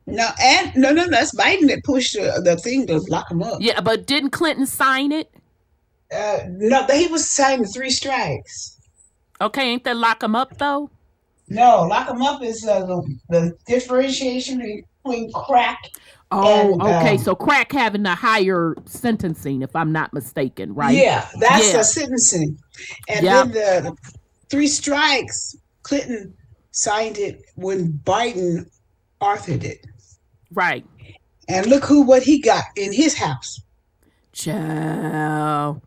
No, that's Biden that pushed the thing to lock them up. Yeah, but didn't Clinton sign it? No, he was signing the 3 strikes. Okay, ain't that lock them up though? No, lock them up is the differentiation between crack. Oh, and, okay. So crack having a higher sentencing, if I'm not mistaken, right? Yeah, that's the sentencing. And Yep. then the 3 strikes, Clinton signed it when Biden authored it. Right. And look what he got in his house. Child.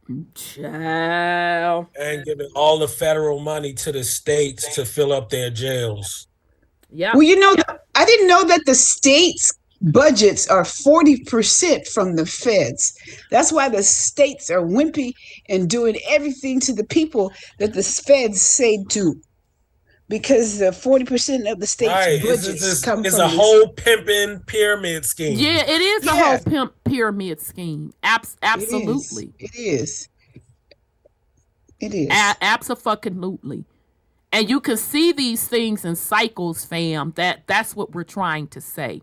And giving all the federal money to the states to fill up their jails. Yeah. Well, I didn't know that the states' budgets are 40% from the feds. That's why the states are wimpy and doing everything to the people that the feds say do. Because the 40% of the state's budgets come from it's a whole pimping pyramid scheme. Yeah, it is a whole pimp pyramid scheme. Absolutely. It is. Abso-fucking-lutely. And you can see these things in cycles, fam. That's what we're trying to say.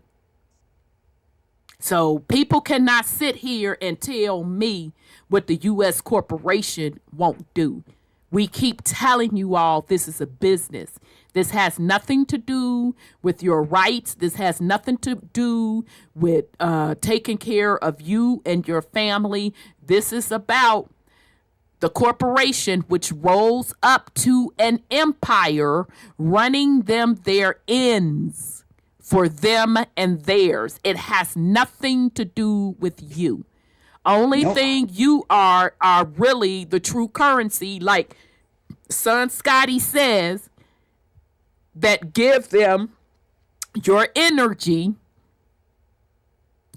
So people cannot sit here and tell me what the U.S. corporation won't do. We keep telling you all this is a business. This has nothing to do with your rights. This has nothing to do with taking care of you and your family. This is about the corporation, which rolls up to an empire, running them their ends for them and theirs. It has nothing to do with you. Only thing you are really the true currency, like Son Scotty says, that give them your energy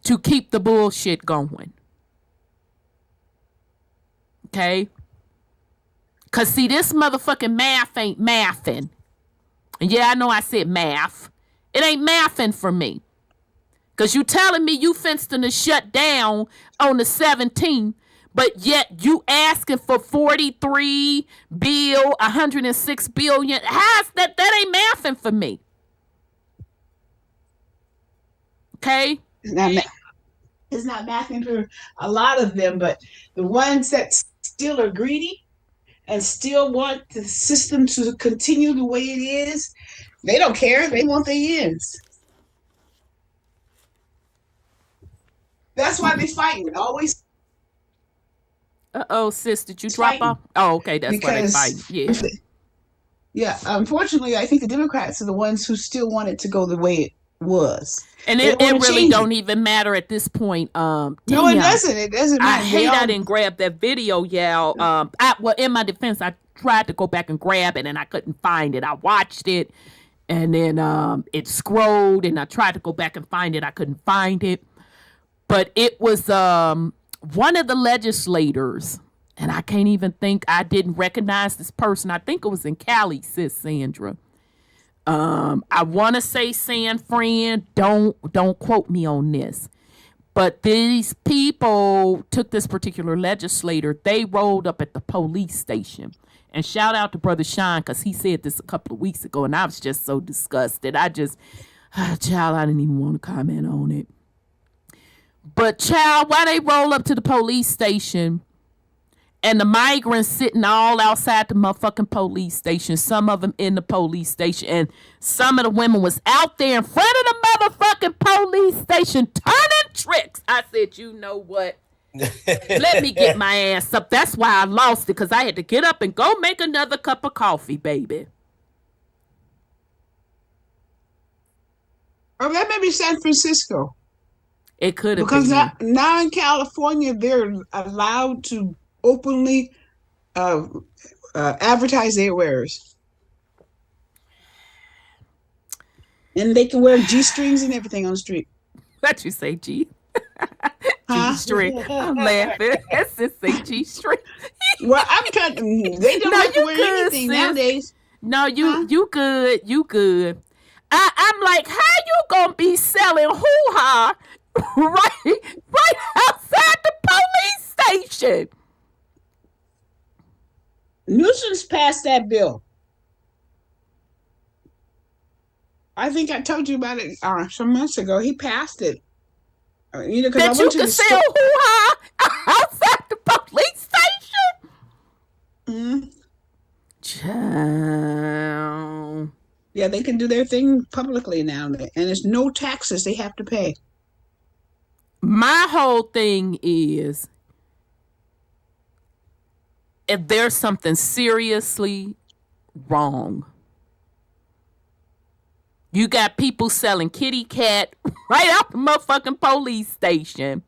to keep the bullshit going. Okay? Because, see, this motherfucking math ain't mathing. And yeah, I know I said math. It ain't mathing for me. Because you telling me you finna to shut down on the 17th, but yet you asking for 43 bill, 106 billion. How's that? That ain't mathing for me. Okay? It's not mathing for a lot of them, but the ones that still are greedy and still want the system to continue the way it is, they don't care. They want their ends. That's why they're fighting. Always. Uh-oh, sis, did you drop off? Oh, okay, that's why they're fighting. Yeah. Yeah, unfortunately, I think the Democrats are the ones who still want it to go the way it was. And it really don't even matter at this point. No, it doesn't. It doesn't matter. I hate I didn't grab that video, y'all. Well, in my defense, I tried to go back and grab it, and I couldn't find it. I watched it, and then it scrolled, and I tried to go back and find it. I couldn't find it. But it was one of the legislators, and I can't even think, I didn't recognize this person. I think it was in Cali, sis Sandra. I want to say San Fran. Don't quote me on this. But these people took this particular legislator. They rolled up at the police station. And shout out to Brother Sean, because he said this a couple of weeks ago, and I was just so disgusted. Child, I didn't even want to comment on it. But child, why they roll up to the police station and the migrants sitting all outside the motherfucking police station, some of them in the police station, and some of the women was out there in front of the motherfucking police station turning tricks. I said, you know what? Let me get my ass up. That's why I lost it, because I had to get up and go make another cup of coffee, baby. Or that may be San Francisco. It could have Because been. now in California, they're allowed to openly uh, advertise their wares. And they can wear G strings and everything on the street. What you say, G? G Huh? string. I'm laughing. That's just say G string. Well, I'm trying. They don't No, have to you wear good, anything sis. nowadays. No, Huh? you good. You good. I'm like, how you gonna be selling hoo-ha right outside the police station? Newsom's passed that bill. I think I told you about it some months ago. He passed it. Because I That went you to can the sell store. hoo-ha outside the police station? Mm, Child. yeah, they can do their thing publicly now, and there's no taxes they have to pay. My whole thing is, if there's something seriously wrong, you got people selling kitty cat right out the motherfucking police station.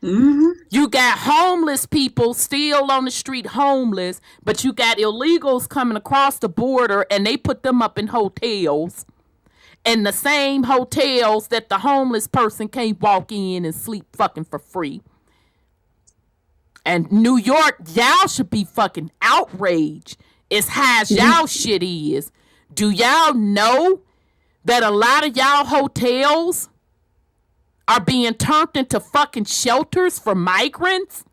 Mm-hmm. You got homeless people still on the street homeless, but you got illegals coming across the border and they put them up in hotels. And the same hotels that the homeless person can't walk in and sleep fucking for free. And New York, y'all should be fucking outraged as high as y'all shit is. Do y'all know that a lot of y'all hotels are being turned into fucking shelters for migrants?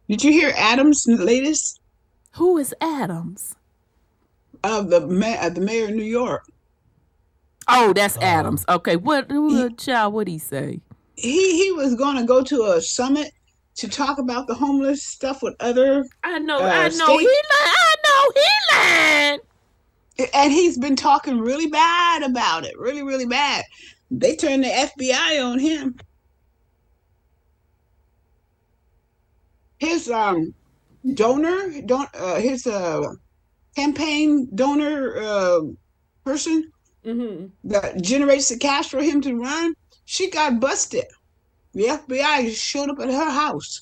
Did you hear Adams' latest? Who is Adams? The mayor of New York. Oh, that's Adams. Okay, what child? What'd he say? He was going to go to a summit to talk about the homeless stuff with other I know he state, lying. and he's been talking really bad about it, really, really bad. They turned the FBI on him. His his campaign donor person that generates the cash for him to run, she got busted. The FBI showed up at her house.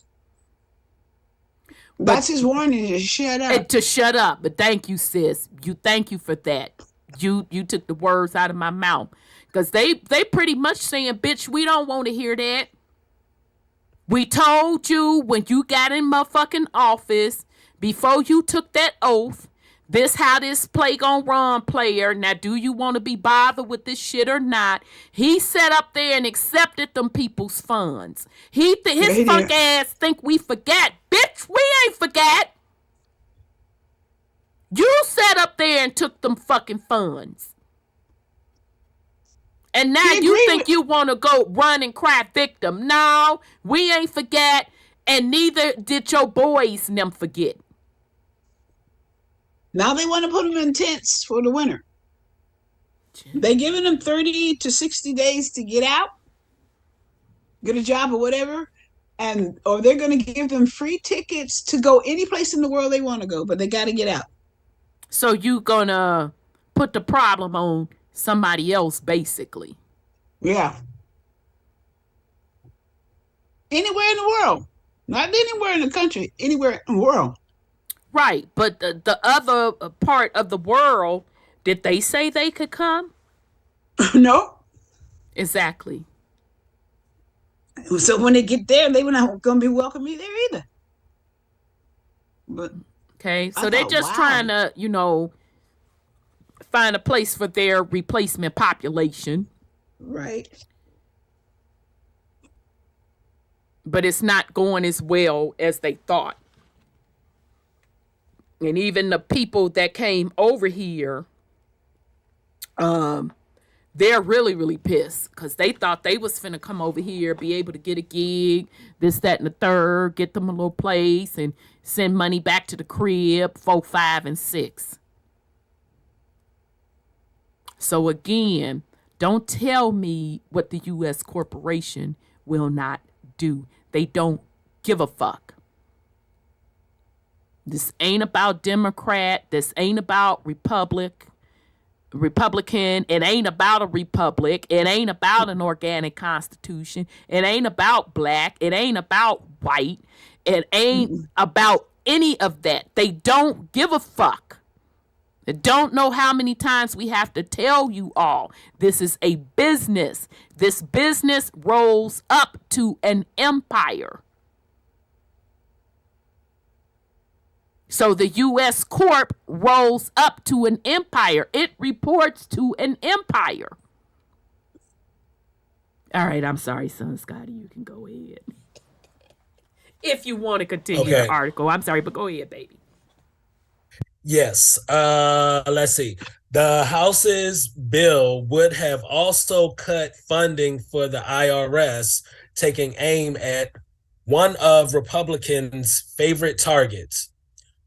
That's his warning, to shut up. To shut up. But thank you, sis. Thank you for that. You took the words out of my mouth. Because they pretty much saying, bitch, we don't want to hear that. We told you when you got in motherfucking office, before you took that oath, this how this play gon' run, player. Now, do you want to be bothered with this shit or not? He sat up there and accepted them people's funds. His funk ass think we forget. Bitch, we ain't forget. You sat up there and took them fucking funds. And now you think you want to go run and cry victim. No, we ain't forget. And neither did your boys and them forget. Now they want to put them in tents for the winter. They giving them 30 to 60 days to get out, get a job or whatever, or they're going to give them free tickets to go any place in the world they want to go, but they got to get out. So you going to put the problem on somebody else, basically. Yeah. Anywhere in the world. Not anywhere in the country, anywhere in the world. Right, but the other part of the world, did they say they could come? No. Exactly. So when they get there, they were not going to be welcome there either. But okay, so they're just trying to, find a place for their replacement population. Right. But it's not going as well as they thought. And even the people that came over here, they're really, really pissed because they thought they was finna come over here, be able to get a gig, this, that, and the third, get them a little place and send money back to the crib, 4, 5, and 6. So again, don't tell me what the U.S. corporation will not do. They don't give a fuck. This ain't about Democrat. This ain't about Republic. Republican. It ain't about a republic. It ain't about an organic constitution. It ain't about black. It ain't about white. It ain't about any of that. They don't give a fuck. I don't know how many times we have to tell you all. This is a business. This business rolls up to an empire. So the U.S. Corp rolls up to an empire. It reports to an empire. All right, I'm sorry, son Scotty. You can go ahead. If you want to continue the article. I'm sorry, but go ahead, baby. Yes. Let's see. The House's bill would have also cut funding for the IRS, taking aim at one of Republicans' favorite targets.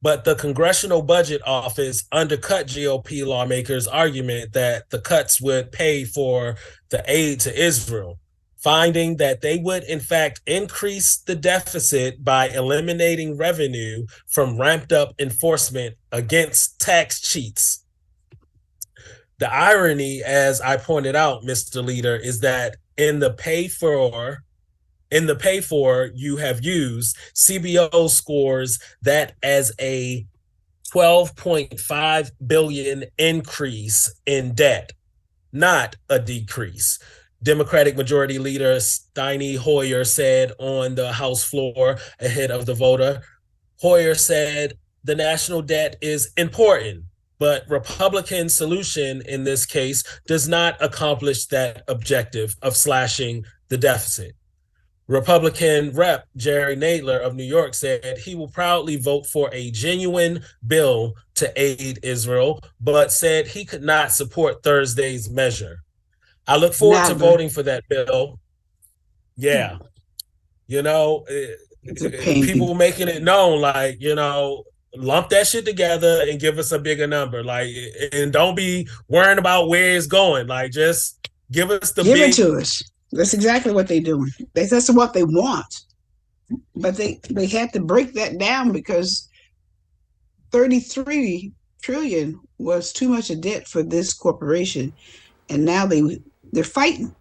But the Congressional Budget Office undercut GOP lawmakers' argument that the cuts would pay for the aid to Israel, finding that they would, in fact, increase the deficit by eliminating revenue from ramped-up enforcement against tax cheats. The irony, as I pointed out, Mr. Leader, is that in the pay for you have used, CBO scores that as a 12.5 billion increase in debt, not a decrease. Democratic Majority Leader Steny Hoyer said on the House floor ahead of the voter. Hoyer said the national debt is important, but Republican solution in this case does not accomplish that objective of slashing the deficit. Republican Rep. Jerry Nadler of New York said he will proudly vote for a genuine bill to aid Israel, but said he could not support Thursday's measure. I look forward to voting for that bill. Yeah. You know, people making it known, like, you know, lump that shit together and give us a bigger number. Like, and don't be worrying about where it's going. Like, just give us the give it to us. That's exactly what they're doing. That's what they want. But they had to break that down because 33 trillion was too much of debt for this corporation. And now they're fighting.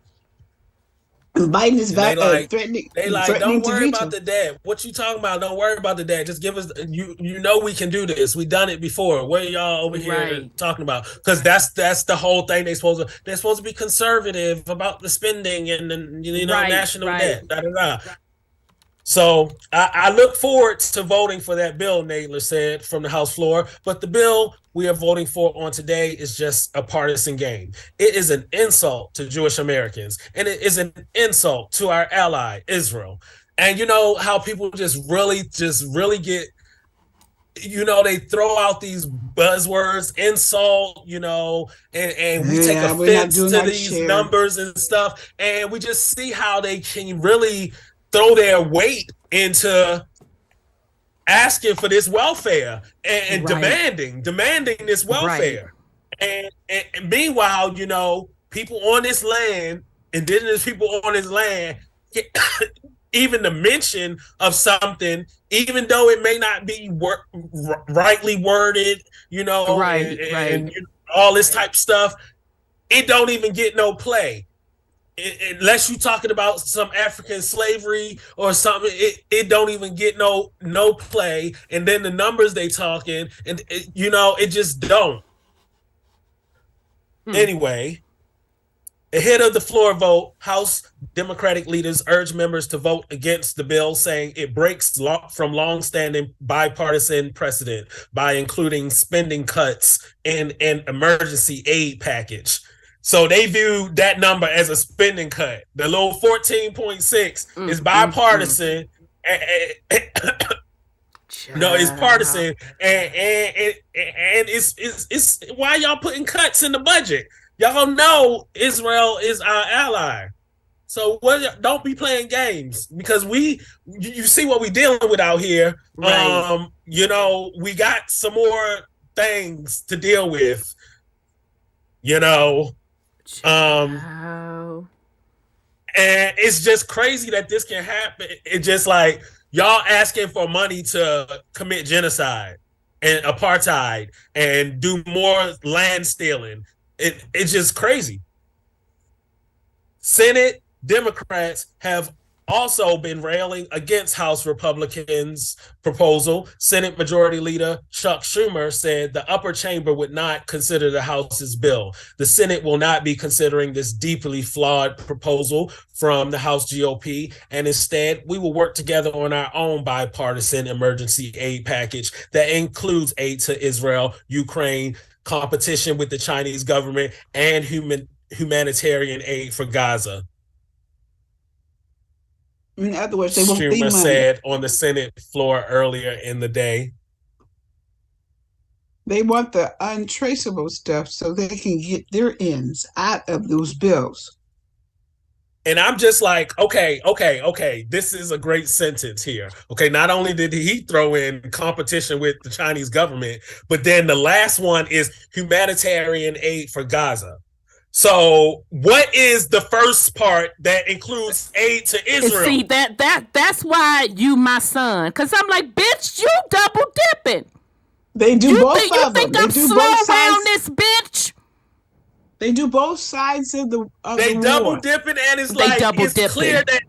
And Biden is threatening. They like, don't worry about the debt. What you talking about? Don't worry about the debt. Just give us. You know we can do this. We done it before. What are y'all over here talking about? Because that's the whole thing. They're supposed to be conservative about the spending and national debt. Da, da, da. So I look forward to voting for that bill, Nadler said from the House floor. But the bill we are voting for on today is just a partisan game. It is an insult to Jewish Americans, and it is an insult to our ally, Israel. And you know how people just really get, they throw out these buzzwords, insult, and we take offense to these numbers and stuff. And we just see how they can really throw their weight into asking for this welfare and demanding this welfare. And meanwhile, people on this land, indigenous people on this land, even the mention of something, even though it may not be rightly worded, and all this type of stuff, it don't even get no play. Unless you're talking about some African slavery or something, it don't even get no play. And then the numbers they talking, and it just don't. Anyway, ahead of the floor vote, House Democratic leaders urged members to vote against the bill, saying it breaks from long-standing bipartisan precedent by including spending cuts in an emergency aid package. So they view that number as a spending cut. The little 14.6 is bipartisan. No, it's partisan, and it's why y'all putting cuts in the budget. Y'all know Israel is our ally. So don't be playing games, because you see what we dealing with out here. Right. We got some more things to deal with. And it's just crazy that this can happen. It's just like y'all asking for money to commit genocide and apartheid and do more land stealing. It's just crazy. Senate Democrats have also been railing against House Republicans' proposal. Senate Majority Leader Chuck Schumer said the upper chamber would not consider the House's bill. The Senate will not be considering this deeply flawed proposal from the House GOP, and instead we will work together on our own bipartisan emergency aid package that includes aid to Israel, Ukraine, competition with the Chinese government, and humanitarian aid for Gaza. In other words, they want the Schumer money. said on the Senate floor earlier in the day. They want the untraceable stuff so they can get their ends out of those bills. And I'm just like, okay. This is a great sentence here. Okay, not only did he throw in competition with the Chinese government, but then the last one is humanitarian aid for Gaza. So what is the first part that includes aid to Israel? See, that's why you my son. Because I'm like, bitch, you double dipping. They do both of them. You think I'm slow around this bitch? They do both sides of the They war. double dipping, and it's clear that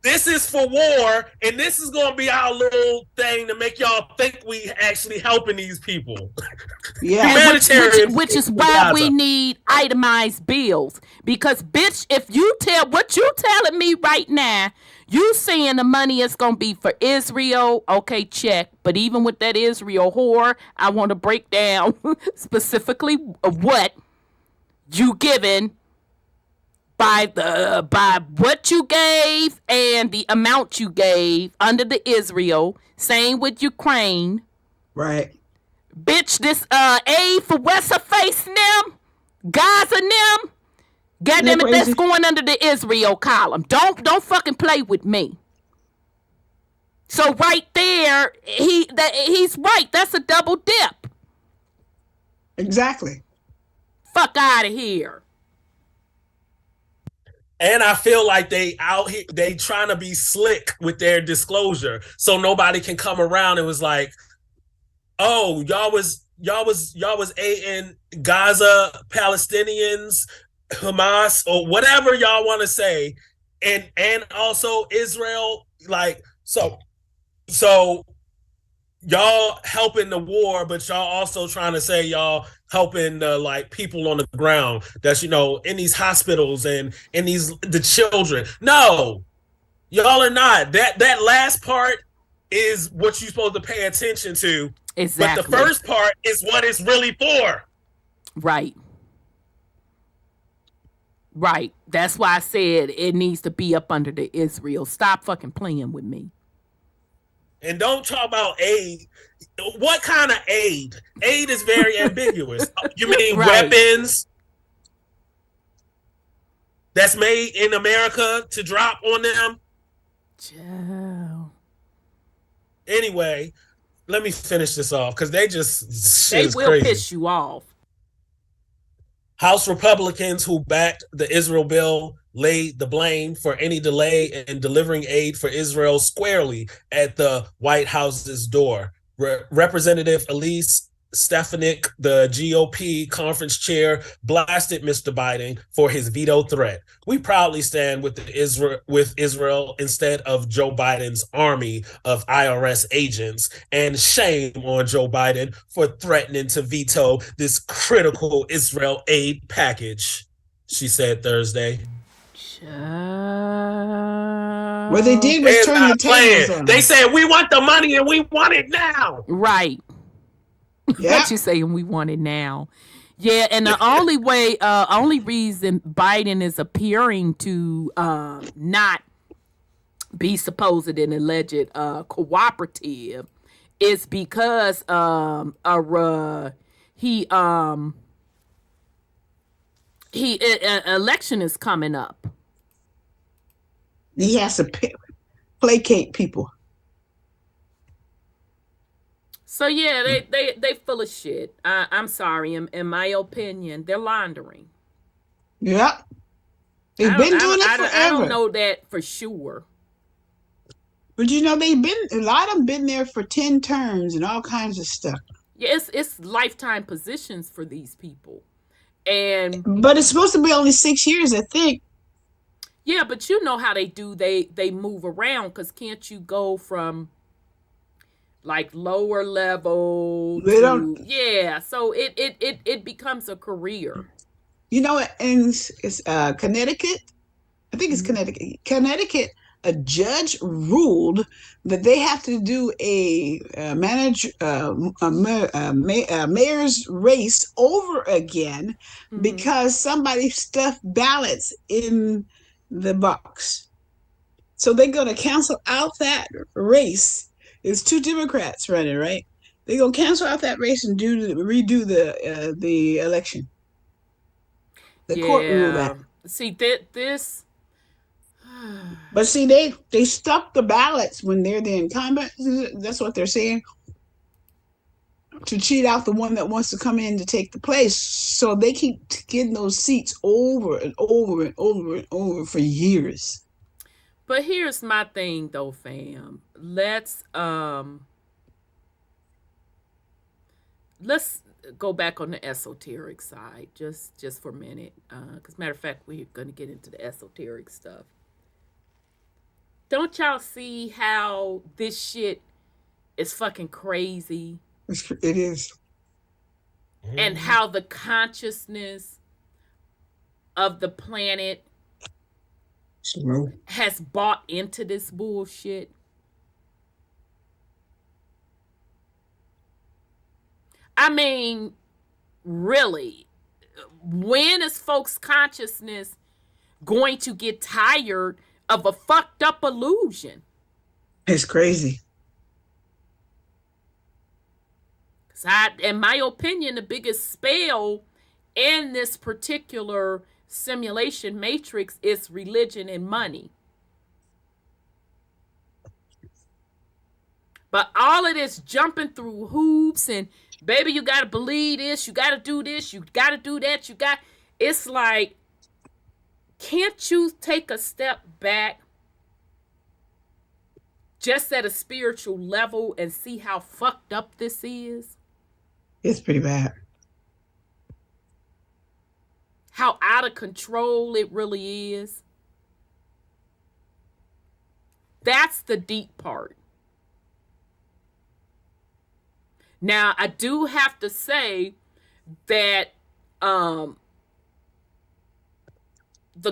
this is for war, and this is going to be our little thing to make y'all think we actually helping these people. Yeah, humanitarian, which is why we need itemized bills. Because, bitch, if you tell what you telling me right now, you saying the money is going to be for Israel, okay, check. But even with that Israel whore, I want to break down specifically what you given by what you gave and the amount you gave under the Israel. Same with Ukraine. Right. Bitch, this aid for what's her face them? Gaza them? Goddamn it, that's going under the Israel column. Don't fucking play with me. So right there, he's right. That's a double dip. Exactly. Fuck out of here. And I feel like they out here, they trying to be slick with their disclosure, so nobody can come around and was like, "Oh, y'all was aiding Gaza, Palestinians, Hamas, or whatever y'all want to say, and also Israel." Like, so y'all helping the war, but y'all also trying to say y'all helping the like people on the ground that's, you know, in these hospitals and in the children. No, y'all are not. That last part is what you're supposed to pay attention to. Exactly. But the first part is what it's really for. Right. That's why I said it needs to be up under the Israel. Stop fucking playing with me. And don't talk about aid. What kind of aid? Aid is very ambiguous. You mean weapons that's made in America to drop on them? Joe. Anyway, let me finish this off because they will crazy. Piss you off. House Republicans who backed the Israel bill laid the blame for any delay in delivering aid for Israel squarely at the White House's door. Representative Elise Stefanik, the GOP conference chair, blasted Mr. Biden for his veto threat. We proudly stand with Israel instead of Joe Biden's army of IRS agents, and shame on Joe Biden for threatening to veto this critical Israel aid package, she said Thursday. What they did was turn the tables on. They said, we want the money and we want it now. Right. Yeah. What you saying? We want it now. Yeah, and the only reason Biden is appearing to not be supposed and alleged cooperative is because election is coming up. He has to placate people. So yeah, they full of shit. I'm sorry. In my opinion, they're laundering. Yeah, they've been doing it forever. I don't know that for sure. But you know, a lot of them been there for 10 terms and all kinds of stuff. Yeah, it's lifetime positions for these people. And but it's supposed to be only 6 years, I think. yeah, but you know how they do. They move around, because can't you go from like lower level They don't. to, yeah, so it becomes a career. You know, in it's Connecticut. I think it's Connecticut. Connecticut, a judge ruled that they have to do a mayor's race over again Mm-hmm. because somebody stuffed ballots in the box. So they're going to cancel out that race. It's two Democrats running, right? They're going to cancel out that race and redo the election. The court ruled that. Yeah, see that this But see, they stuck the ballots when they're the incumbent. That's what they're saying, to cheat out the one that wants to come in to take the place. So they keep getting those seats over and over and over and over for years. but here's my thing though, fam. Let's go back on the esoteric side just for a minute, because matter of fact, we're going to get into the esoteric stuff. Don't y'all see how this shit is fucking crazy, It is. and how the consciousness of the planet Slow. has bought into this bullshit? I mean, really, when is folks' consciousness going to get tired of a fucked up illusion? It's crazy. In my opinion, the biggest spell in this particular simulation matrix is religion and money. But all of this jumping through hoops and, baby, you gotta believe this, you gotta do this, you gotta do that, it's like, can't you take a step back just at a spiritual level and see how fucked up this is? It's pretty bad. How out of control it really is? That's the deep part. Now, I do have to say that the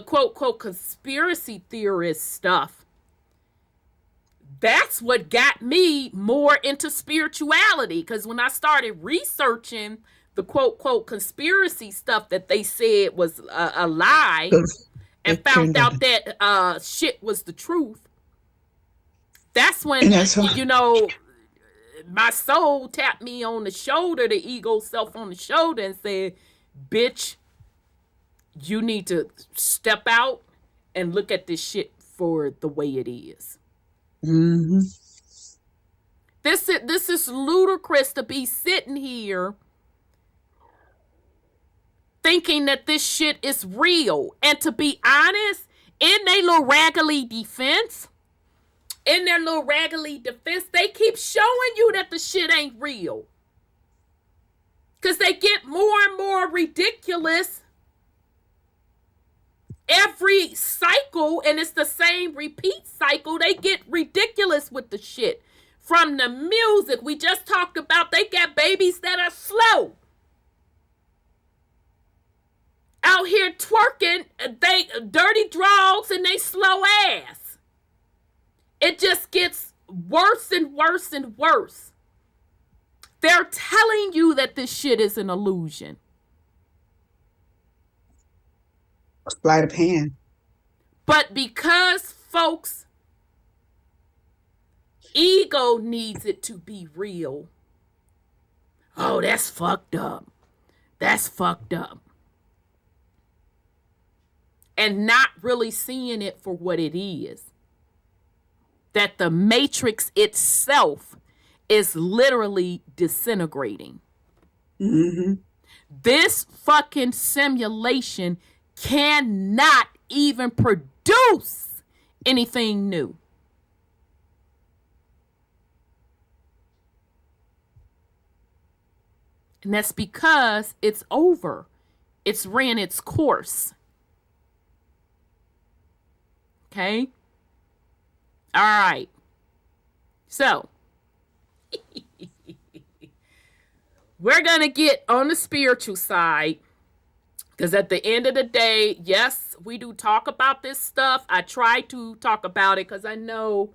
quote conspiracy theorist stuff, that's what got me more into spirituality, because when I started researching the quote conspiracy stuff that they said was a lie, and found out that shit was the truth, that's when, you know, my soul tapped me on the shoulder, the ego self on the shoulder, and said, bitch, you need to step out and look at this shit for the way it is. Mm-hmm. This is ludicrous to be sitting here thinking that this shit is real. And to be honest, in their little raggedy defense, they keep showing you that the shit ain't real. Because they get more and more ridiculous every cycle, and it's the same repeat cycle. They get ridiculous with the shit. From the music we just talked about, they got babies that are slow out here twerking, they dirty draws and they slow ass. It just gets worse and worse and worse. They're telling you that this shit is an illusion. Sleight of hand. But because folks' ego needs it to be real, oh, that's fucked up. That's fucked up. And not really seeing it for what it is. That the matrix itself is literally disintegrating. Mm-hmm. This fucking simulation cannot even produce anything new. And that's because it's over. It's ran its course. Okay? All right. So, we're going to get on the spiritual side. Because at the end of the day, yes, we do talk about this stuff. I try to talk about it because I know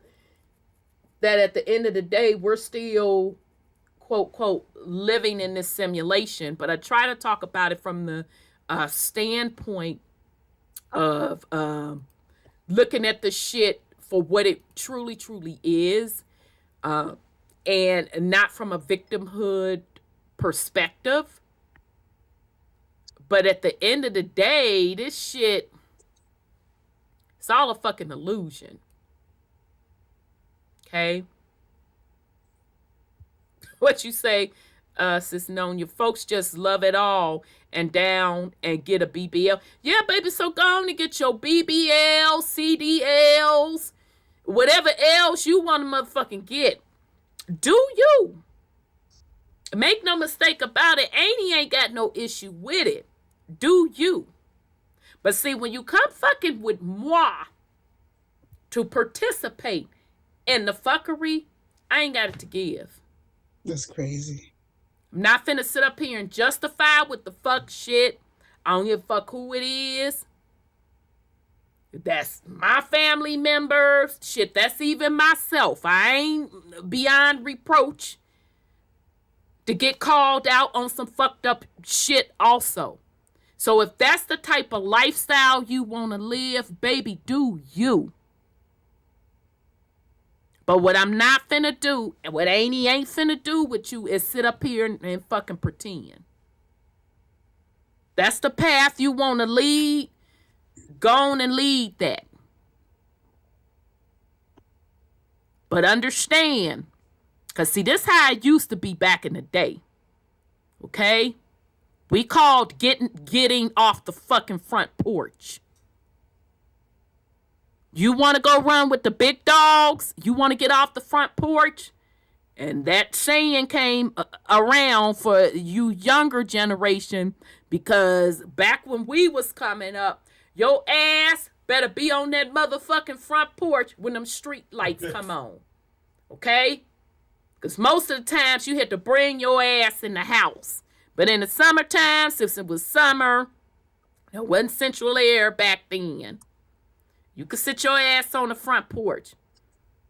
that at the end of the day, we're still, quote, quote, living in this simulation. But I try to talk about it from the standpoint of looking at the shit for what it truly, truly is. And not from a victimhood perspective. But at the end of the day, this shit, it's all a fucking illusion. Okay? What you say, Sis Known, your folks just love it all and down and get a BBL. Yeah, baby, so go on and get your BBL, CDLs, whatever else you want to motherfucking get. Do you? Make no mistake about it, Annie ain't got no issue with it. Do you? But see, when you come fucking with moi to participate in the fuckery, I ain't got it to give. That's crazy. I'm not finna sit up here and justify with the fuck shit. I don't give a fuck who it is. That's my family members. Shit, that's even myself. I ain't beyond reproach to get called out on some fucked up shit also. So if that's the type of lifestyle you want to live, baby, do you. But what I'm not finna do, and what Annie ain't finna do with you, is sit up here and fucking pretend. That's the path you want to lead. Go on and lead that. But understand, because see, this how it used to be back in the day. Okay? We called getting off the fucking front porch. You want to go run with the big dogs? You want to get off the front porch? And that saying came around for you younger generation, because back when we was coming up, your ass better be on that motherfucking front porch when them street lights come on. Okay? Because most of the times you had to bring your ass in the house. But in the summertime, since it was summer, there wasn't central air back then. You could sit your ass on the front porch.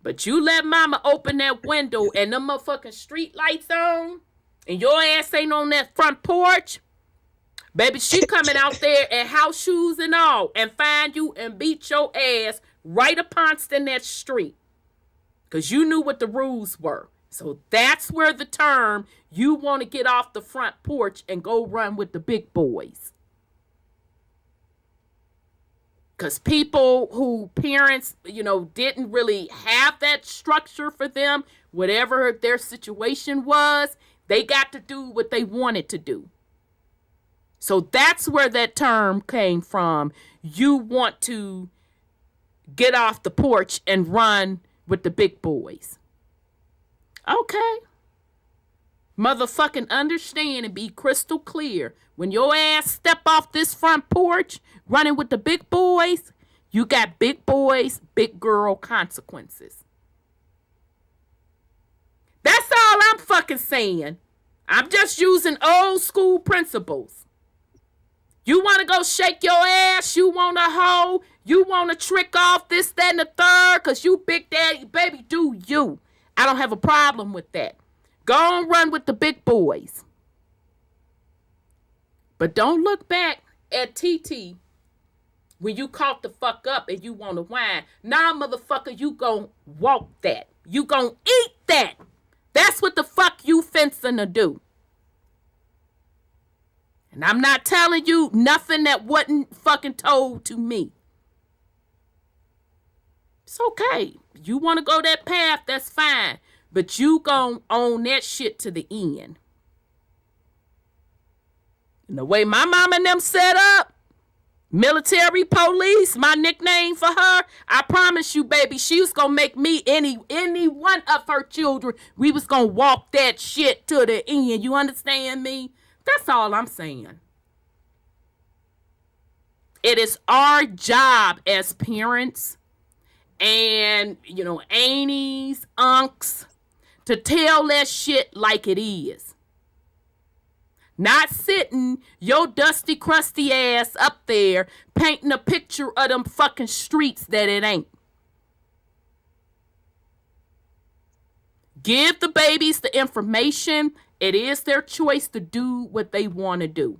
But you let mama open that window and them motherfucking street lights on, and your ass ain't on that front porch, baby, she coming out there in house shoes and all and find you and beat your ass right upon in that street. Because you knew what the rules were. So that's where the term, you want to get off the front porch and go run with the big boys. Because people who parents, didn't really have that structure for them, whatever their situation was, they got to do what they wanted to do. So that's where that term came from. You want to get off the porch and run with the big boys. Okay. Motherfucking understand and be crystal clear. When your ass step off this front porch running with the big boys, you got big boys, big girl consequences. That's all I'm fucking saying. I'm just using old school principles. You want to go shake your ass, you want to hoe, you want to trick off this, that, and the third, because you big daddy, baby, do you. I don't have a problem with that. Go on, run with the big boys. But don't look back at TT when you caught the fuck up and you want to whine. Nah, motherfucker, you gon' walk that. You gon' eat that. That's what the fuck you finna do. And I'm not telling you nothing that wasn't fucking told to me. It's okay. You want to go that path, that's fine. But you gon' own that shit to the end. And the way my mama and them set up, military police, my nickname for her, I promise you, baby, she was gonna make me any one of her children. We was gonna walk that shit to the end. You understand me? That's all I'm saying. It is our job as parents and, aunties, unks, to tell that shit like it is. Not sitting your dusty, crusty ass up there painting a picture of them fucking streets that it ain't. Give the babies the information. It is their choice to do what they want to do.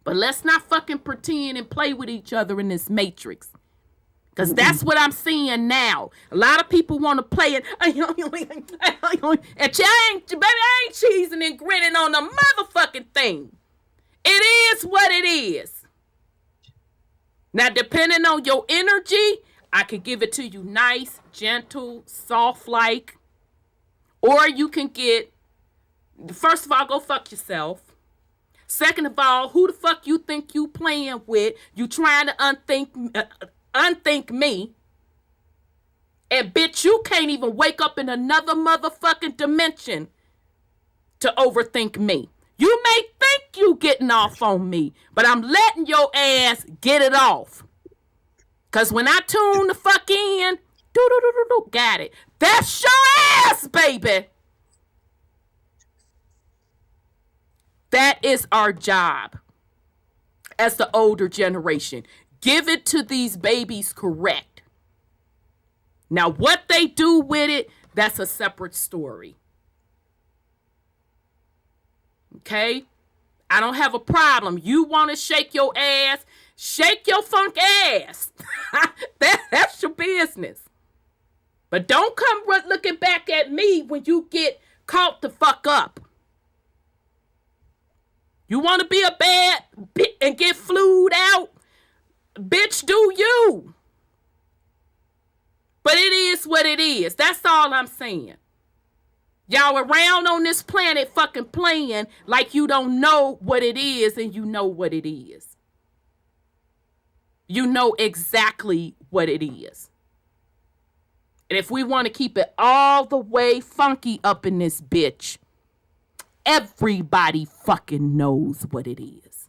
But let's not fucking pretend and play with each other in this matrix. Because that's what I'm seeing now. A lot of people want to play it. And you ain't, baby, I ain't cheesing and grinning on the motherfucking thing. It is what it is. Now, depending on your energy, I could give it to you nice, gentle, soft-like. Or you can get, first of all, go fuck yourself. Second of all, who the fuck you think you playing with? You trying to unthink me. And bitch, you can't even wake up in another motherfucking dimension to overthink me. You may think you getting off on me, but I'm letting your ass get it off. Cause when I tune the fuck in, got it. That's your ass, baby. That is our job as the older generation. Give it to these babies correct. Now, what they do with it, that's a separate story. Okay? I don't have a problem. You want to shake your ass, shake your funk ass. That's your business. But don't come looking back at me when you get caught the fuck up. You want to be a bad bitch and get flued out? Bitch, do you. But it is what it is. That's all I'm saying. Y'all around on this planet fucking playing like you don't know what it is and you know what it is. You know exactly what it is. And if we want to keep it all the way funky up in this bitch, everybody fucking knows what it is.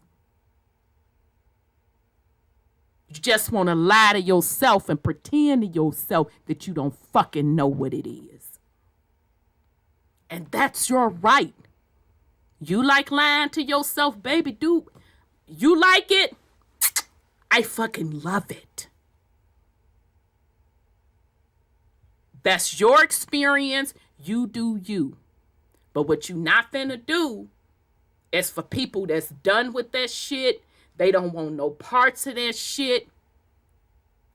You just want to lie to yourself and pretend to yourself that you don't fucking know what it is. And that's your right. You like lying to yourself, baby, dude. You like it? I fucking love it. That's your experience. You do you. But what you not finna do is for people that's done with that shit. They don't want no parts of that shit.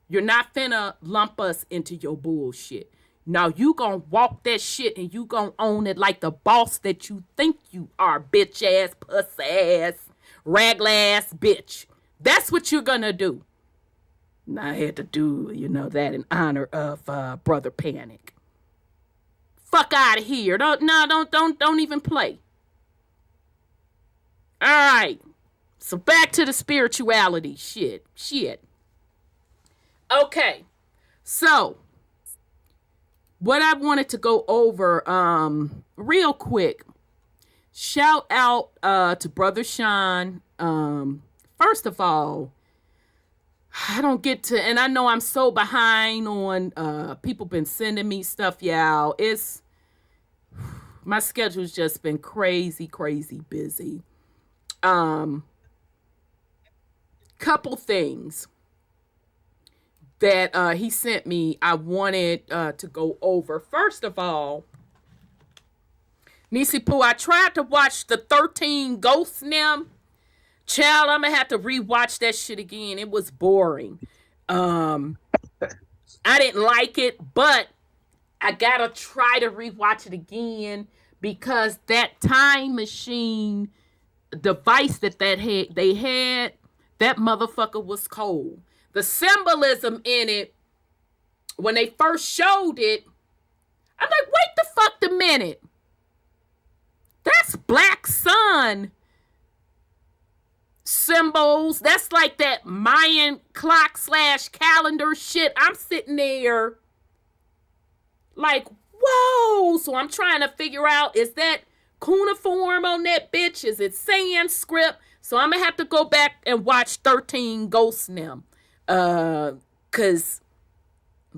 You're not finna lump us into your bullshit. Now you gonna walk that shit and you gonna own it like the boss that you think you are, bitch ass, puss ass, ragla ass bitch. That's what you're gonna do. And I had to do, that in honor of Brother Panic. Fuck out of here. Don't even play. All right. So back to the spirituality shit. Okay. So what I wanted to go over real quick. Shout out to Brother Sean. First of all, I don't get to, and I know I'm so behind on people been sending me stuff, y'all. My schedule's just been crazy busy. Couple things that he sent me I wanted to go over. First of all, Nisi Poo, I tried to watch the 13 Ghosts now. Child, I'm gonna have to rewatch that shit again. It was boring. I didn't like it, but I gotta try to rewatch it again because that time machine device that they had, that motherfucker was cold. The symbolism in it, when they first showed it, I'm like, wait the fuck a minute. That's Black Sun symbols. That's like that Mayan clock / calendar shit. I'm sitting there like, whoa. So I'm trying to figure out, is that cuneiform on that bitch? Is it Sanskrit? So I'm gonna have to go back and watch 13 Ghosts now. Cause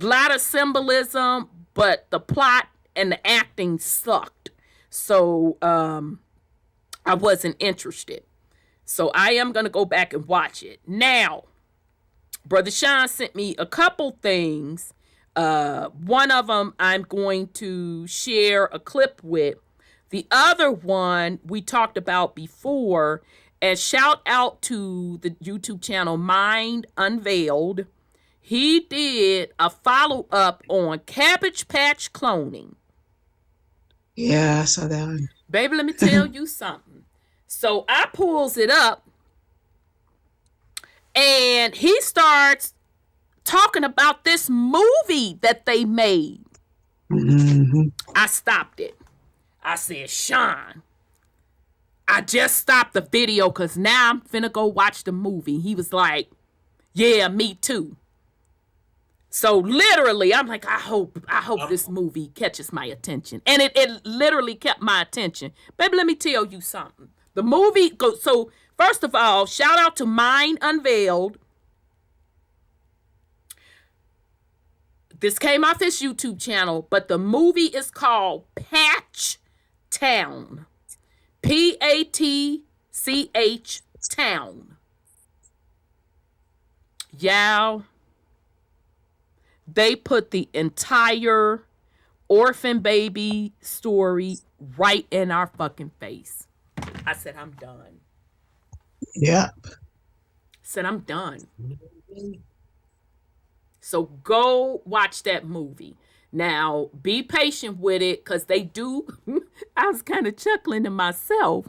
a lot of symbolism, but the plot and the acting sucked. So I wasn't interested. So I am gonna go back and watch it. Now, Brother Sean sent me a couple things. One of them I'm going to share a clip with. The other one we talked about before. And shout out to the YouTube channel Mind Unveiled. He did a follow-up on Cabbage Patch cloning. Yeah, I saw that one. Baby, let me tell you something. So I pulls it up. And he starts talking about this movie that they made. Mm-hmm. I stopped it. I said, Sean, I just stopped the video because now I'm finna go watch the movie. He was like, yeah, me too. So literally, I'm like, I hope this movie catches my attention. And it literally kept my attention. Baby, let me tell you something. The movie goes, so first of all, shout out to Mind Unveiled. This came off his YouTube channel, but the movie is called Patch Town. Patch Town. Y'all, they put the entire orphan baby story right in our fucking face. I said, I'm done. Yep. Said, I'm done. So go watch that movie. Now, be patient with it because they do. I was kind of chuckling to myself.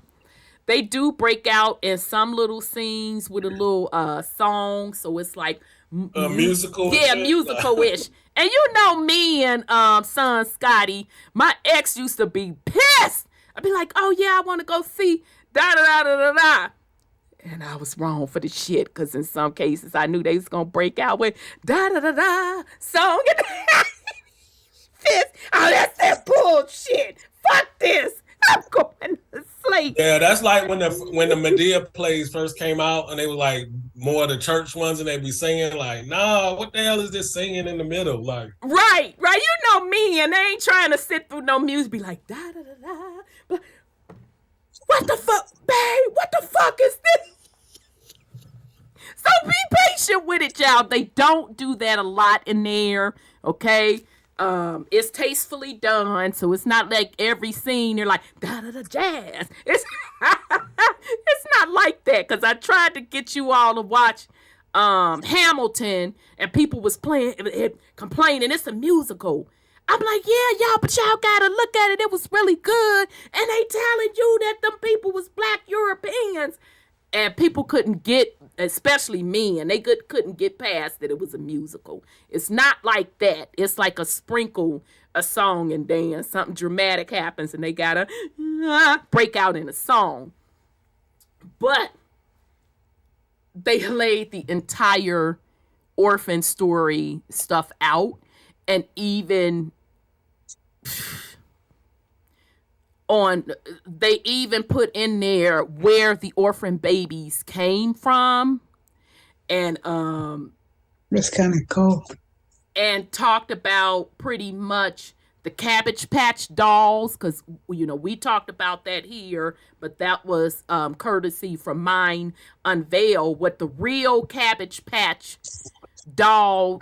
They do break out in some little scenes with a little song. So it's like musical. Yeah, musical-ish. And you know me and son Scotty, my ex used to be pissed. I'd be like, oh yeah, I want to go see da-da-da-da-da-da. And I was wrong for the shit because in some cases I knew they was going to break out with da-da-da-da song. Fist. Oh, that's that bullshit. Fuck this. I'm going to sleep. Yeah, that's like when the Medea plays first came out and they were like more of the church ones and they be singing like, nah, what the hell is this singing in the middle? Like, right. You know me, and they ain't trying to sit through no music, be like, da da da da. What the fuck, babe? What the fuck is this? So be patient with it, y'all. They don't do that a lot in there, okay? It's tastefully done, so it's not like every scene you're like da da da jazz. It's it's not like that because I tried to get you all to watch Hamilton and people was complaining it's a musical. I'm like, yeah, y'all, but y'all gotta look at it. It was really good, and they telling you that them people was Black Europeans, and people couldn't get, especially me, and they couldn't get past that it was a musical. It's not like that. It's like a sprinkle, a song and dance. Something dramatic happens, and they gotta break out in a song. But they laid the entire orphan story stuff out, and even they even put in there where the orphan babies came from, and that's kind of cool. And talked about pretty much the Cabbage Patch dolls, because we talked about that here, but that was courtesy from Mind Unveiled, what the real Cabbage Patch doll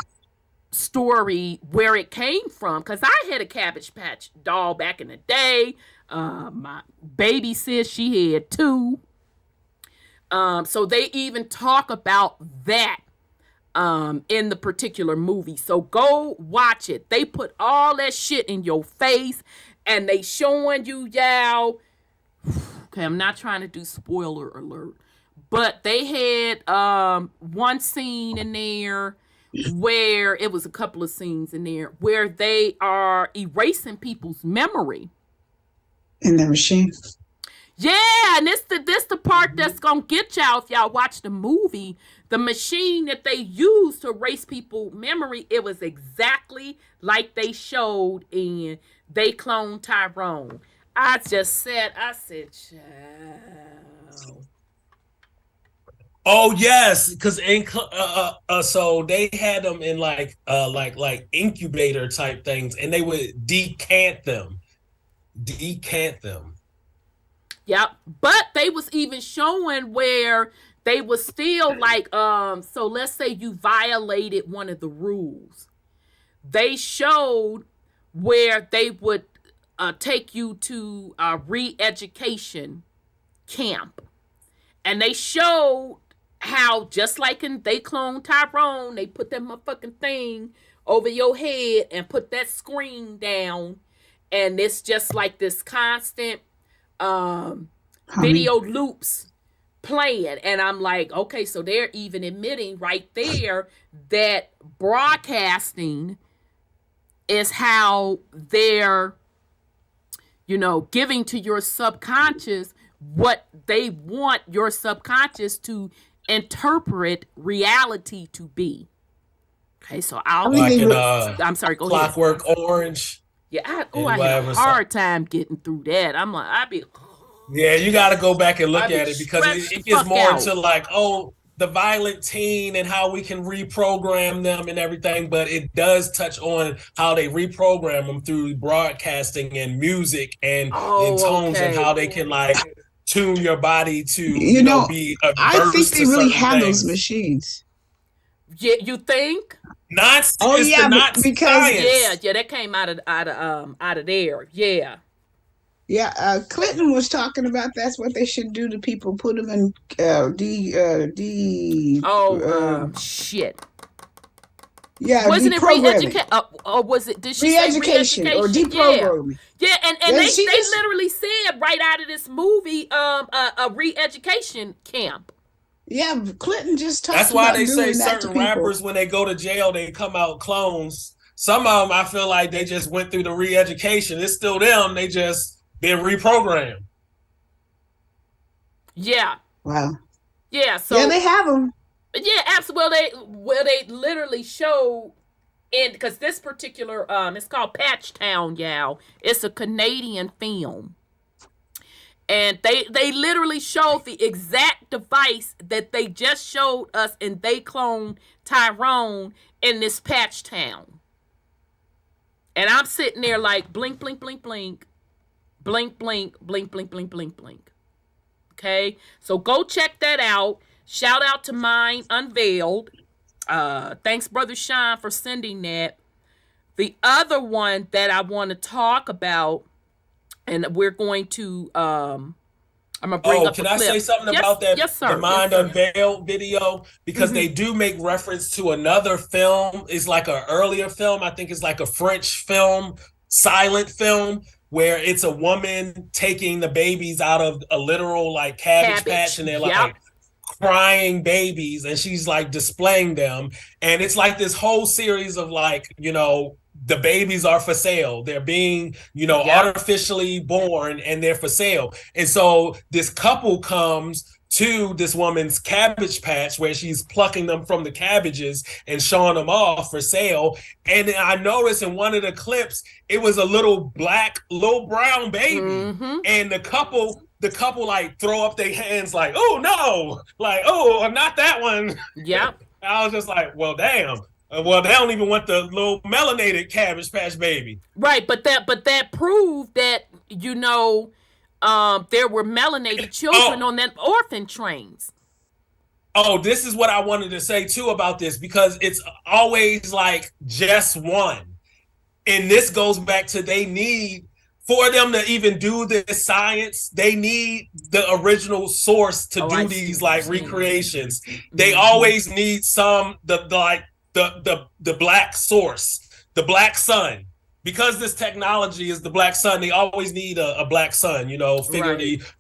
story, where it came from, because I had a Cabbage Patch doll back in the day. My baby sis, she had two. So they even talk about that in the particular movie. So go watch it. They put all that shit in your face, and they showing you, y'all. Okay, I'm not trying to do spoiler alert, but they had one scene in there where it was a couple of scenes in there where they are erasing people's memory in the machine. Yeah, and this the part that's gonna get y'all if y'all watch the movie. The machine that they used to erase people's memory, it was exactly like they showed in They Cloned Tyrone. I said, child. Oh yes, because so they had them in like incubator type things, and they would decant them. Yep. But they was even showing where they was still like, so let's say you violated one of the rules. They showed where they would take you to a re-education camp. And they showed how, just like in They Clone Tyrone, they put that motherfucking thing over your head and put that screen down. And it's just like this constant video loops playing. And I'm like, okay, so they're even admitting right there that broadcasting is how they're, giving to your subconscious what they want your subconscious to interpret reality to be. Okay, so I'm sorry, go ahead. Clockwork Orange. Yeah, I had a hard time getting through that. I'm like, yeah, you got to go back and look at it because it gets more into like, the violent teen and how we can reprogram them and everything, but it does touch on how they reprogram them through broadcasting and music and tones and how they can like tune your body to be averse. I think they really have things. those machines. Yeah, you think? Not because science. Yeah, that came out of there. Yeah. Yeah, Clinton was talking about that's what they should do to people. Put them in shit. Yeah, wasn't it re-education? Or was it? Did she say re-education or deprogramming? Yeah, and they literally said right out of this movie, a re-education camp. Yeah, Clinton just talked. That's why they say certain rappers when they go to jail they come out clones. Some of them I feel like they just went through the re-education. It's still them. They just been reprogrammed. Yeah. Wow. Yeah. So yeah, they have them. Yeah, absolutely. Well, they literally show because this particular it's called Patch Town, y'all. It's a Canadian film. And they literally showed the exact device that they just showed us in They Clone Tyrone in this Patch Town. And I'm sitting there like blink, blink, blink, blink. Blink, blink, blink, blink, blink, blink, blink. Okay? So go check that out. Shout out to Mind Unveiled. Thanks, Brother Sean, for sending that. The other one that I want to talk about, and we're going to I'm gonna bring up. Can I say something about that? Yes, sir. The Mind Unveiled video, because they do make reference to another film. It's like an earlier film. I think it's like a French film, silent film, where it's a woman taking the babies out of a literal like cabbage patch, and they're like crying babies, and she's like displaying them, and it's like this whole series of like, the babies are for sale. They're being, artificially born, and they're for sale. And so this couple comes to this woman's cabbage patch where she's plucking them from the cabbages and showing them off for sale. And I noticed in one of the clips, it was a little brown baby. Mm-hmm. And the couple like throw up their hands like, oh no, like, oh, not that one. Yep. I was just like, well, damn. Well, they don't even want the little melanated Cabbage Patch baby. Right, but that proved that, there were melanated children on that orphan trains. Oh, this is what I wanted to say too about this, because it's always like just one. And this goes back to for them to even do this science, they need the original source to do these like recreations. Mm-hmm. They always need the black source, the black sun. Because this technology is the black sun, they always need a black sun,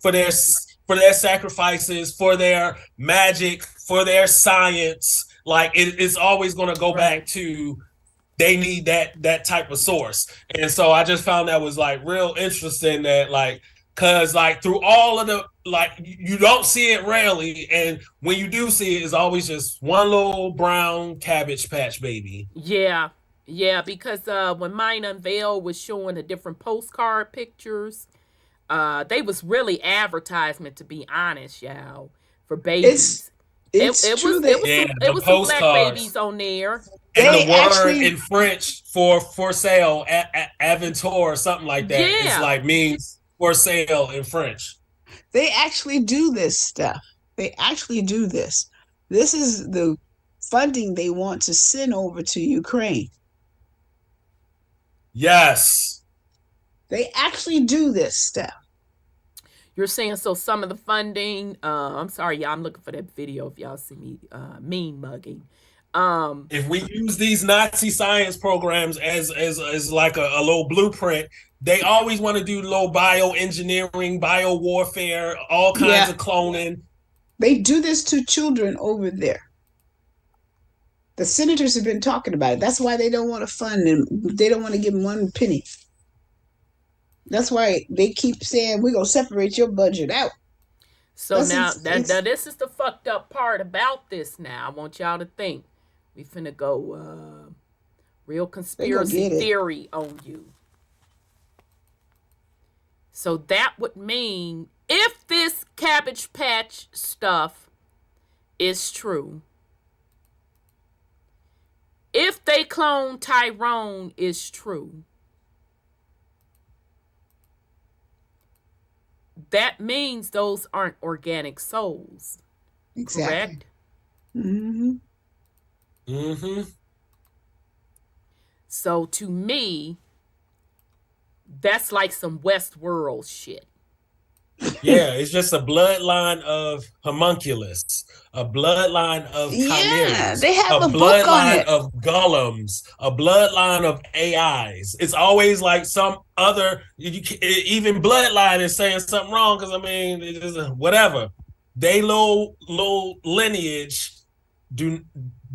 for their sacrifices, for their magic, for their science. Like it's always going to go back to they need that type of source. And so I just found that was like real interesting that like, cause like through all of the, like you don't see it rarely. And when you do see it, it's always just one little brown Cabbage Patch baby. Yeah. Yeah. Because when Mind Unveiled was showing the different postcard pictures, they was really advertisement, to be honest, y'all, for babies. It's true. It was some black babies on there. And the word in French for sale, aventure or something like that, is like means for sale in French. They actually do this stuff. They actually do this. This is the funding they want to send over to Ukraine. Yes. They actually do this stuff. You're saying so some of the funding, I'm sorry, y'all, I'm looking for that video if y'all see me mean mugging. If we use these Nazi science programs as like a little blueprint, they always want to do low bioengineering, bio warfare, all kinds of cloning. They do this to children over there. The senators have been talking about it. That's why they don't want to fund them. They don't want to give them one penny. That's why they keep saying, we're going to separate your budget out. So now this is the fucked up part about this now. I want y'all to think. We finna go real conspiracy theory on you. So that would mean if this Cabbage Patch stuff is true, if they clone Tyrone is true, that means those aren't organic souls. Exactly. Correct? Mm-hmm. Mm-hmm. So to me, that's like some Westworld shit. Yeah, it's just a bloodline of homunculus, a bloodline of chimeras, they have a bloodline book of golems, a bloodline of AIs. It's always like some other, even bloodline is saying something wrong because, I mean, it is whatever. They low lineage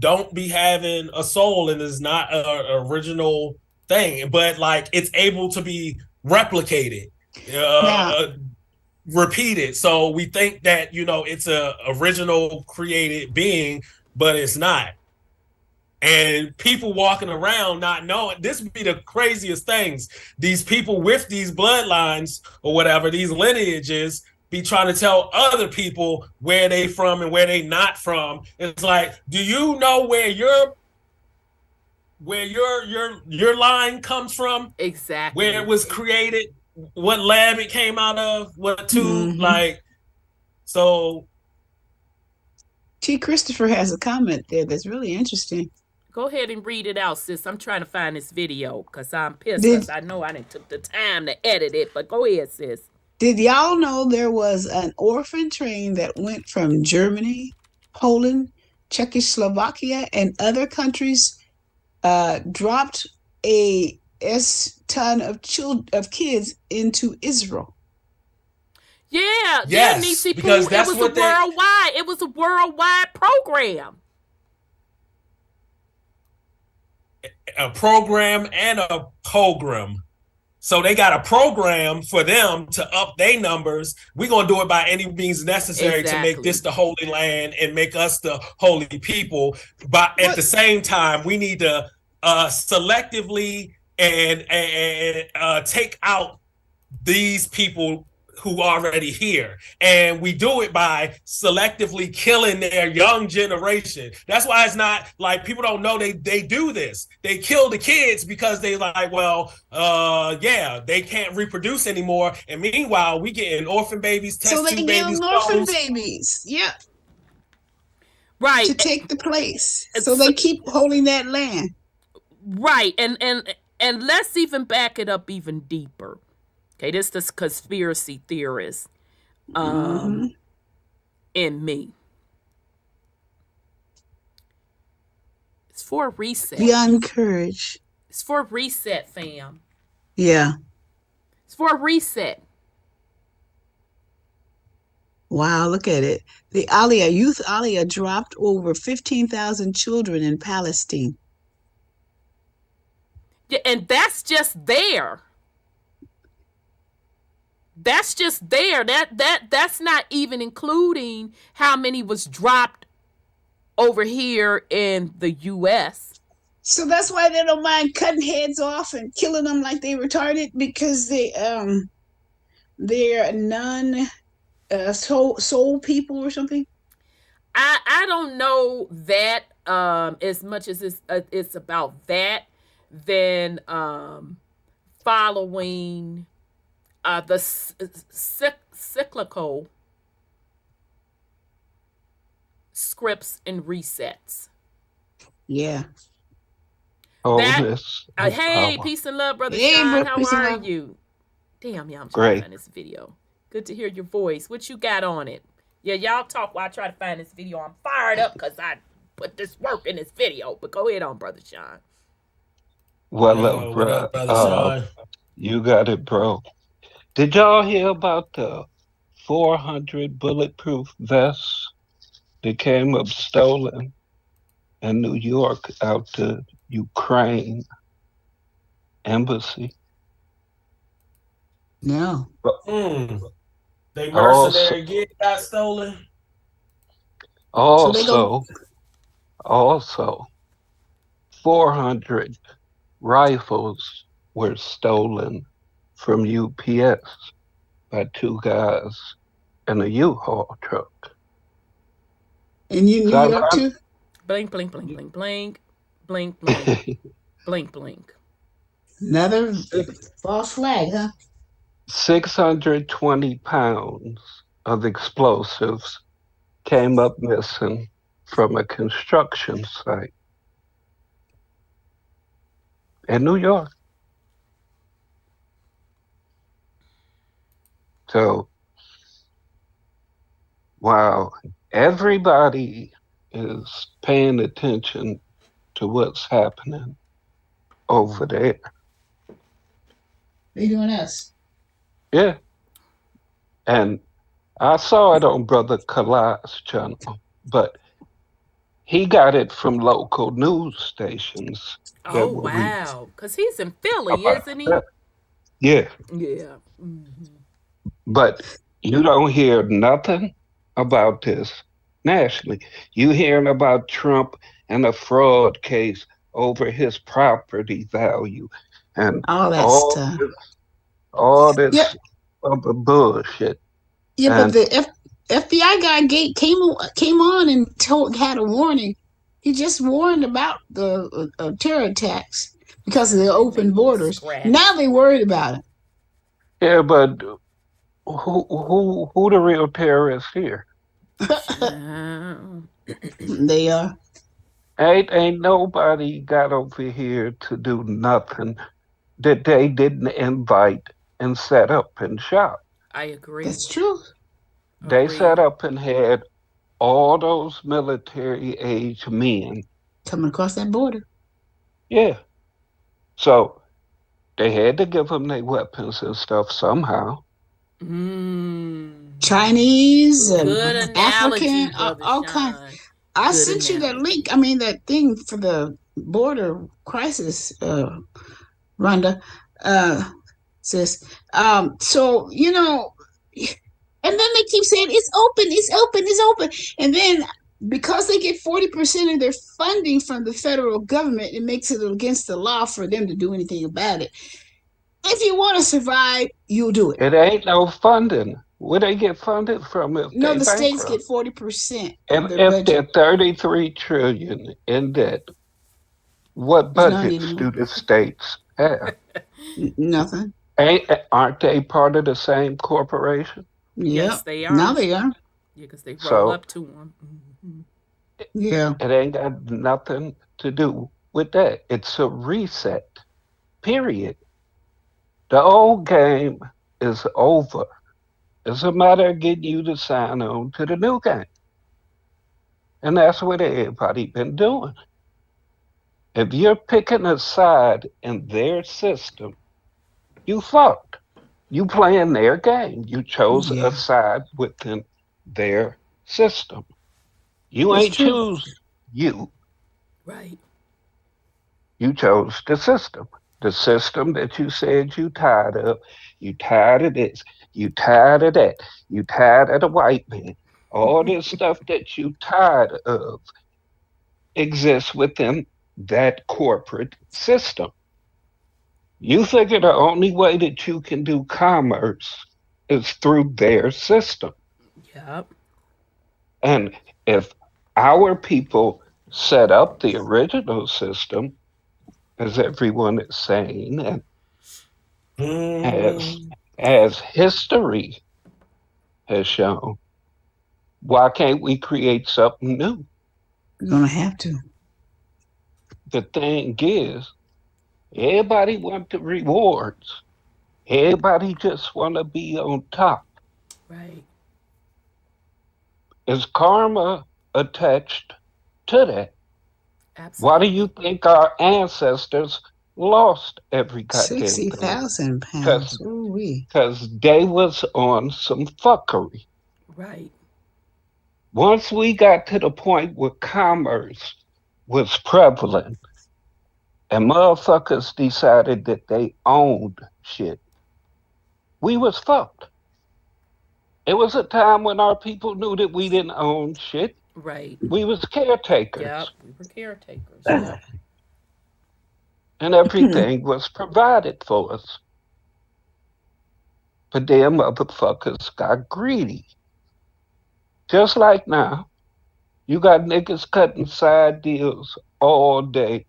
don't be having a soul and is not an original thing, but like it's able to be replicated. Repeated. So we think that, it's a original created being, but it's not. And people walking around not knowing, this would be the craziest things. These people with these bloodlines or whatever, these lineages, be trying to tell other people where they from and where they not from. It's like, do you know where your line comes from? Exactly. Where it was created? What lab it came out of, what tube, so. T. Christopher has a comment there that's really interesting. Go ahead and read it out, sis. I'm trying to find this video because I'm pissed because I know I didn't took the time to edit it, but go ahead, sis. Did y'all know there was an orphan train that went from Germany, Poland, Czechoslovakia, and other countries, dropped a ton of kids into Israel? Yeah, yes, because that's what worldwide. It was a worldwide program. A program and a pogrom. So they got a program for them to up their numbers. We're going to do it by any means necessary to make this the holy land and make us the holy people. But at the same time, we need to selectively and take out these people who are already here. And we do it by selectively killing their young generation. That's why it's not like people don't know they do this. They kill the kids because they like, they can't reproduce anymore. And meanwhile, we getting orphan babies, test tube babies. Orphan babies, yeah. Right. To take the place. So they keep holding that land. Right. And let's even back it up even deeper. Okay, this is conspiracy theorist in me. It's for a reset. Beyond courage. It's for a reset, fam. Yeah. It's for a reset. Wow, look at it. The youth Aliyah dropped over 15,000 children in Palestine. Yeah, and that's just there. That's just there. That's not even including how many was dropped over here in the U.S. So that's why they don't mind cutting heads off and killing them like they retarded, because they're non soul people or something. I I don't know that as much as it's about that than following the cyclical scripts and resets. Yeah. Oh, That this hey, power. peace and love, brother Hey, Sean. How peace and are love. you? Damn, y'all, I'm trying to Great. find this video. Good to hear your voice. What you got on it? Yeah, y'all talk while I try to find this video. I'm fired up because I put this work in this video. But go ahead on, brother Sean. Well, Yo, what bruh, up, brother Sean? you got it, bro. Did y'all hear about the 400 bulletproof vests that came up stolen in New York out to Ukraine embassy? No. They Also, mercenary gig got stolen. So they go. also, 400 rifles were stolen from UPS by two guys in a U-Haul truck. And you New So York too? Blink, blink, blink, blink, blink, blink, blink, blink, blink. Another false flag, huh? 620 pounds of explosives came up missing from a construction site in New York. So, wow, everybody is paying attention to what's happening over there. They doing us. Yeah. And I saw it on Brother Kalai's channel, but he got it from local news stations Oh, that were wow. Because he's in Philly, about isn't he? that. Yeah. Yeah. Mm-hmm. But you don't hear nothing about this nationally. You hearing about Trump and a fraud case over his property value and All that all stuff. all this Yep. other bullshit. Yeah, but And the FBI guy came on and had a warning. He just warned about the terror attacks because of the open borders. Now they worried about it. yeah, but who the real terrorists here? They are. Ain't nobody got over here to do nothing that they didn't invite and set up and shop. I agree. That's true. They set up and had all those military age men coming across that border. Yeah. So they had to give them their weapons and stuff somehow. Chinese and Good analogy, African, brother all Sean. kinds. I Good sent you that link. I mean, that thing for the border crisis, Rhonda, sis. So you know, and then they keep saying it's open, it's open, it's open, and then because they get 40% of their funding from the federal government, it makes it against the law for them to do anything about it. If you want to survive, you'll do it. It ain't no funding. Where they get funded from if No, they the states bankrupt? get 40% And of their if budget. they're 33 trillion in debt, what budgets do the states have? Nothing. Aren't they part of the same corporation? Yes, they are. Now they are. Yeah, because they roll up to them. Yeah. It ain't got nothing to do with that. It's a reset, period. The old game is over. It's a matter of getting you to sign on to the new game. And that's what everybody been doing. If you're picking a side in their system, you fucked. You playing their game. You chose a side within their system. You ain't choose you. Right. You chose the system. The system that you said you tired of. You tired of this. You tired of that. You tired of the white man. All this stuff that you tired of exists within that corporate system. You figure the only way that you can do commerce is through their system. Yep. And if Our people set up the original system, as everyone is saying, and as Mm. as history has shown, why can't we create something new? We're gonna have to. The thing is, everybody want the rewards. Everybody just want to be on top. Right. Is karma attached to that? Why do you Absolutely. think our ancestors lost every goddamn thing? 60,000 pounds. Because Ooh wee. they was on some fuckery. Right. Once we got to the point where commerce was prevalent and motherfuckers decided that they owned shit, we was fucked. It was a time when our people knew that we didn't own shit. Right. We was caretakers Yep. We were caretakers. Yep. and everything was provided for us. But damn motherfuckers got greedy. Just like now, you got niggas cutting side deals all day,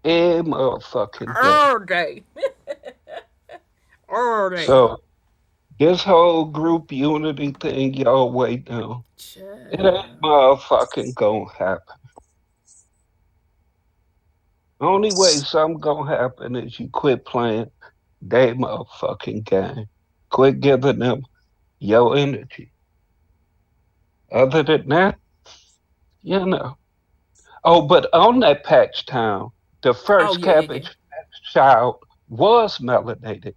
every motherfucking day. All day. All day. So this whole group unity thing, y'all wait now. It ain't Child. motherfucking gonna happen. Only way something gonna happen is you quit playing they motherfucking game. Quit giving them your energy. Other than that, you know. Oh, but on that patch town, the Oh first yeah, yeah, yeah. cabbage child was melanated.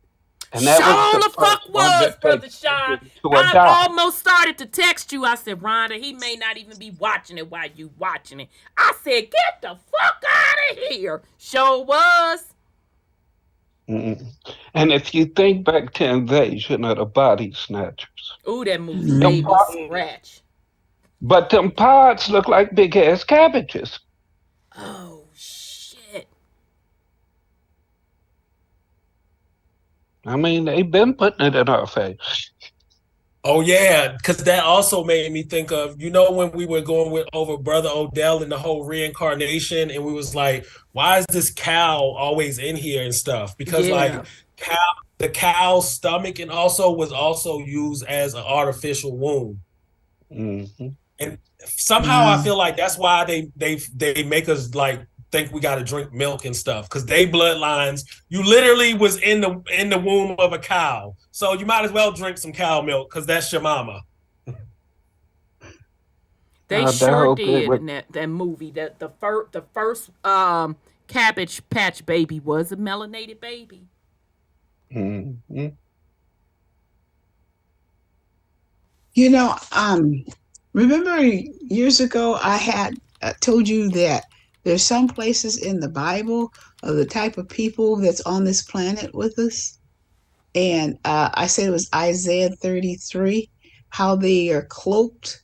And that was Sean the the fuck first one was, that they brother Sean. decided to I adopt. almost started to text you. I said, Rhonda, he may not even be watching it while you watching it. I said, get the fuck out of here. Sure was. Mm. And if you think back to Invasion of the Body Snatchers, Ooh, that movie them made me Mm. scratch. but them pods look like big ass cabbages. Oh shit. I mean, they've been putting it in our face. Oh yeah, because that also made me think of, when we were going with over Brother Odell and the whole reincarnation, and we was like, why is this cow always in here and stuff? Because Yeah. like cow, the cow's stomach and also was also used as an artificial womb. Mm-hmm. And somehow I Wow. feel like that's why they make us like think we got to drink milk and stuff because they bloodlines. You literally was in the womb of a cow, so you might as well drink some cow milk because that's your mama. They That sure whole thing did with in that movie. That the first Cabbage Patch baby was a melanated baby. mm-hmm. You know, remember years ago I had told you that there's some places in the Bible of the type of people that's on this planet with us. And I said it was Isaiah 33, how they are cloaked.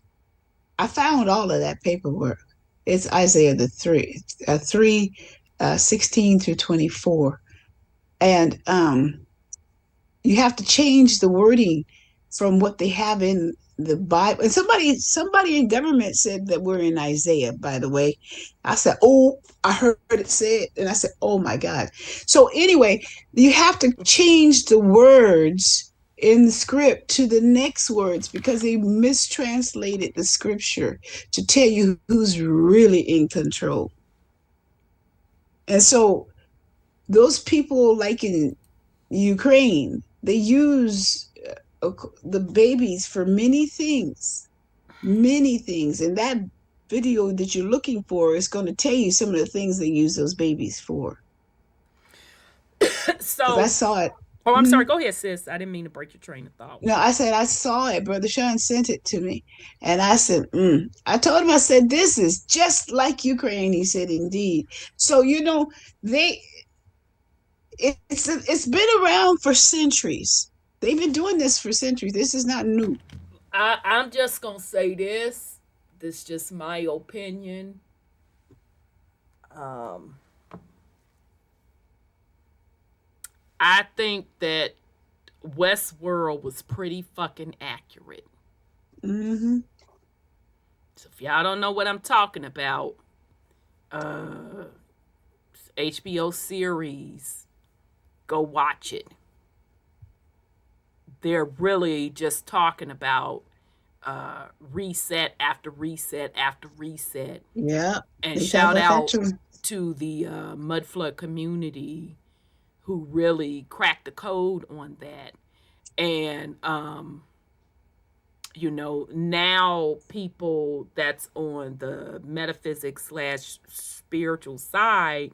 I found all of that paperwork. It's Isaiah the 3, 16 through 24. And you have to change the wording from what they have in the Bible. And somebody in government said that we're in Isaiah, by the way. I said, oh, I heard it said, and I said, oh my God. So anyway, you have to change the words in the script to the next words because they mistranslated the scripture to tell you who's really in control. And so those people like in Ukraine, they use the babies for many things. And that video that you're looking for is going to tell you some of the things they use those babies for. Because I So, saw it. oh, I'm sorry. Mhm. Go ahead, sis. I didn't mean to break your train of thought. No, I said I saw it. Brother Sean sent it to me, and I said, I told him, I said, this is just like Ukraine. He said, indeed. So they it's been around for centuries. They've been doing this for centuries. This is not new. I'm just gonna say this. This is just my opinion. Um, I think that Westworld was pretty fucking accurate. Mm-hmm. So if y'all don't know what I'm talking about, HBO series, go watch it. They're really just talking about reset after reset after reset. Yeah. And They talk shout about that out too. to the mud flood community who really cracked the code on that. And now people that's on the metaphysics / spiritual side,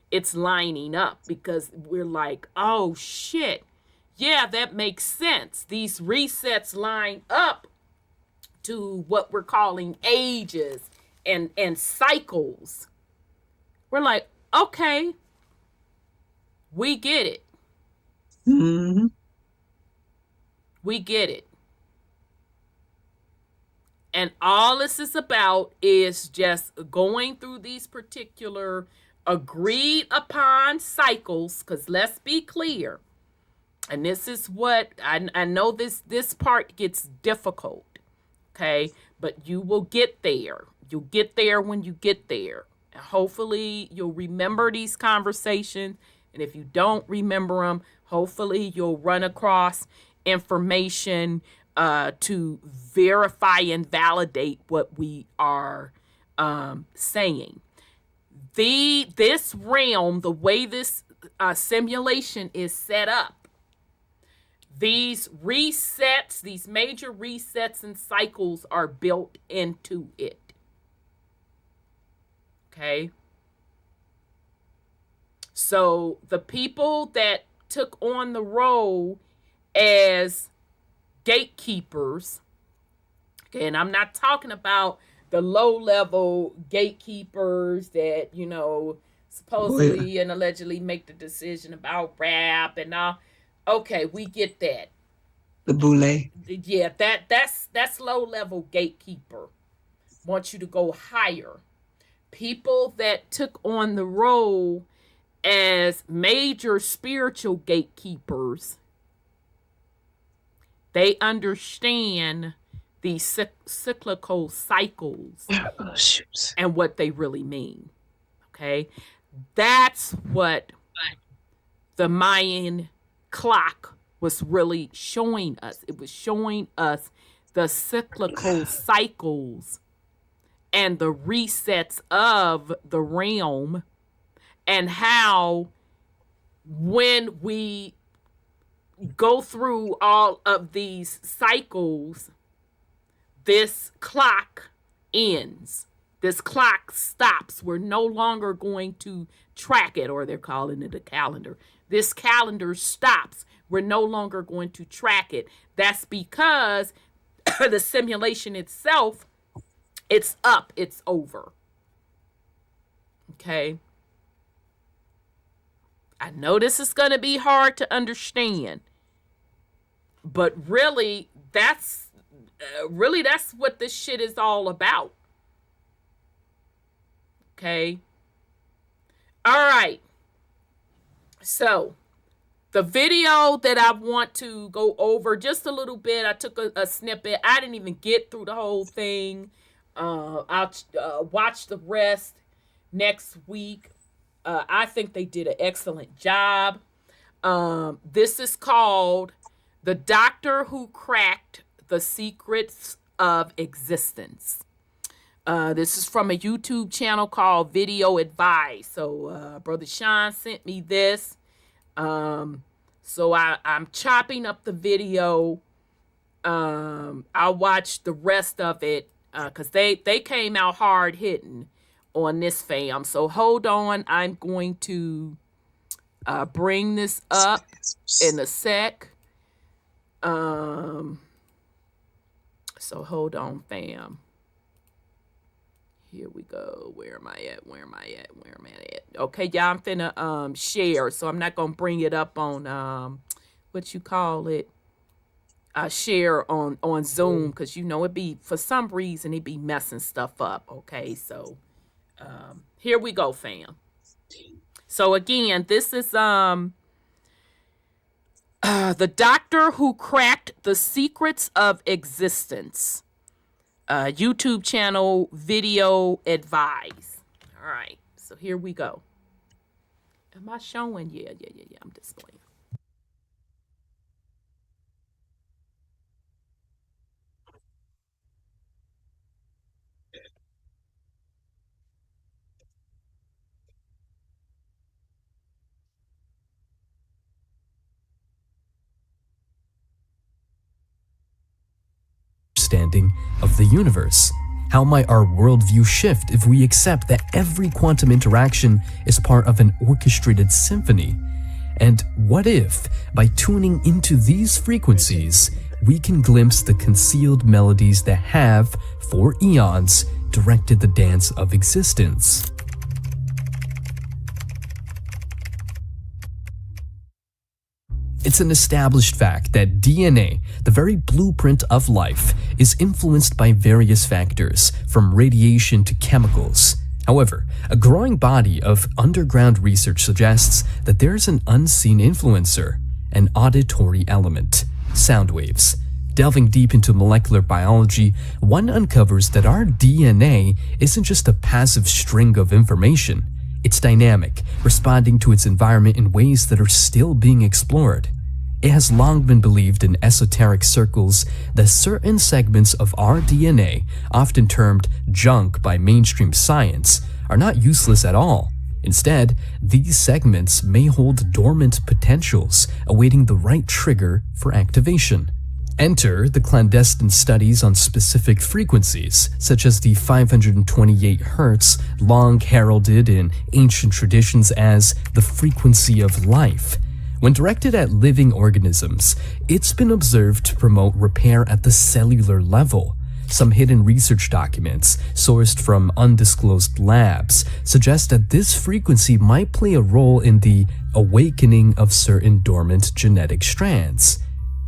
it's lining up because we're like, oh shit, yeah, that makes sense. These resets line up to what we're calling ages and cycles. We're like, okay, we get it. Mm-hmm. We get it. And all this is about is just going through these particular agreed upon cycles. Because let's be clear, and this is what I know this part gets difficult, okay? But you will get there. You'll get there when you get there. And hopefully you'll remember these conversations. And if you don't remember them, hopefully you'll run across information to verify and validate what we are saying. This realm, the way this simulation is set up, these resets, these major resets and cycles are built into it. Okay? So the people that took on the role as gatekeepers, okay, and I'm not talking about the low-level gatekeepers that, supposedly and allegedly make the decision about rap and all. Okay, we get that. The boule. Yeah, that's low-level gatekeeper. Want you to go higher. People that took on the role as major spiritual gatekeepers, they understand these cyclical cycles and what they really mean. Okay? That's what the Mayan clock was really showing us. It was showing us the cyclical cycles and the resets of the realm, and how when we go through all of these cycles, this clock ends. This clock stops. We're no longer going to track it, or they're calling it a calendar. This calendar stops. We're no longer going to track it. That's because the simulation itself, it's up, it's over. Okay? I know this is going to be hard to understand, but really, that's what this shit is all about. Okay? All right. So, the video that I want to go over just a little bit, I took a snippet. I didn't even get through the whole thing. I'll watch the rest next week. I think they did an excellent job. This is called The Doctor Who Cracked the Secrets of Existence. This is from a YouTube channel called Video Advice. So Brother Sean sent me this. So I'm chopping up the video. I'll watch the rest of it because they came out hard hitting on this, fam. So hold on. I'm going to bring this up in a sec. So hold on, fam. Here we go. Where am I at? Okay, y'all, I'm finna share. So I'm not gonna bring it up on what you call it. Share on Zoom, because it be, for some reason, it be messing stuff up. Okay, so here we go, fam. So again, this is The Doctor Who Cracked the Secrets of Existence. YouTube channel, Video Advice. All right, so here we go. Am I showing? Yeah, I'm displaying. Understanding of the universe. How might our worldview shift if we accept that every quantum interaction is part of an orchestrated symphony? And what if, by tuning into these frequencies, we can glimpse the concealed melodies that have, for eons, directed the dance of existence? It's an established fact that DNA, the very blueprint of life, is influenced by various factors, from radiation to chemicals. However, a growing body of underground research suggests that there's an unseen influencer, an auditory element, sound waves. Delving deep into molecular biology, one uncovers that our DNA isn't just a passive string of information. It's dynamic, responding to its environment in ways that are still being explored. It has long been believed in esoteric circles that certain segments of our DNA, often termed junk by mainstream science, are not useless at all. Instead, these segments may hold dormant potentials awaiting the right trigger for activation. Enter the clandestine studies on specific frequencies, such as the 528 Hz, long heralded in ancient traditions as the frequency of life. When directed at living organisms, it's been observed to promote repair at the cellular level. Some hidden research documents, sourced from undisclosed labs, suggest that this frequency might play a role in the awakening of certain dormant genetic strands.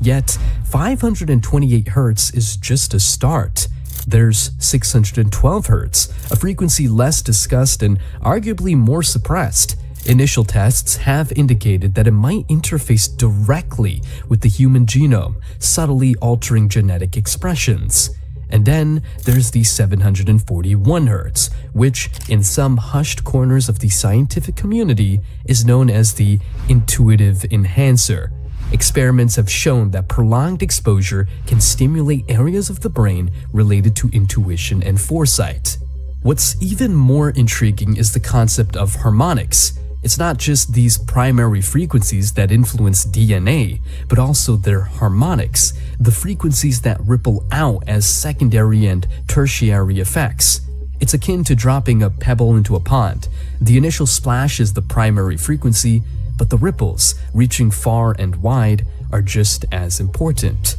Yet, 528 Hz is just a start. There's 612 Hz, a frequency less discussed and arguably more suppressed. Initial tests have indicated that it might interface directly with the human genome, subtly altering genetic expressions. And then there's the 741 Hz, which, in some hushed corners of the scientific community, is known as the intuitive enhancer. Experiments have shown that prolonged exposure can stimulate areas of the brain related to intuition and foresight. What's even more intriguing is the concept of harmonics. It's not just these primary frequencies that influence DNA, but also their harmonics, the frequencies that ripple out as secondary and tertiary effects. It's akin to dropping a pebble into a pond. The initial splash is the primary frequency, but the ripples, reaching far and wide, are just as important.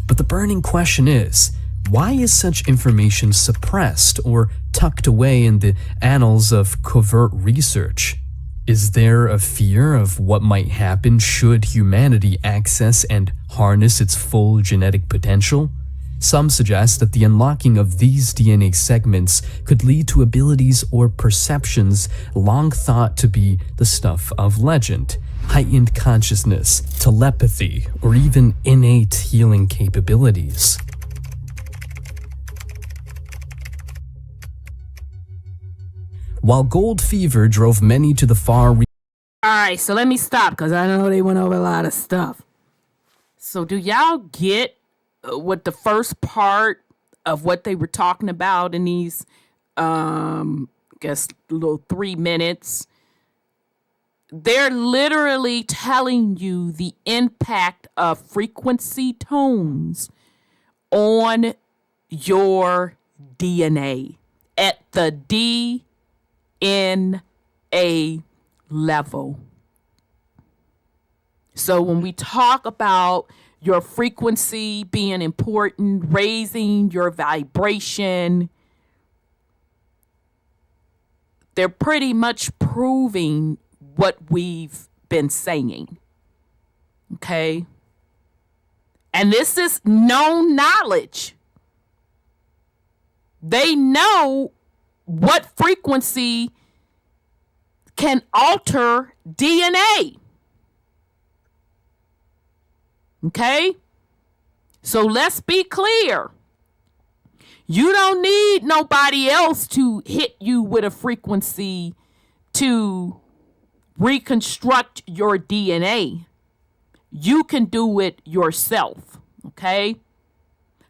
But the burning question is, why is such information suppressed or tucked away in the annals of covert research? Is there a fear of what might happen should humanity access and harness its full genetic potential? Some suggest that the unlocking of these DNA segments could lead to abilities or perceptions long thought to be the stuff of legend, heightened consciousness, telepathy, or even innate healing capabilities. While gold fever drove many to the far All right, so let me stop because I know they went over a lot of stuff. So do y'all get what the first part of what they were talking about in these, guess, little 3 minutes? They're literally telling you the impact of frequency tones on your DNA at the DNA level. So when we talk about your frequency being important, raising your vibration, they're pretty much proving what we've been saying. Okay? And this is known knowledge. They know what frequency can alter DNA. Okay? So let's be clear. You don't need nobody else to hit you with a frequency to reconstruct your DNA. You can do it yourself, okay?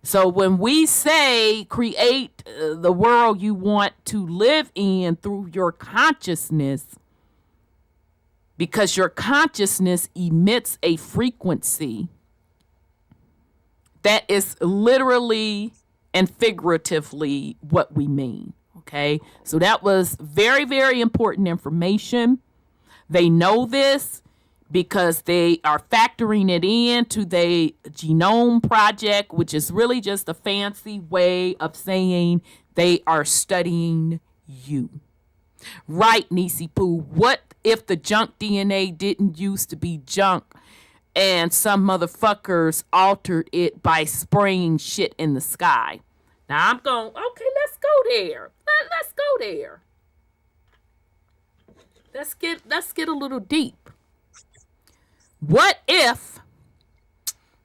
So when we say create the world you want to live in through your consciousness, because your consciousness emits a frequency that is literally and figuratively what we mean, okay? So that was very, very important information. They know this because they are factoring it into the genome project, which is really just a fancy way of saying they are studying you. Right, Nisi Poo. What if the junk DNA didn't used to be junk and some motherfuckers altered it by spraying shit in the sky? Now I'm going, okay, let's go there. Let's go there. Let's get a little deep. What if,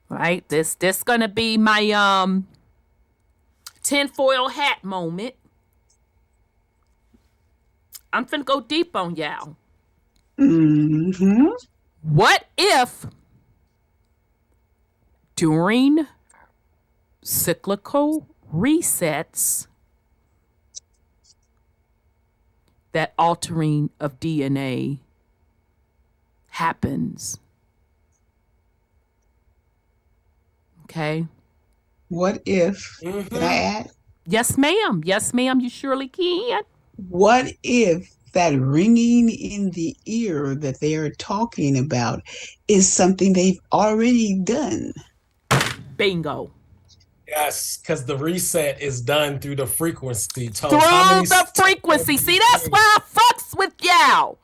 right, this gonna be my tinfoil hat moment. I'm finna go deep on y'all. Mm-hmm. What if during cyclical resets that altering of DNA happens? Okay. What if, can I add? Yes, ma'am. Yes, ma'am. You surely can. What if that ringing in the ear that they are talking about is something they've already done? Bingo. Yes, because the reset is done through the frequency. Through the frequency. See, that's why I fucks with y'all.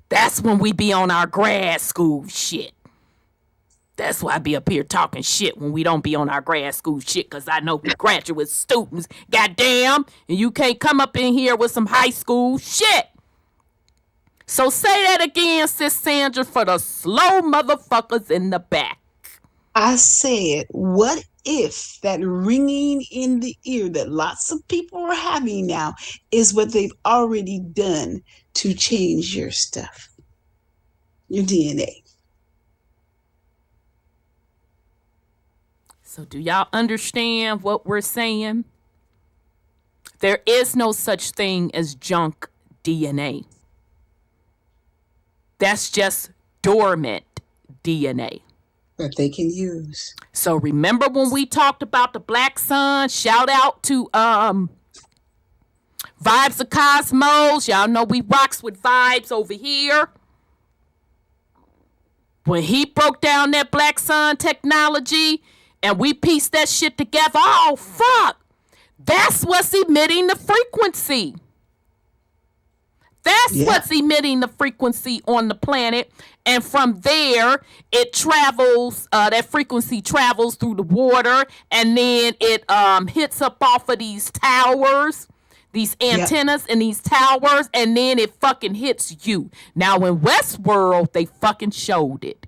That's when we be on our grad school shit. That's why I be up here talking shit when we don't be on our grad school shit, because I know we graduate students, goddamn, and you can't come up in here with some high school shit. So say that again, Sis Sandra, for the slow motherfuckers in the back. I said, what if that ringing in the ear that lots of people are having now is what they've already done to change your stuff, your DNA? So do y'all understand what we're saying? There is no such thing as junk DNA. That's just dormant DNA That they can use. So remember when we talked about the Black Sun? Shout out to Vibes of Cosmos. Y'all know we rocks with Vibes over here. When he broke down that Black Sun technology and we pieced that shit together, oh fuck, that's what's emitting the frequency. That's what's emitting the frequency on the planet. And from there, it travels, that frequency travels through the water, and then it hits up off of these towers, these antennas and these towers, and then it fucking hits you. Now, in Westworld, they fucking showed it.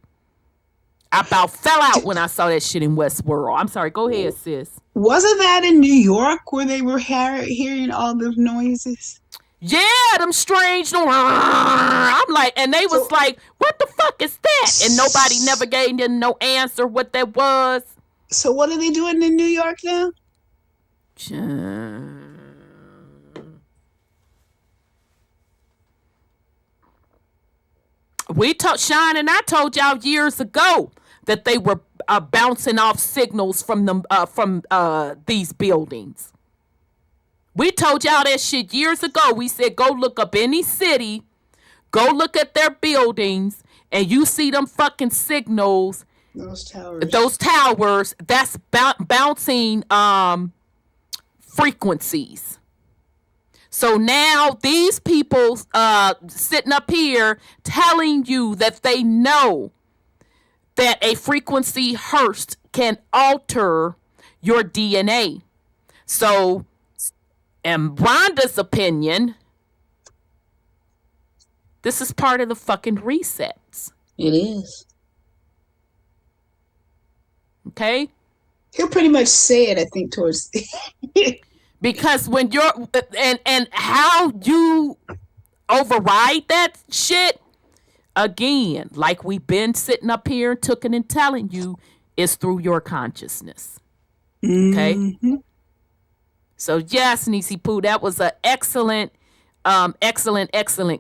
I about fell out when I saw that shit in Westworld. I'm sorry. Go ahead, sis. Wasn't that in New York where they were hearing all the noises? Yeah, them strange. I'm like, and they was like, what the fuck is that? And nobody never gave them no answer what that was. So what are they doing in New York now? Shine and I told y'all years ago that they were bouncing off signals from them from these buildings. We told y'all that shit years ago. We said go look up any city, go look at their buildings, and you see them fucking signals. Those towers. Those towers. That's bouncing frequencies. So now these people sitting up here telling you that they know that a frequency burst can alter your DNA. So, in Rhonda's opinion, this is part of the fucking resets. It is. Okay? He'll pretty much say it, I think, towards Because when you're and how you override that shit again, like we've been sitting up here talking and telling you, is through your consciousness. Okay. Mm-hmm. So yes, Nisi Poo, that was an excellent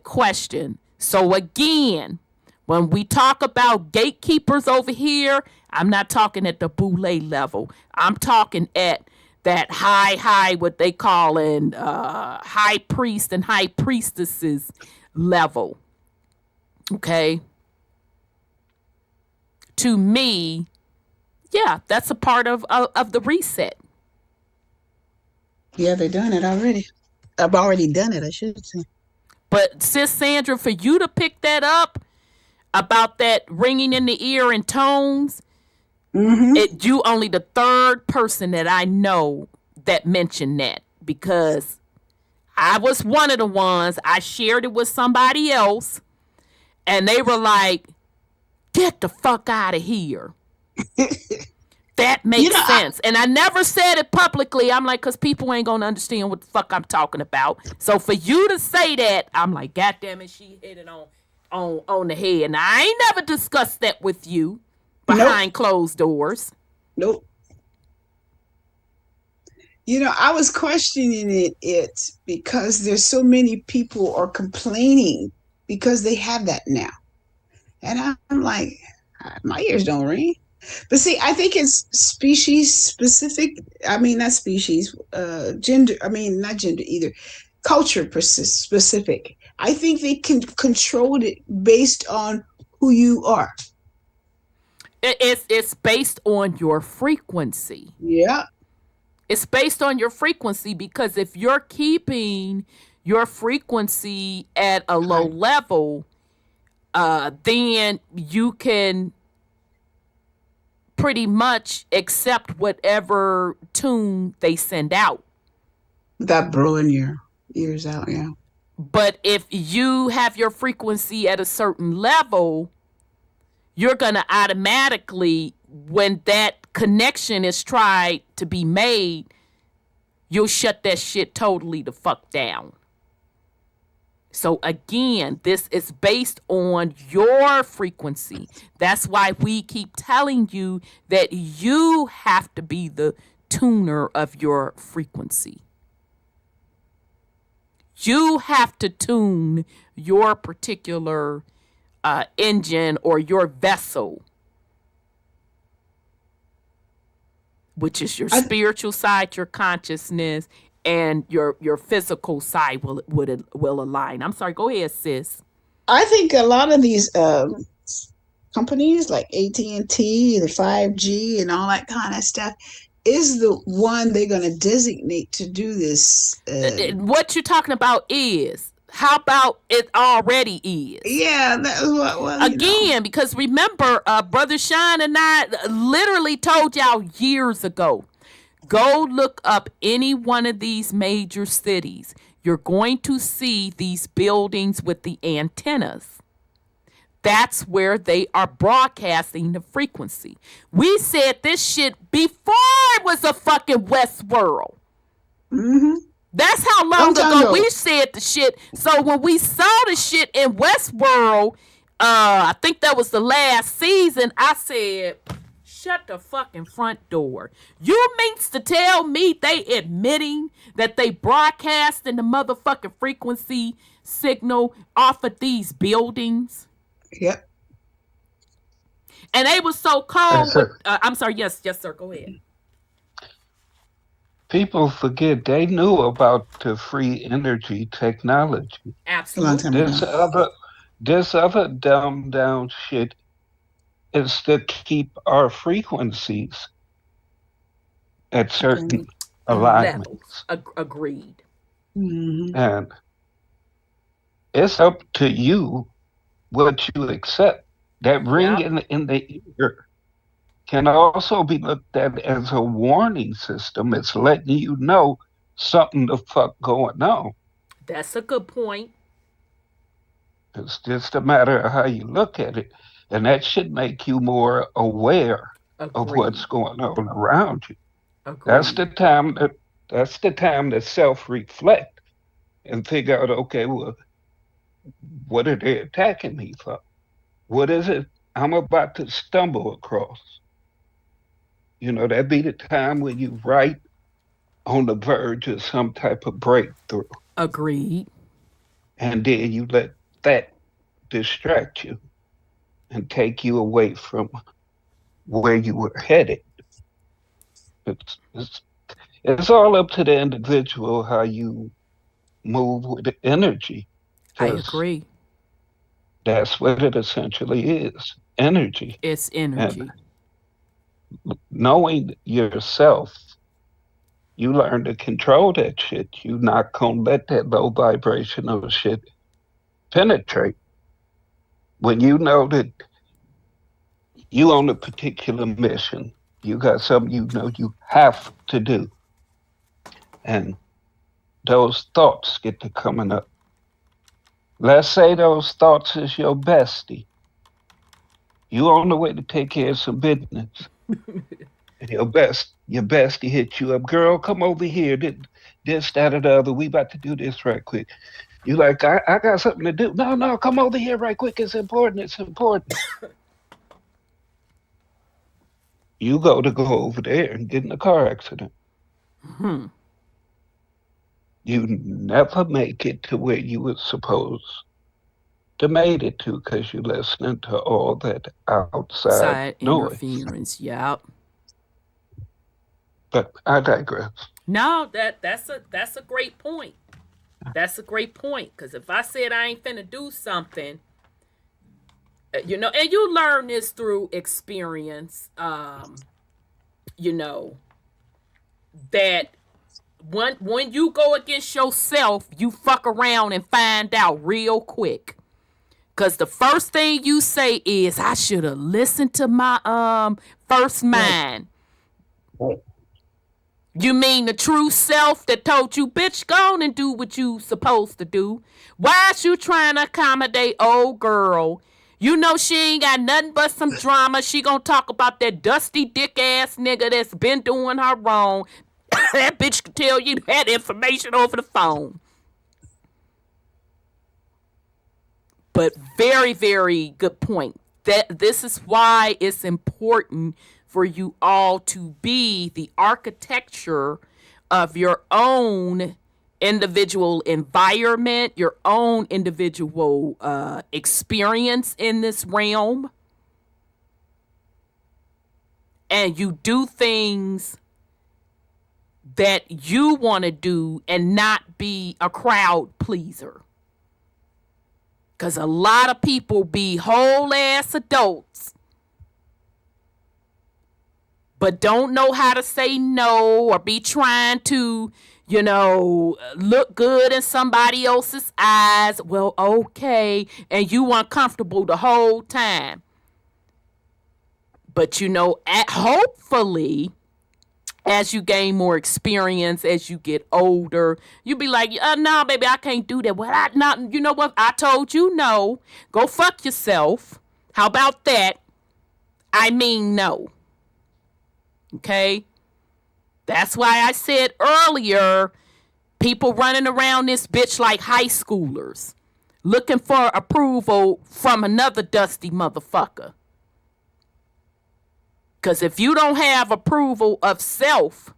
question. So again, when we talk about gatekeepers over here, I'm not talking at the boule level. I'm talking at that high, what they call in high priest and high priestesses level. Okay. To me, yeah, that's a part of the reset. Yeah, they've done it already. I've already done it, I should say. But sis Sandra, for you to pick that up about that ringing in the ear and tones, you only the third person that I know that mentioned that, because I was one of the ones, I shared it with somebody else and they were like, get the fuck out of here. That makes sense. And I never said it publicly. I'm like, because people ain't going to understand what the fuck I'm talking about. So for you to say that, I'm like, God damn it, she hit it on the head. And I ain't never discussed that with you behind closed doors. Nope. I was questioning it because there's so many people are complaining because they have that now. And I'm like, my ears don't ring. But see, I think it's species specific. I mean, not species, gender. I mean, not gender either. Culture specific. I think they can control it based on who you are. It's based on your frequency. Yeah. It's based on your frequency, because if you're keeping your frequency at a low level, then you can pretty much accept whatever tune they send out. Without blowing your ears out, yeah. But if you have your frequency at a certain level, you're going to automatically, when that connection is tried to be made, you'll shut that shit totally the fuck down. So again, this is based on your frequency. That's why we keep telling you that you have to be the tuner of your frequency. You have to tune your particular engine or your vessel, which is your spiritual side, your consciousness, and your physical side will align. I'm sorry, go ahead, sis. I think a lot of these companies like AT&T, the 5G and all that kind of stuff is the one they're going to designate to do this. What you're talking about is, how about it already is? Yeah, that's what. Again, because remember, Brother Sean and I literally told y'all years ago, go look up any one of these major cities. You're going to see these buildings with the antennas. That's where they are broadcasting the frequency. We said this shit before it was a fucking Westworld. Mm-hmm. That's how long ago we said the shit. So when we saw the shit in Westworld, I think that was the last season, I said, shut the fucking front door. You means to tell me they admitting that they broadcasting the motherfucking frequency signal off of these buildings? Yep. And they was so cold. I'm sorry. Yes, sir. Go ahead. People forget they knew about the free energy technology. Absolutely. This other dumbed down shit is to keep our frequencies at certain alignments. Agreed. Mm-hmm. And it's up to you what you accept. That ring in the ear can also be looked at as a warning system. It's letting you know something the fuck going on. That's a good point. It's just a matter of how you look at it. And that should make you more aware of what's going on around you. Agreed. That's the time to self-reflect and figure out, okay, well, what are they attacking me for? What is it I'm about to stumble across? That'd be the time when you right on the verge of some type of breakthrough. Agreed. And then you let that distract you and take you away from where you were headed. It's all up to the individual how you move with the energy. I agree. That's what it essentially is, energy. It's energy. And knowing yourself, you learn to control that shit. You're not going to let that low vibrational shit penetrate. When you know that you on a particular mission, you got something you know you have to do. And those thoughts get to coming up. Let's say those thoughts is your bestie. You on the way to take care of some business. And your bestie hits you up. Girl, come over here. This, that, or the other. We about to do this right quick. You like, I got something to do. No, come over here right quick. It's important. You go over there and get in a car accident. You never make it to where you were supposed to made it to because you're listening to all that outside noise. Interference. Yep. But I digress. No, that's a great point. That's a great point, because if I said I ain't finna do something, and you learn this through experience, that when you go against yourself, you fuck around and find out real quick. Because the first thing you say is, I should have listened to my first mind. You mean the true self that told you, bitch, go on and do what you supposed to do. Why is you trying to accommodate old girl? You know she ain't got nothing but some drama. She gonna talk about that dusty dick ass nigga that's been doing her wrong. That bitch can tell you that information over the phone. But very, very good point. That this is why it's important for you all to be the architecture of your own individual environment, your own individual experience in this realm. And you do things that you want to do and not be a crowd pleaser. Because a lot of people be whole ass adults but don't know how to say no, or be trying to, look good in somebody else's eyes. Well, okay. And you uncomfortable the whole time. But, hopefully, as you gain more experience, as you get older, you be like, no, baby, I can't do that. Well, you know what? I told you no. Go fuck yourself. How about that? I mean, no. Okay? That's why I said earlier, people running around this bitch like high schoolers, looking for approval from another dusty motherfucker. Because if you don't have approval of self,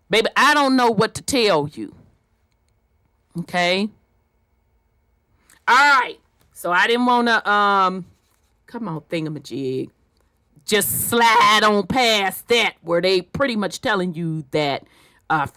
baby, I don't know what to tell you. Okay? All right. So I didn't want to, come on, thingamajig. Just slide on past that, where they pretty much telling you that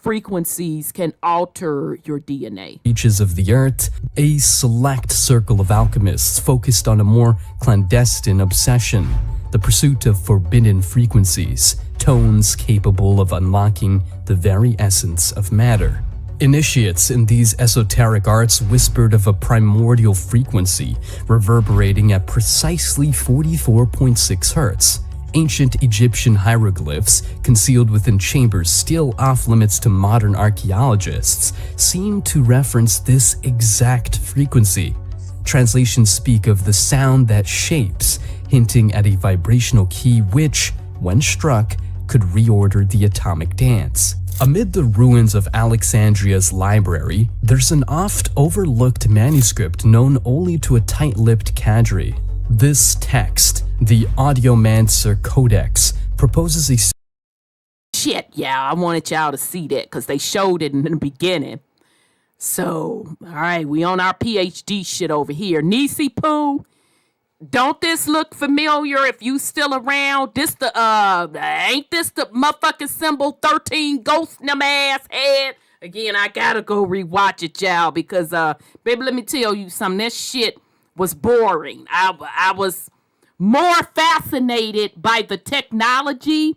frequencies can alter your DNA. Reaches of the earth, a select circle of alchemists focused on a more clandestine obsession, the pursuit of forbidden frequencies, tones capable of unlocking the very essence of matter. Initiates in these esoteric arts whispered of a primordial frequency reverberating at precisely 44.6 hertz. Ancient Egyptian hieroglyphs, concealed within chambers still off limits to modern archaeologists, seem to reference this exact frequency. Translations speak of the sound that shapes, hinting at a vibrational key which, when struck, could reorder the atomic dance. Amid the ruins of Alexandria's library, there's an oft-overlooked manuscript known only to a tight-lipped cadre. This text, the Audiomancer Codex, proposes a shit, yeah, I wanted y'all to see that because they showed it in the beginning. So, all right, we on our PhD shit over here. Nisi Poo, don't this look familiar if you still around? This the, ain't this the motherfucking symbol 13 ghost in them ass head? Again, I gotta go rewatch it, y'all, because, baby, let me tell you something. This shit was boring. I was more fascinated by the technology,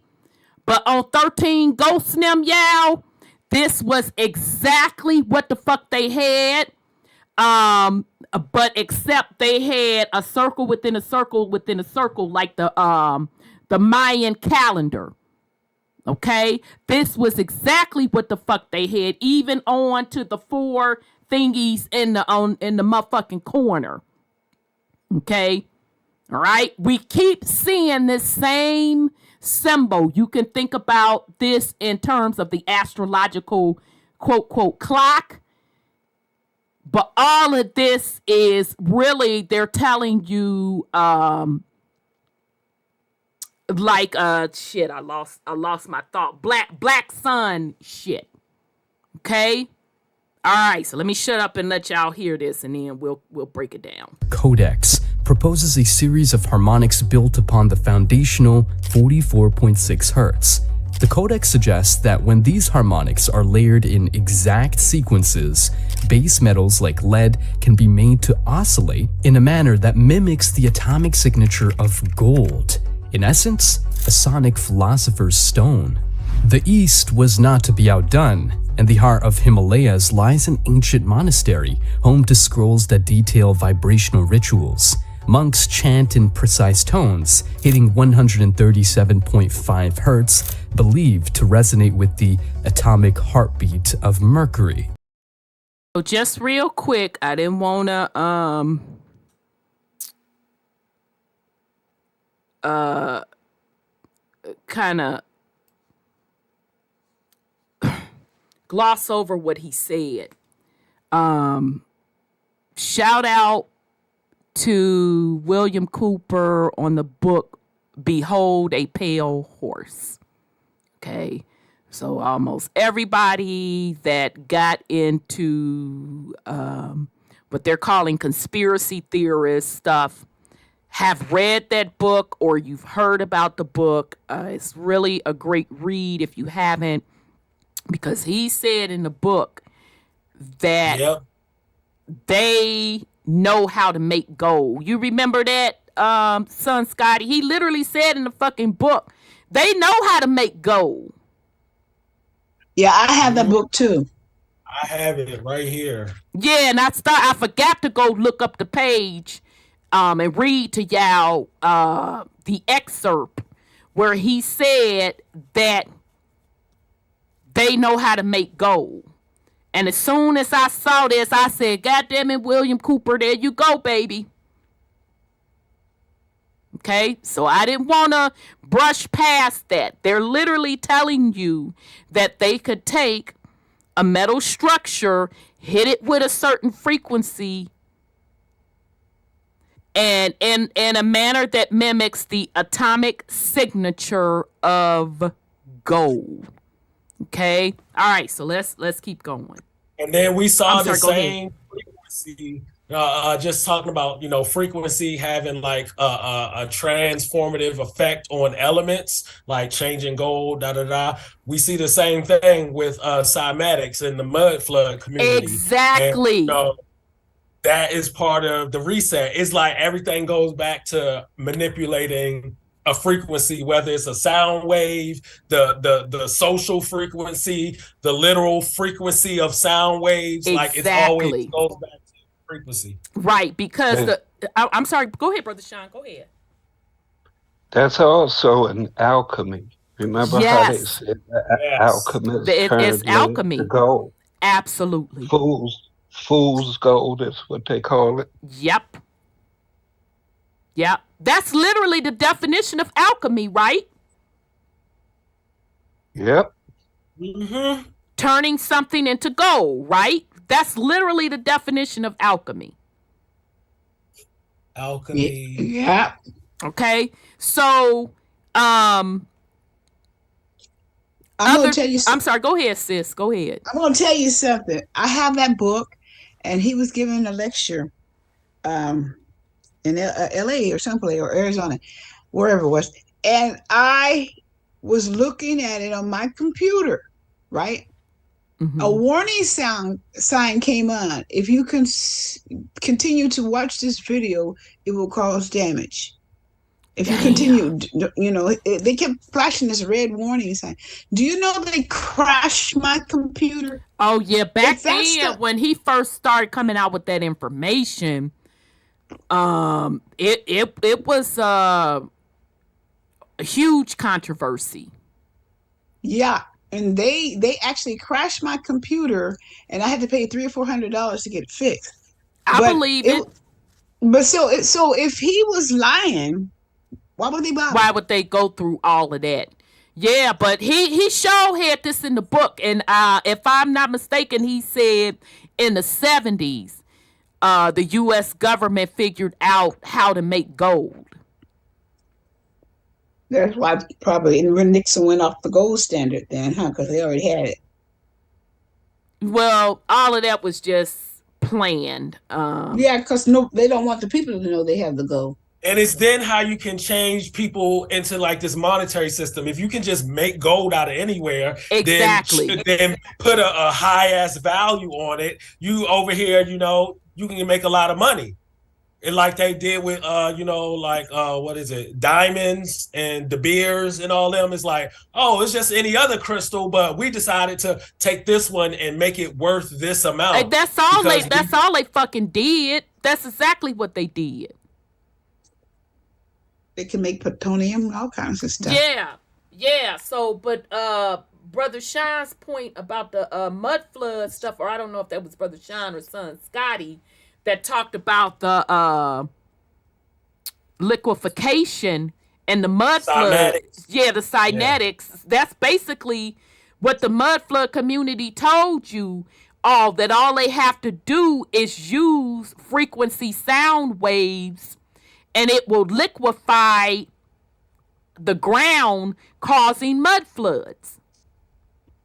but on 13 ghosts in them, y'all, this was exactly what the fuck they had. But except they had a circle within a circle within a circle, like the Mayan calendar. Okay, this was exactly what the fuck they had, even on to the 4 thingies in the motherfucking corner. Okay, all right. We keep seeing this same symbol. You can think about this in terms of the astrological quote clock. But all of this is really, they're telling you, shit, I lost my thought. Black sun shit. Okay? All right, so let me shut up and let y'all hear this, and then we'll break it down. Codex proposes a series of harmonics built upon the foundational 44.6 Hz. The codex suggests that when these harmonics are layered in exact sequences, base metals like lead can be made to oscillate in a manner that mimics the atomic signature of gold. In essence, a sonic philosopher's stone. The East was not to be outdone. In the heart of Himalayas lies an ancient monastery, home to scrolls that detail vibrational rituals. Monks chant in precise tones, hitting 137.5 Hz, believed to resonate with the atomic heartbeat of Mercury. So just real quick, I didn't want to kind of gloss over what he said. Shout out to William Cooper on the book Behold a Pale Horse. Okay, so almost everybody that got into what they're calling conspiracy theorist stuff have read that book, or you've heard about the book. It's really a great read if you haven't, because he said in the book that they know how to make gold. You remember that, son Scotty? He literally said in the fucking book, they know how to make gold. Yeah, I have that book too. I have it right here. Yeah, and I forgot to go look up the page and read to y'all the excerpt where he said that they know how to make gold. And as soon as I saw this, I said, God damn it, William Cooper, there you go, baby. Okay, so I didn't want to brush past that. They're literally telling you that they could take a metal structure, hit it with a certain frequency, and in a manner that mimics the atomic signature of gold. Okay. All right. So let's keep going. And then we saw the same frequency. Just talking about, frequency having like a transformative effect on elements, like changing gold, We see the same thing with cymatics in the mud flood community. Exactly. And, that is part of the reset. It's like everything goes back to manipulating a frequency, whether it's a sound wave, the social frequency, the literal frequency of sound waves. Exactly. Like it's always goes back to frequency. Right, because I'm sorry, go ahead, Brother Sean, go ahead. That's also an alchemy. Remember how they said alchemists it's alchemy. Gold. Absolutely. Fool's gold is what they call it. Yep. That's literally the definition of alchemy, right? Yep. Mm-hmm. Turning something into gold, right? That's literally the definition of alchemy. Alchemy. Yeah. Okay, so I'm gonna tell you. I'm sorry. Go ahead, sis. Go ahead. I'm gonna tell you something. I have that book, and he was giving a lecture, um, in L.A. or someplace or Arizona, wherever it was, and I was looking at it on my computer, right? A warning sign came on. If you can continue to watch this video, it will cause damage. If you continue, they kept flashing this red warning sign. Do you know they crashed my computer? Oh yeah, back then the, when he first started coming out with that information, it was a huge controversy. Yeah, and they actually crashed my computer, and I had to pay $300 or $400 to get it fixed. I believe it. But so if he was lying, why would they bother? Why would they go through all of that? Yeah, but he sure had this in the book, and if I'm not mistaken, he said in the 70s, the U.S. government figured out how to make gold. That's why probably when Nixon went off the gold standard then, huh? Because they already had it. Well, all of that was just planned. Yeah, because they don't want the people to know they have the gold. And it's then how you can change people into like this monetary system. If you can just make gold out of anywhere, exactly, then put a high ass value on it. You over here, you can make a lot of money. And like they did with what is it, diamonds and De Beers and all them, is like, oh, it's just any other crystal, but we decided to take this one and make it worth this amount. Hey, that's all they fucking did. That's exactly what they did. They can make plutonium, all kinds of stuff. Yeah. So, but Brother Sean's point about the mud flood stuff, or I don't know if that was Brother Sean or son Scotty, that talked about the liquefaction and the mud flood. Yeah, the cymatics. Yeah. That's basically what the mud flood community told you. That all they have to do is use frequency sound waves, and it will liquefy the ground, causing mud floods.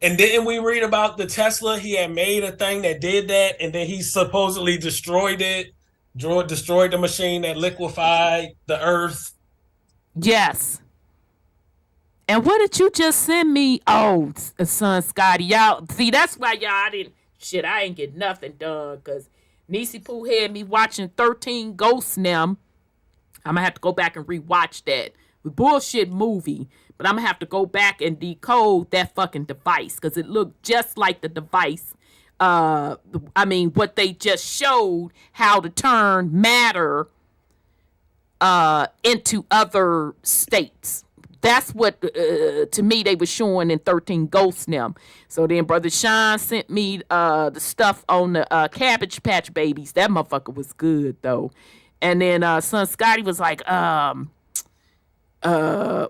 And didn't we read about the Tesla? He had made a thing that did that, and then he supposedly destroyed it, destroyed the machine that liquefied the earth. Yes. And what did you just send me? Oh, son Scotty, y'all. See, that's why I ain't get nothing done, because Nisi Pooh had me watching 13 Ghosts now. I'm going to have to go back and rewatch that. Bullshit movie. But I'm going to have to go back and decode that fucking device, because it looked just like the device. What they just showed, how to turn matter into other states. That's what, to me, they were showing in 13 Ghosts now. So then Brother Sean sent me the stuff on the Cabbage Patch Babies. That motherfucker was good, though. And then son Scotty was like,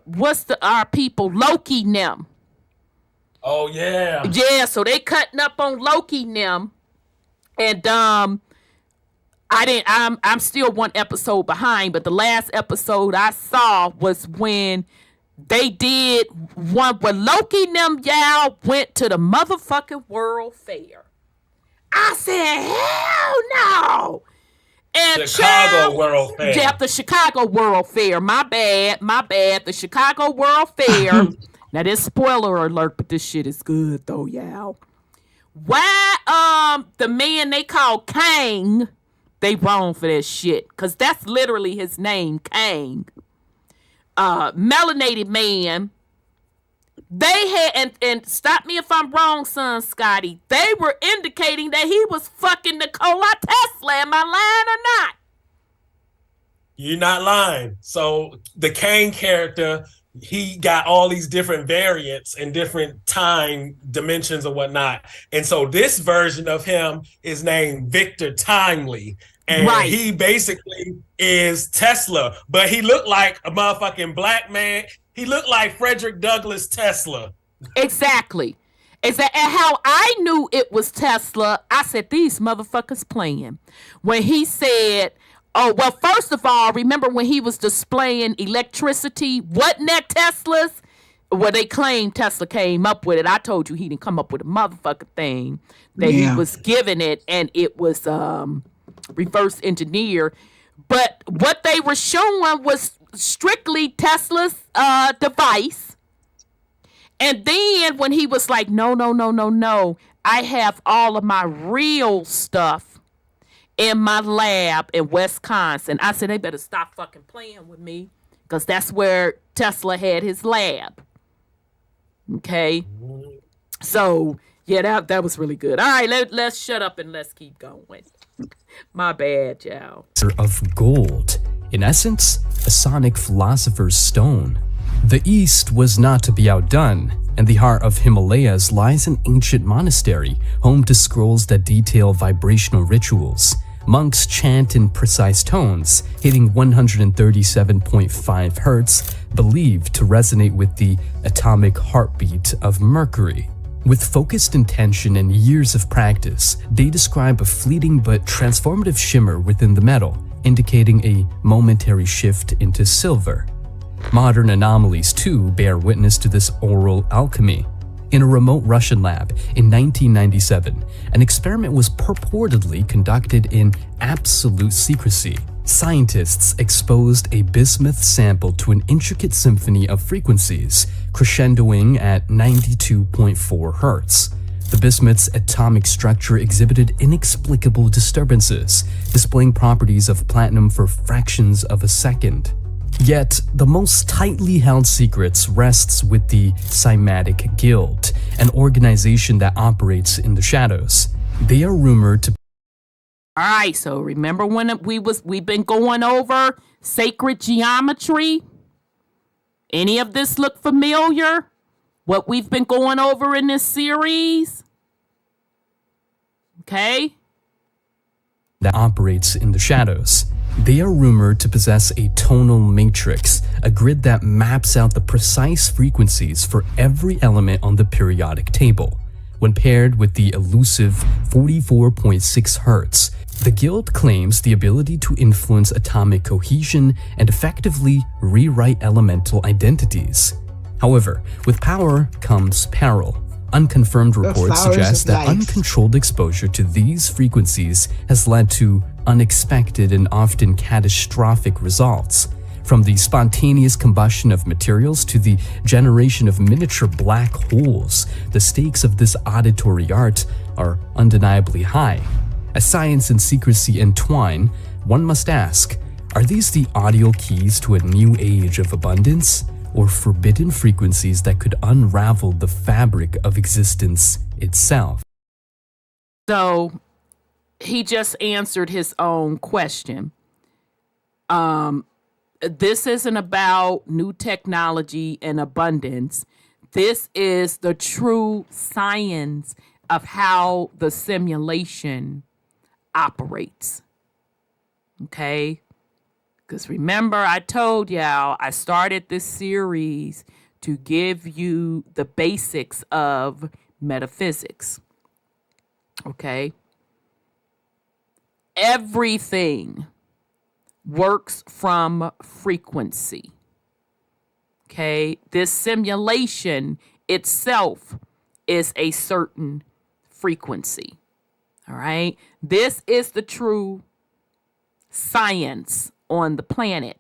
what's our people Loki them? Oh yeah. Yeah, so they cutting up on Loki them. And I'm still one episode behind, but the last episode I saw was when they did one where Loki and them y'all went to the motherfucking World Fair. I said, hell no. And Chicago World Fair. Yeah, the Chicago World Fair. My bad. The Chicago World Fair. Now, this spoiler alert, but this shit is good, though, y'all. Why, the man they call Kang, they wrong for that shit. Because that's literally his name, Kang. Melanated man. They had, and stop me if I'm wrong, son Scotty, they were indicating that he was fucking Nikola Tesla. Am I lying or not? You're not lying. So the Kane character, he got all these different variants and different time dimensions or whatnot. And so this version of him is named Victor Timely. And he basically is Tesla, but he looked like a motherfucking black man. He looked like Frederick Douglass Tesla. Exactly. And how I knew it was Tesla, I said, these motherfuckers playing. When he said, oh, well, first of all, remember when he was displaying electricity? Wasn't that Tesla's? Well, they claim Tesla came up with it. I told you he didn't come up with a motherfucking thing, that he Yeah. was given it, and it was reverse engineer. But what they were showing was strictly Tesla's device. And then when he was like, no, no, no, no, no, I have all of my real stuff in my lab in Wisconsin. I said, they better stop fucking playing with me, because that's where Tesla had his lab. Okay. So, yeah, that was really good. All right, let's shut up and let's keep going. My bad, y'all. Of gold, in essence, a sonic philosopher's stone. The East was not to be outdone, and the heart of Himalayas lies an ancient monastery, home to scrolls that detail vibrational rituals. Monks chant in precise tones, hitting 137.5 hertz, believed to resonate with the atomic heartbeat of Mercury. With focused intention and years of practice, they describe a fleeting but transformative shimmer within the metal, indicating a momentary shift into silver. Modern anomalies, too, bear witness to this oral alchemy. In a remote Russian lab in 1997, an experiment was purportedly conducted in absolute secrecy. Scientists exposed a bismuth sample to an intricate symphony of frequencies, crescendoing at 92.4 hertz. The bismuth's atomic structure exhibited inexplicable disturbances, displaying properties of platinum for fractions of a second. Yet, the most tightly held secrets rests with the Cymatic Guild, an organization that operates in the shadows. They are rumored to... All right, so remember when we've been going over sacred geometry? Any of this look familiar? What we've been going over in this series? Okay? That operates in the shadows. They are rumored to possess a tonal matrix, a grid that maps out the precise frequencies for every element on the periodic table. When paired with the elusive 44.6 hertz, the Guild claims the ability to influence atomic cohesion and effectively rewrite elemental identities. However, with power comes peril. Unconfirmed reports suggest that uncontrolled exposure to these frequencies has led to unexpected and often catastrophic results. From the spontaneous combustion of materials to the generation of miniature black holes, the stakes of this auditory art are undeniably high. As science and secrecy entwine, one must ask, are these the audio keys to a new age of abundance, or forbidden frequencies that could unravel the fabric of existence itself? So, he just answered his own question. This isn't about new technology and abundance. This is the true science of how the simulation operates. Okay? Because remember, I told y'all I started this series to give you the basics of metaphysics. Okay? Everything works from frequency. Okay? This simulation itself is a certain frequency. All right? This is the true science on the planet.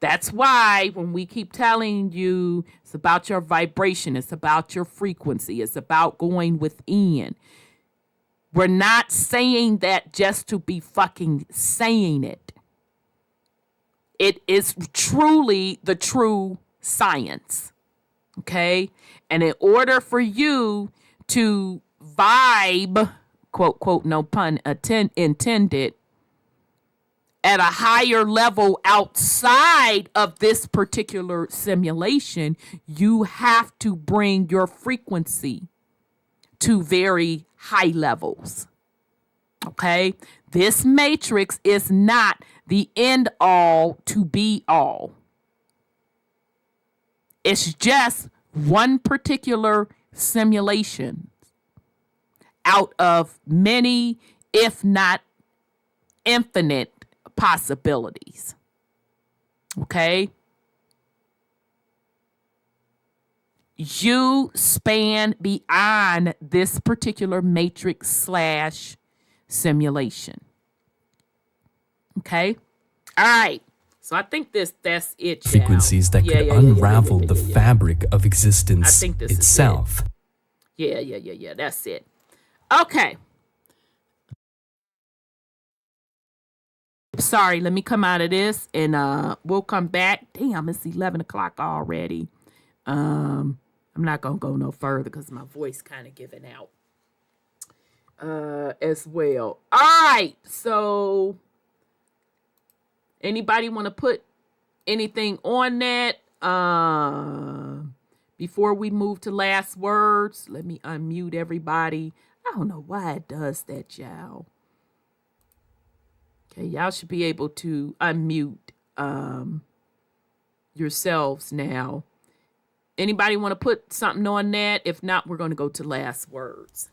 That's why when we keep telling you it's about your vibration, it's about your frequency, it's about going within. We're not saying that just to be fucking saying it. It is truly the true science. Okay? And in order for you to vibe, quote, quote, no pun intended, at a higher level outside of this particular simulation, you have to bring your frequency to very high levels. Okay? This matrix is not the end all to be all. It's just one particular simulation out of many, if not infinite possibilities. Okay? You span beyond this particular matrix / simulation. Okay? All right. So I think that's it. Frequencies that could unravel the fabric of existence itself. Yeah. That's it. Okay. Sorry, let me come out of this and we'll come back. Damn, it's 11 o'clock already. I'm not gonna go no further because my voice kind of giving out as well. All right, so anybody want to put anything on that before we move to last words? Let me unmute everybody. I don't know why it does that, y'all. Okay, y'all should be able to unmute yourselves now. Anybody want to put something on that? If not, we're going to go to last words.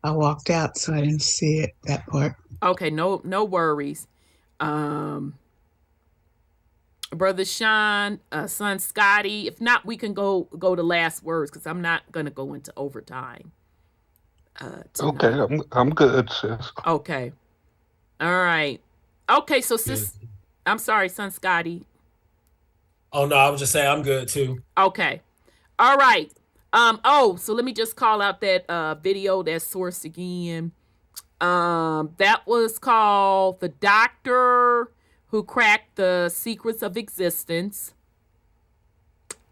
I walked out, so I didn't see it, that part. Okay, no worries. Brother Sean, son Scotty. If not, we can go to last words because I'm not going to go into overtime. Okay, I'm good, sis. Okay. All right. Okay, so sis, I'm sorry, son Scotty. Oh no, I was just saying I'm good too. Okay. All right. So let me just call out that video, that source again. That was called The Doctor Who Cracked the Secrets of Existence.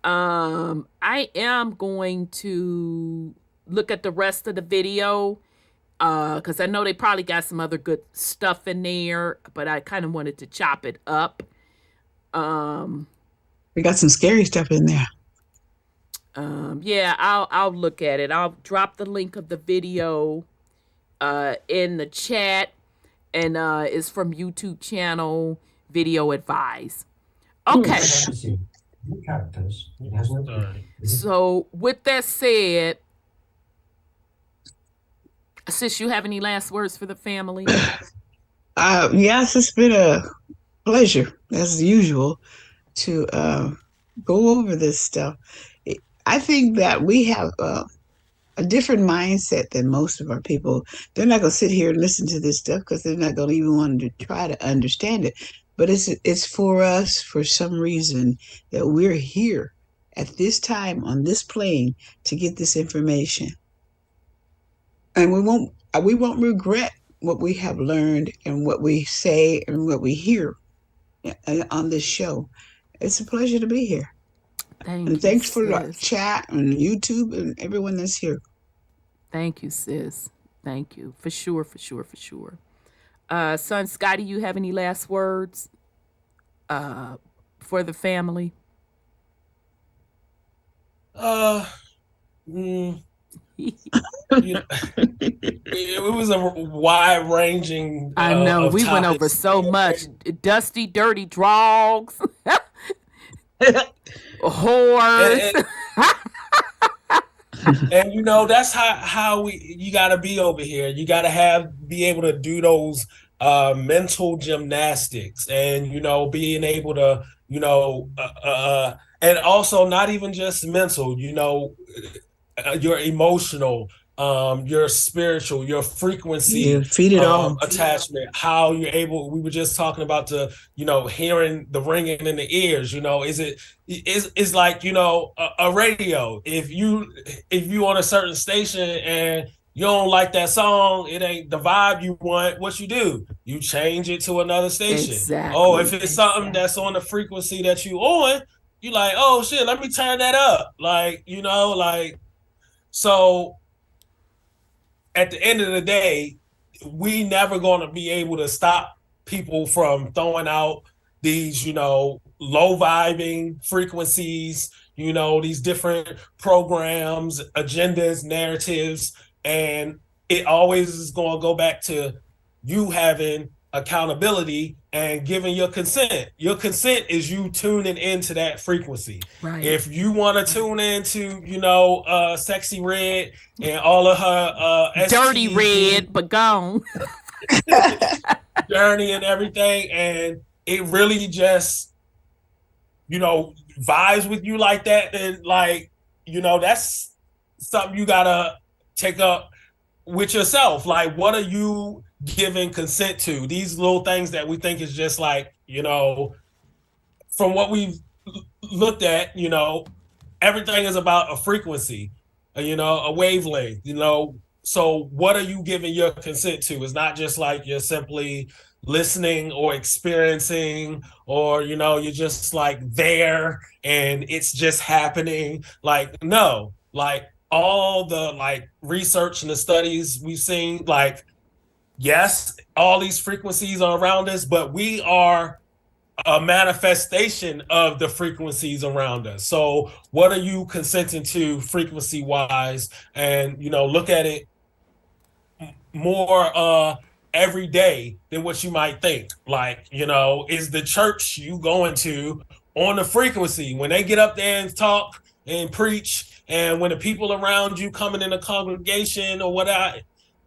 I am going to look at the rest of the video because I know they probably got some other good stuff in there, but I kind of wanted to chop it up. We got some scary stuff in there. Yeah, I'll look at it. I'll drop the link of the video in the chat, and it's from YouTube channel Video Advise. Okay. So with that said, sis, you have any last words for the family? Yes, it's been a pleasure, as usual, to go over this stuff. I think that we have a different mindset than most of our people. They're not going to sit here and listen to this stuff because they're not going to even want to try to understand it. But it's for us, for some reason, that we're here at this time on this plane to get this information. And we won't regret what we have learned and what we say and what we hear on this show. It's a pleasure to be here. Thanks for the chat and YouTube and everyone that's here. Thank you, sis. Thank you. For sure. Son Scotty, you have any last words for the family? It was a wide-ranging. I know we went over so much. Dusty, dirty dogs, whores. And you know that's how you got to be over here. You got to be able to do those mental gymnastics, and being able to and also not even just mental. Your emotional, your spiritual, your frequency, feed it all. Attachment. How you're able. We were just talking about hearing the ringing in the ears. It's like a radio. If you on a certain station and you don't like that song, it ain't the vibe you want. What you do? You change it to another station. Exactly. Oh, if it's something that's on the frequency that you on, you like, oh shit, let me turn that up. So at the end of the day, we never going to be able to stop people from throwing out these, low vibing frequencies, these different programs, agendas, narratives. And it always is going to go back to you having accountability and giving your consent. Your consent is you tuning into that frequency. Right. If you want to tune into, Sexy Red and all of her Dirty STD Red, but gone. journey and everything, and it really just, vibes with you like that, then that's something you gotta take up with yourself. Like, what are you giving consent to? These little things that we think is just like, from what we've looked at, everything is about a frequency, a wavelength, So what are you giving your consent to? It's not just like you're simply listening or experiencing, or, you're just like there and it's just happening. Like, no, like all the like research and the studies we've seen, like, yes, all these frequencies are around us, but we are a manifestation of the frequencies around us. So what are you consenting to frequency wise? And, look at it more every day than what you might think. Like, is the church you going to on the frequency when they get up there and talk and preach, and when the people around you coming in a congregation or whatever,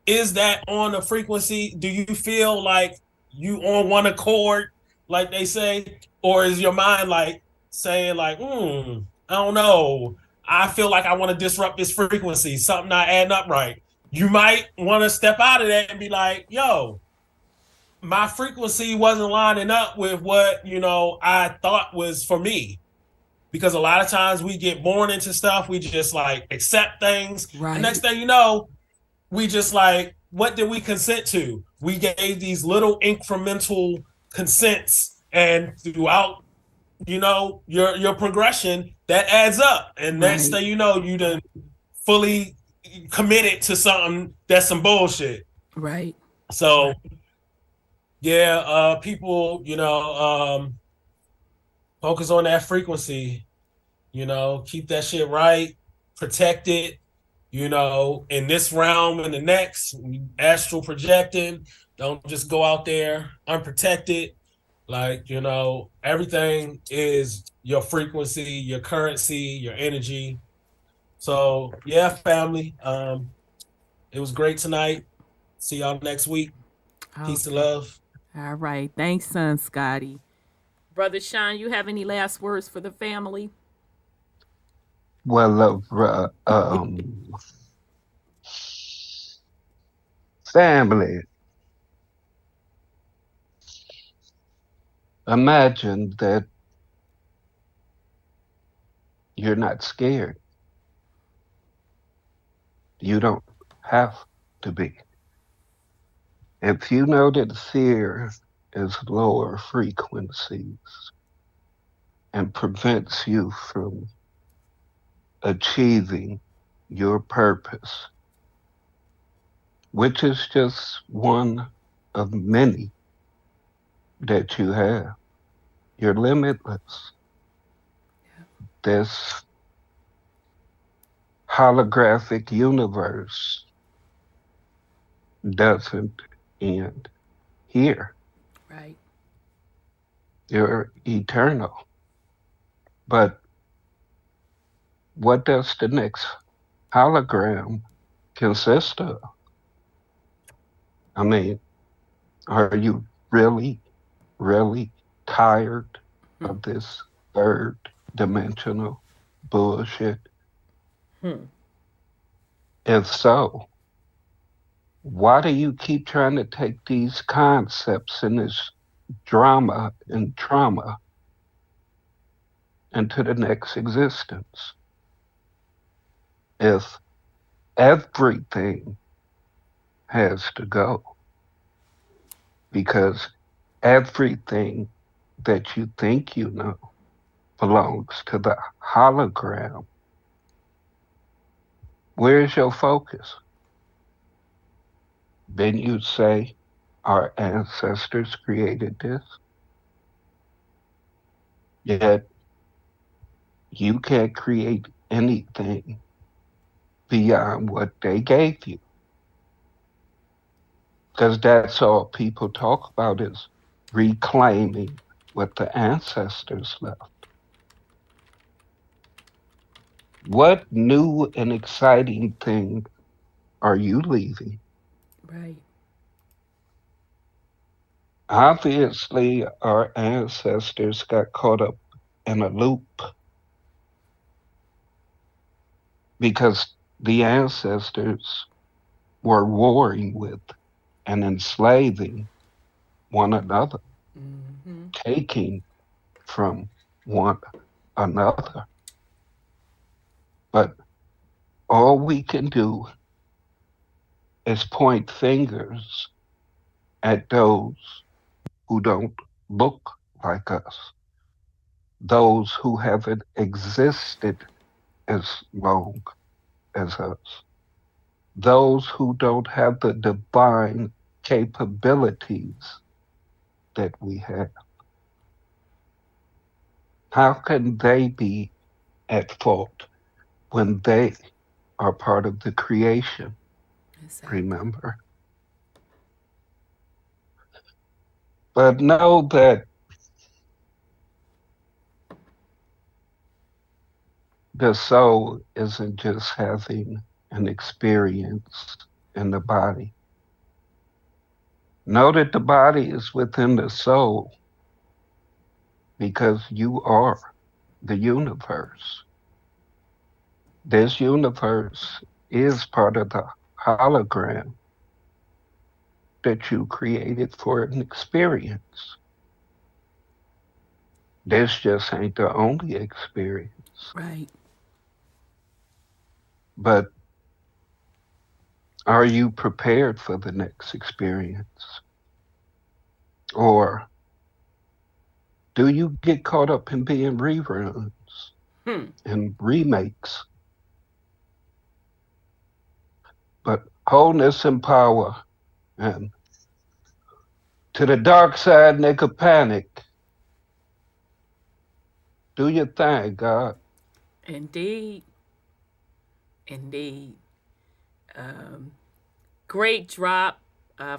is that on a frequency? Do you feel like you on one accord, like they say? Or is your mind like saying like, I don't know, I feel like I want to disrupt this frequency, something not adding up right? You might want to step out of that and be like, yo, my frequency wasn't lining up with what, I thought was for me. Because a lot of times we get born into stuff, we just like accept things. Right. The next thing you know, we just like, what did we consent to? We gave these little incremental consents, and throughout, your progression, that adds up. And next thing you know, you done fully committed to something that's some bullshit. Right. So people, focus on that frequency, keep that shit right, protect it, in this realm and the next, astral projecting. Don't just go out there unprotected. Like, everything is your frequency, your currency, your energy. So yeah, family. It was great tonight. See y'all next week. Peace and love. All right. Thanks, son Scotty. Brother Sean, you have any last words for the family? Well, family, imagine that you're not scared. You don't have to be. If you know that fear is lower frequencies and prevents you from achieving your purpose, which is just one of many that you have, you're limitless. This holographic universe doesn't end here. Right. You're eternal. But what does the next hologram consist of? I mean, are you really, really tired of this third dimensional bullshit? If so, why do you keep trying to take these concepts and this drama and trauma into the next existence? If everything has to go, because everything that you think you know belongs to the hologram, where's your focus? Then you'd say, our ancestors created this. Yet, you can't create anything beyond what they gave you. Because that's all people talk about is reclaiming what the ancestors left. What new and exciting thing are you leaving? Right. Obviously, our ancestors got caught up in a loop because the ancestors were warring with and enslaving one another, taking from one another. But all we can do is point fingers at those who don't look like us, those who haven't existed as long as us, those who don't have the divine capabilities that we have. How can they be at fault when they are part of the creation? Exactly. Remember? But know that the soul isn't just having an experience in the body. Know that the body is within the soul because you are the universe. This universe is part of the hologram that you created for an experience. This just ain't the only experience. Right. But are you prepared for the next experience? Or do you get caught up in being reruns and remakes? But wholeness and power, and to the dark side, nigga, panic. Do your thing, God. Indeed. Indeed. Great drop,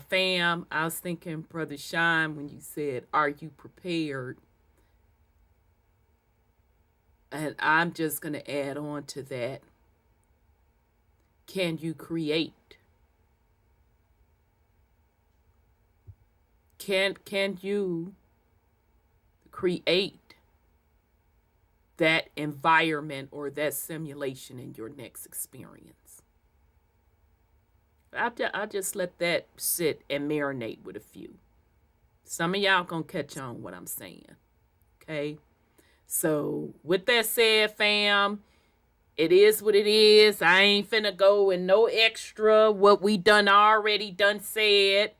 fam. I was thinking, Brother Sean, when you said, "Are you prepared?" And I'm just going to add on to that. Can you create? Can you create that environment or that simulation in your next experience? I'll just let that sit and marinate with a few. Some of y'all gonna catch on what I'm saying. Okay? So with that said, fam, it is what it is. I ain't finna go in no extra what we already said.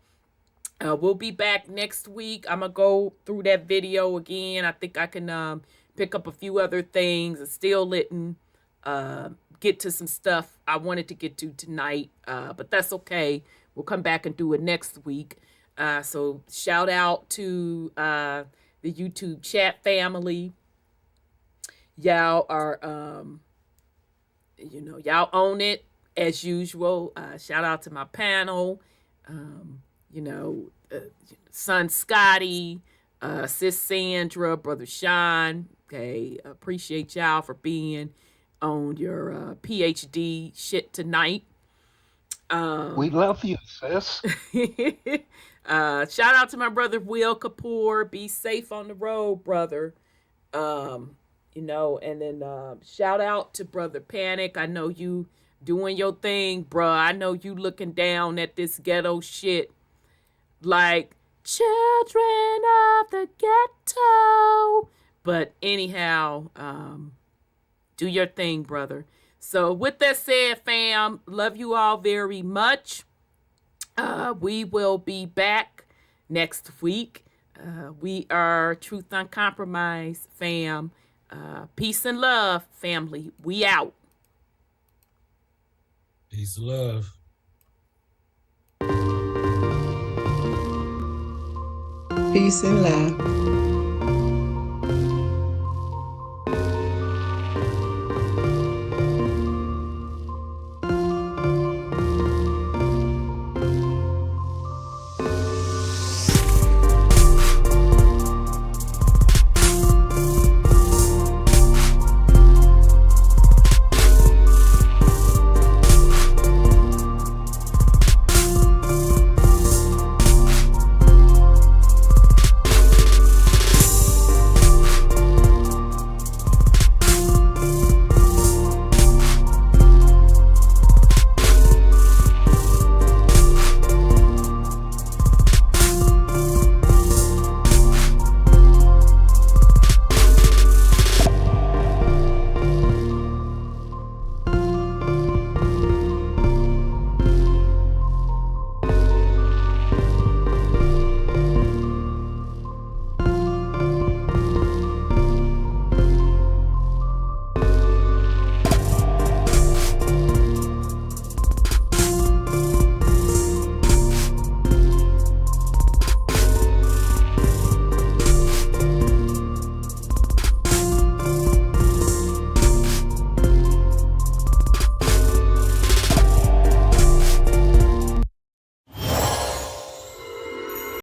We'll be back next week. I'm gonna go through that video again. I think I can pick up a few other things. I still didn't get to some stuff I wanted to get to tonight, but that's okay. We'll come back and do it next week. So shout out to the YouTube chat family. Y'all are, y'all own it as usual. Shout out to my panel. Son Scotty, sis Sandra, brother Sean. Okay, appreciate y'all for being on your PhD shit tonight. We love you, sis. Shout out to my brother Will Kapoor. Be safe on the road, brother. And then shout out to Brother Panic. I know you doing your thing, bruh. I know you looking down at this ghetto shit like children of the ghetto. But anyhow, do your thing, brother. So with that said, fam, love you all very much. We will be back next week. We are Truth Uncompromised, fam. Peace and love, family. We out. Peace and love. Peace and love.